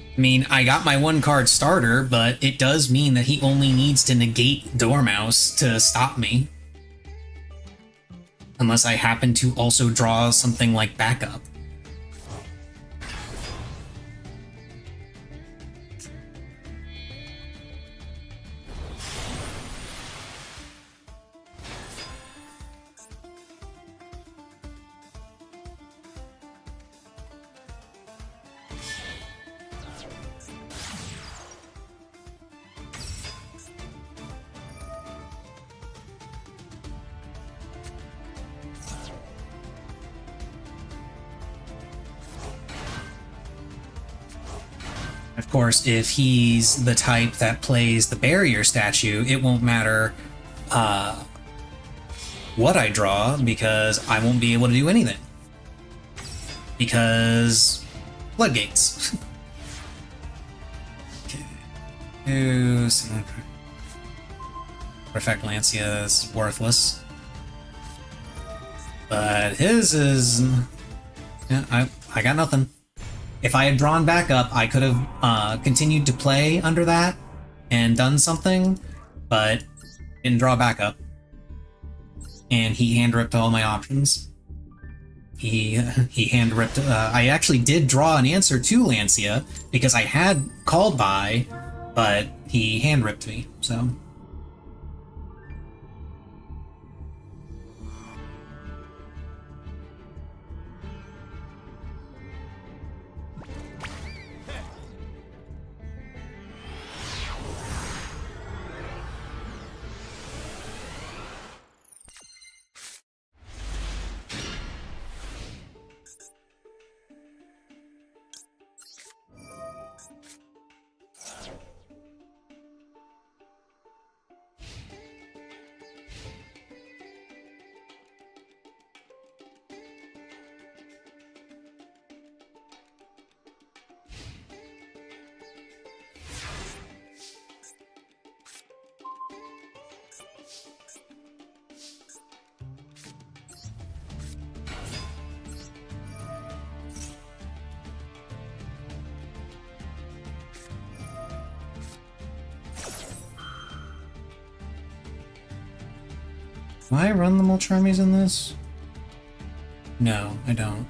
I mean, I got my 1-card starter, but it does mean that he only needs to negate Dormouse to stop me. Unless I happen to also draw something like backup. Of course, if he's the type that plays the barrier statue, it won't matter what I draw, because I won't be able to do anything. Because... floodgates. Okay. Artifact Lancia is worthless. But his is... yeah, I got nothing. If I had drawn back up, I could have continued to play under that and done something, but didn't draw back up. And he hand-ripped all my options. He hand-ripped... I actually did draw an answer to Lancia, because I had called by, but he hand-ripped me, so... Do I run the Molcharmies in this? No, I don't.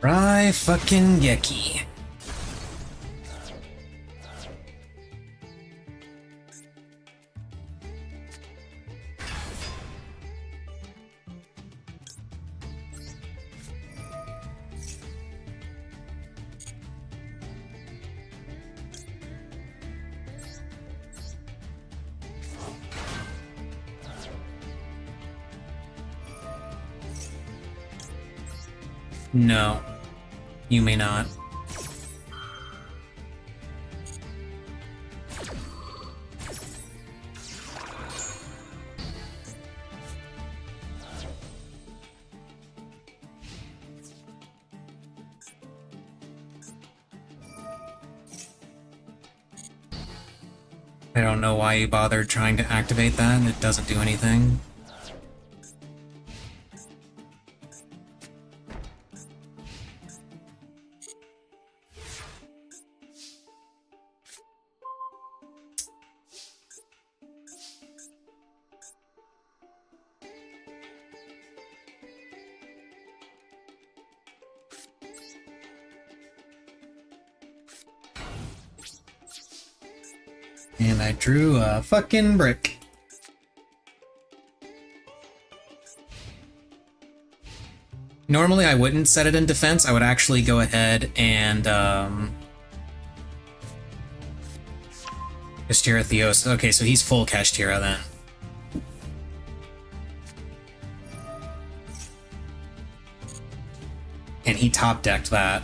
Right fucking Yeki. No, you may not. I don't know why you bothered trying to activate that, it doesn't do anything. And I drew a fucking brick. Normally I wouldn't set it in defense, I would actually go ahead and Kashtira Theos. Okay, so he's full Kashtira then. And he top decked that.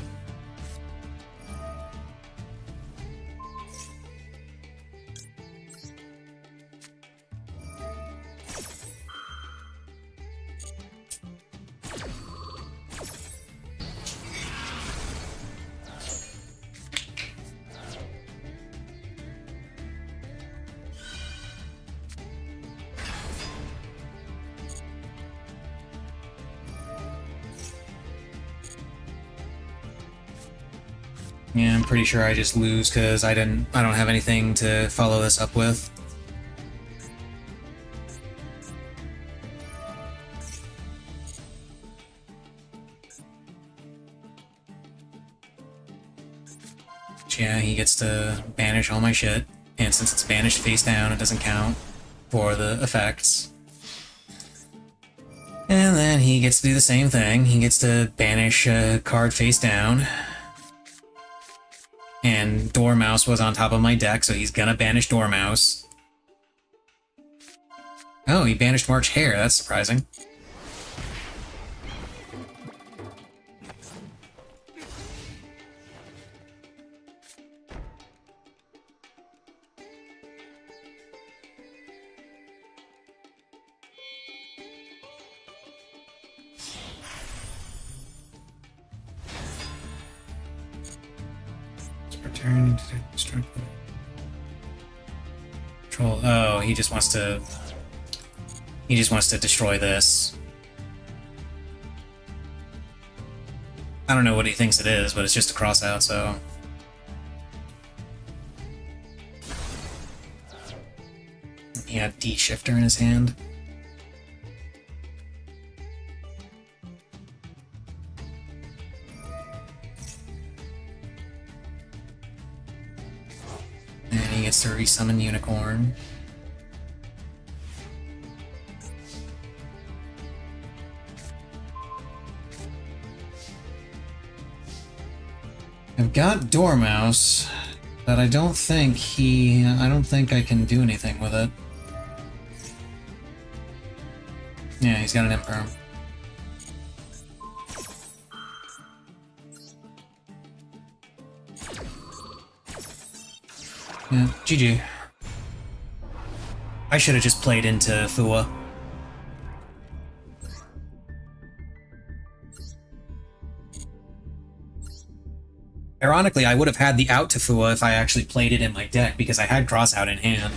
Yeah, I'm pretty sure I just lose because I don't have anything to follow this up with. Yeah, he gets to banish all my shit, and since it's banished face down, it doesn't count for the effects. And then he gets to do the same thing. He gets to banish a card face down. And Dormouse was on top of my deck, so he's gonna banish Dormouse. Oh, he banished March Hare, that's surprising. turn to destroy. Control. Oh, he just wants to. He just wants to destroy this. I don't know what he thinks it is, but it's just a cross out, so. He had D shifter in his hand. And he gets to resummon Unicorn. I've got Dormouse, but I don't think I can do anything with it. Yeah, he's got an Imperm. Yeah, GG. I should have just played into Fua. Ironically, I would have had the out to Fua if I actually played it in my deck, because I had cross out in hand.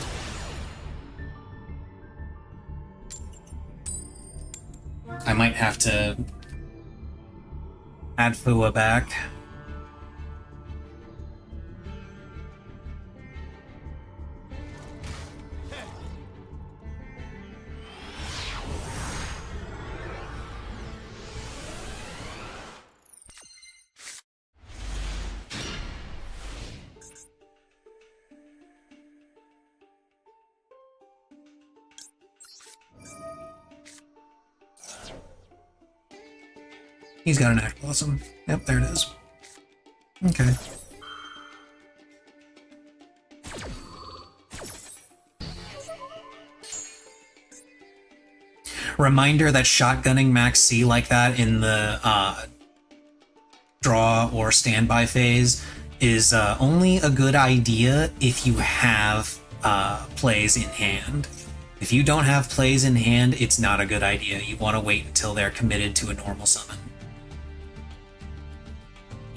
I might have to add Fua back. He's got an Act Blossom. Yep, there it is. Okay. Reminder that shotgunning Max C like that in the draw or standby phase is only a good idea if you have plays in hand. If you don't have plays in hand, it's not a good idea. You want to wait until they're committed to a normal summon.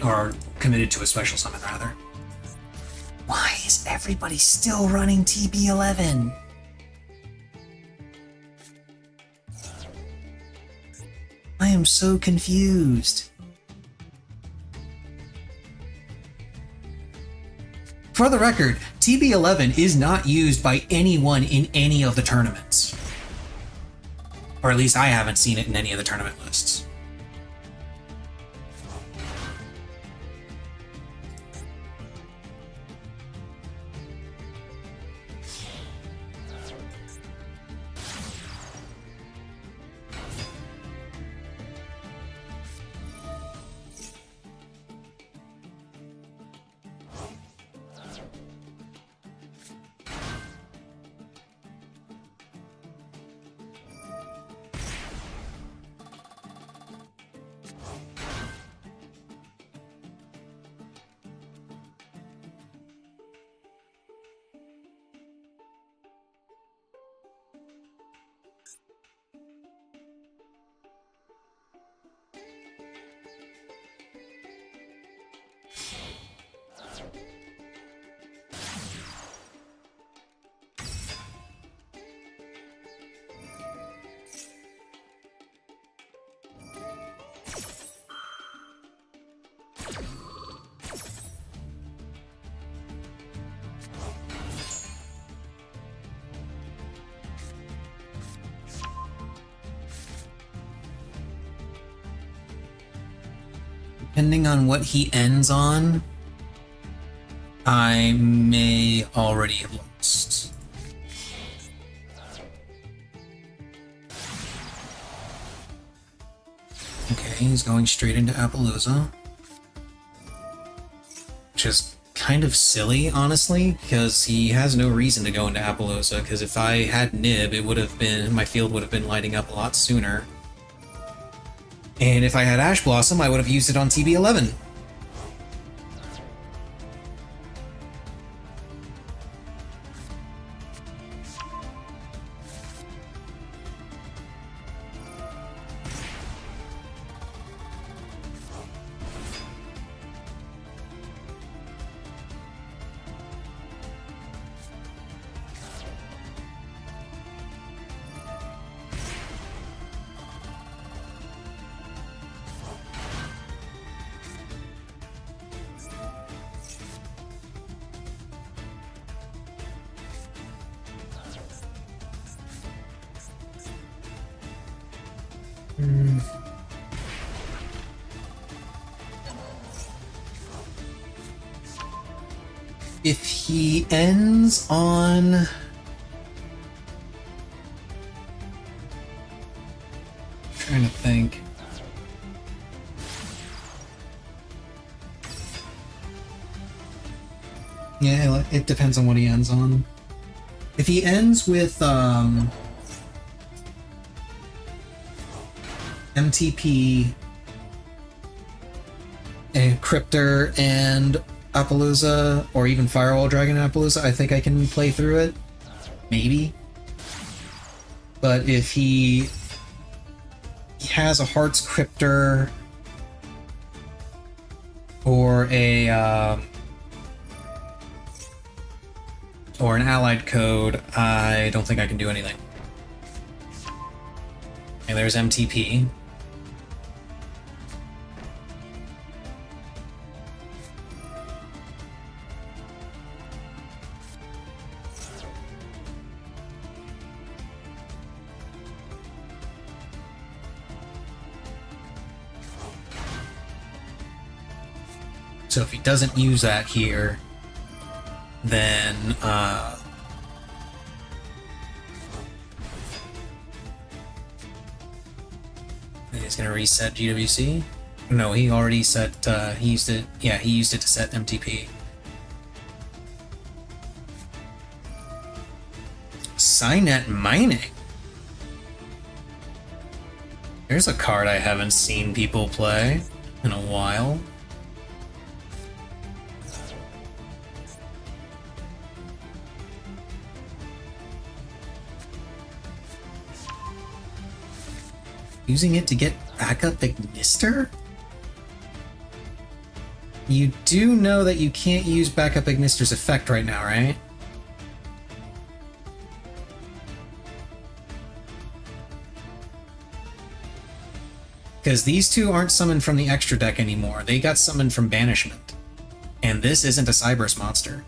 Or committed to a special summon, rather. Why is everybody still running TB11? I am so confused. For the record, TB11 is not used by anyone in any of the tournaments. Or at least I haven't seen it in any of the tournament lists. Depending on what he ends on, I may already have lost. Okay, he's going straight into Appaloosa. Which is kind of silly, honestly, because he has no reason to go into Appaloosa, because if I had Nib, it would have been, my field would have been lighting up a lot sooner. And if I had Ash Blossom, I would have used it on TB11. If he ends on... trying to think. Yeah, it depends on what he ends on. If he ends with MTP, a Cryptor and Appaloosa, or even Firewall Dragon and Appaloosa, I think I can play through it. Maybe. But if he has a Hearts Cryptor or or an allied code, I don't think I can do anything. And there's MTP. So if he doesn't use that here, then he's gonna reset GWC. No, he already set. He used it. Yeah, he used it to set MTP. Cynet mining. There's a card I haven't seen people play in a while. Using it to get backup Ignister? You do know that you can't use backup Ignister's effect right now, right? Because these two aren't summoned from the extra deck anymore. They got summoned from Banishment. And this isn't a Cyberse monster.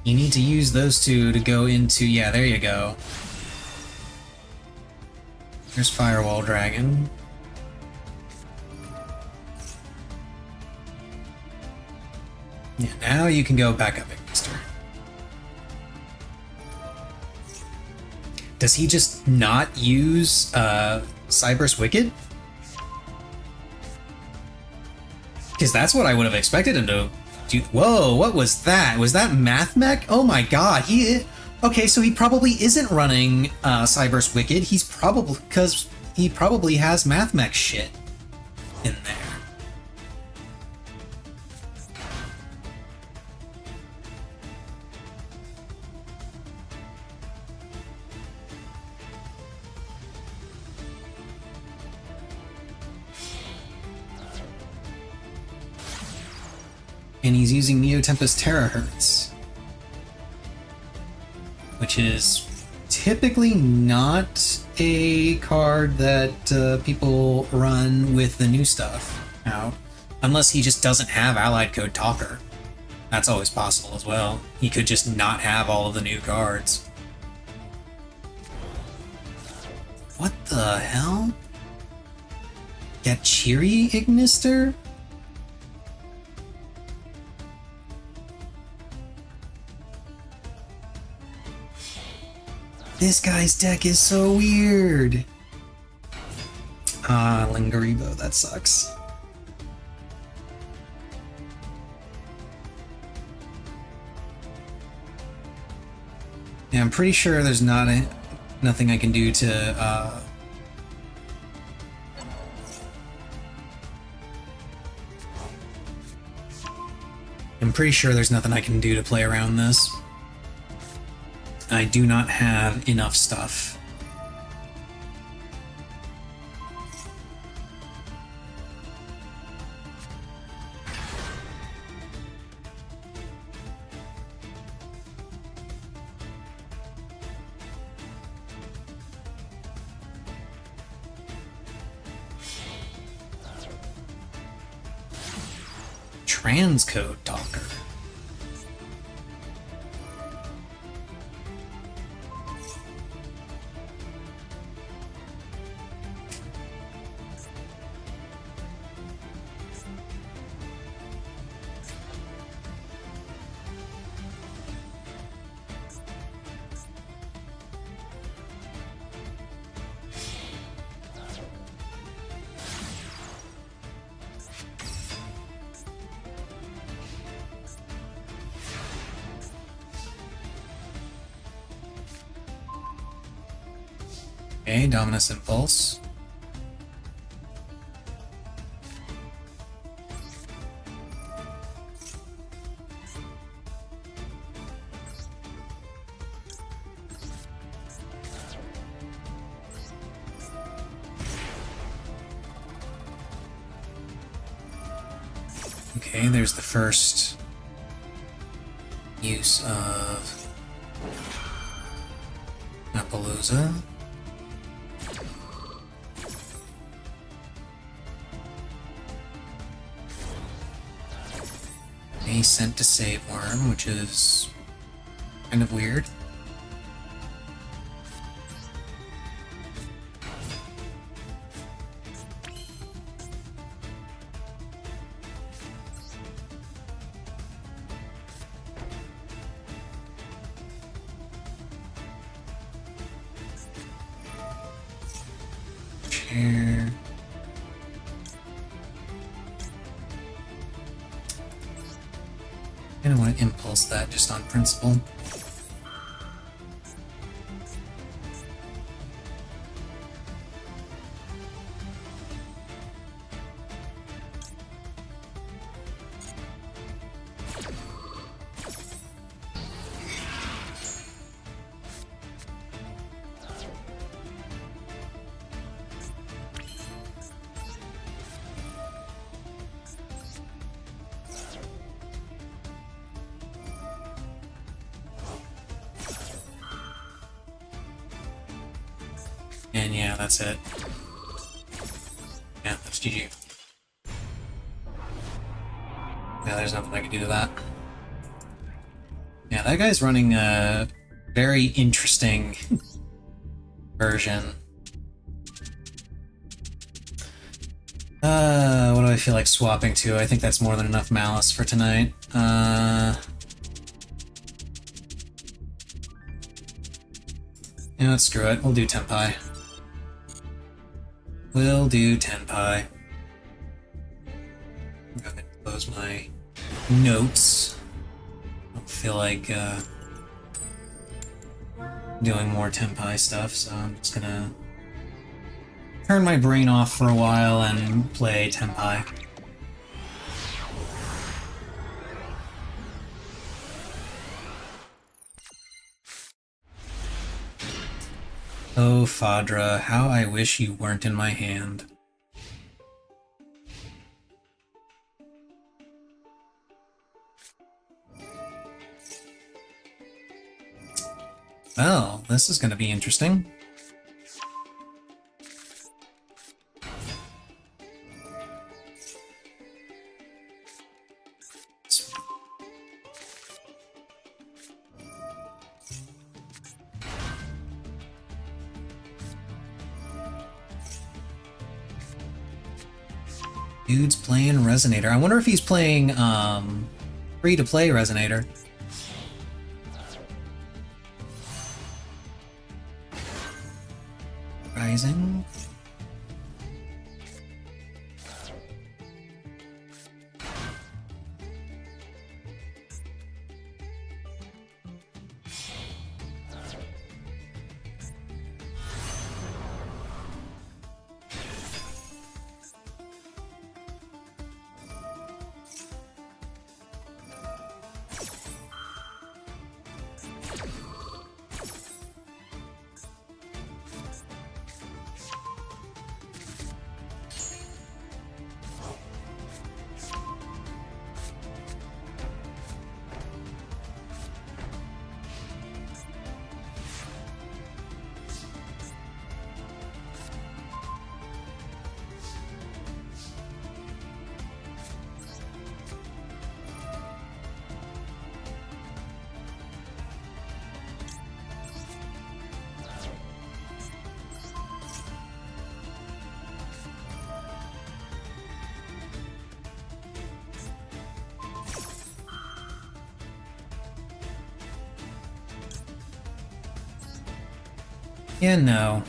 You need to use those two to go into... yeah, there you go. There's Firewall Dragon. Yeah, now you can go back up Ignister. Does he just not use Cyberse Wicked? Because that's what I would have expected him to do. Whoa, what was that? Was that Math Mech? Oh my god, okay, so he probably isn't running Cyberse Wicked. He's probably... because he probably has Math Mech shit in there. And he's using Neo Tempest Terahertz, which is typically not a card that people run with the new stuff out, unless he just doesn't have Allied Code Talker. That's always possible as well. He could just not have all of the new cards. What the hell? Gachiri Ignister? This guy's deck is so weird. Lingaribo, that sucks. Yeah, I'm pretty sure there's nothing I can do to I'm pretty sure there's nothing I can do to play around this. I do not have enough stuff. Transcode Talker. Okay, Dominus Impulse. Okay, there's the first use of Appaloosa. A Sent to Save Worm, which is kind of weird. Chair. I don't want to impulse that just on principle. And yeah, that's it. Yeah, that's GG. Yeah, there's nothing I can do to that. Yeah, that guy's running a very interesting version. What do I feel like swapping to? I think that's more than enough Maliss for tonight. You know what, screw it. We'll do Tenpai. We'll do Tenpai. I'm gonna close my notes. I don't feel like doing more Tenpai stuff, so I'm just gonna turn my brain off for a while and play Tenpai. Oh, Fadra, how I wish you weren't in my hand. Well, this is going to be interesting. Dude's playing Resonator. I wonder if he's playing free-to-play Resonator. Rising. Yeah, no.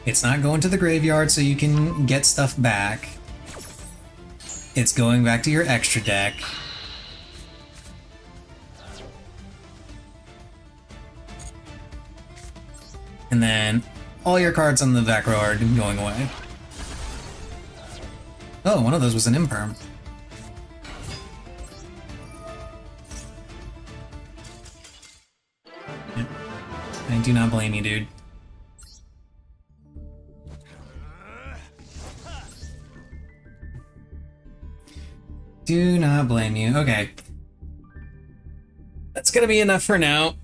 It's not going to the graveyard so you can get stuff back. It's going back to your extra deck. And then all your cards on the back row are going away. Oh, one of those was an imperm. Yep. I do not blame you, dude. Do not blame you. Okay. That's gonna be enough for now.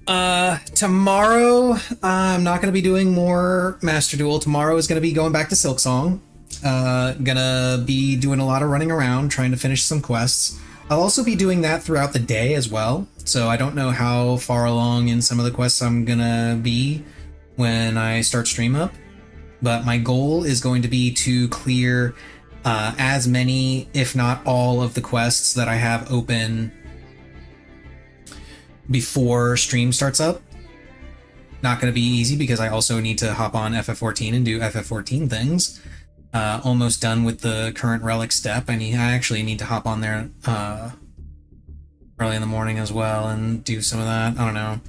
Tomorrow, I'm not gonna be doing more Master Duel. Tomorrow is gonna be going back to Silksong. Gonna be doing a lot of running around, trying to finish some quests. I'll also be doing that throughout the day as well, so I don't know how far along in some of the quests I'm gonna be when I start stream up, but my goal is going to be to clear as many, if not all, of the quests that I have open before stream starts up. Not going to be easy because I also need to hop on FF14 and do FF14 things. Almost done with the current relic step. I actually need to hop on there early in the morning as well and do some of that. I don't know.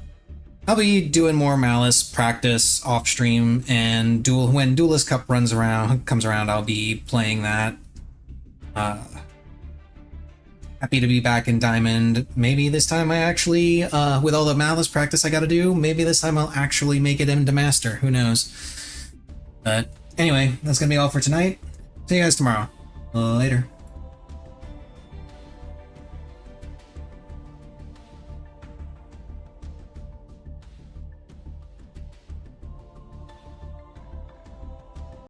I'll be doing more Maliss practice off stream, and when Duelist Cup comes around, I'll be playing that. Happy to be back in Diamond. Maybe this time I actually, with all the Maliss practice I gotta do, maybe this time I'll actually make it into Master. Who knows? But anyway, that's gonna be all for tonight. See you guys tomorrow. Later.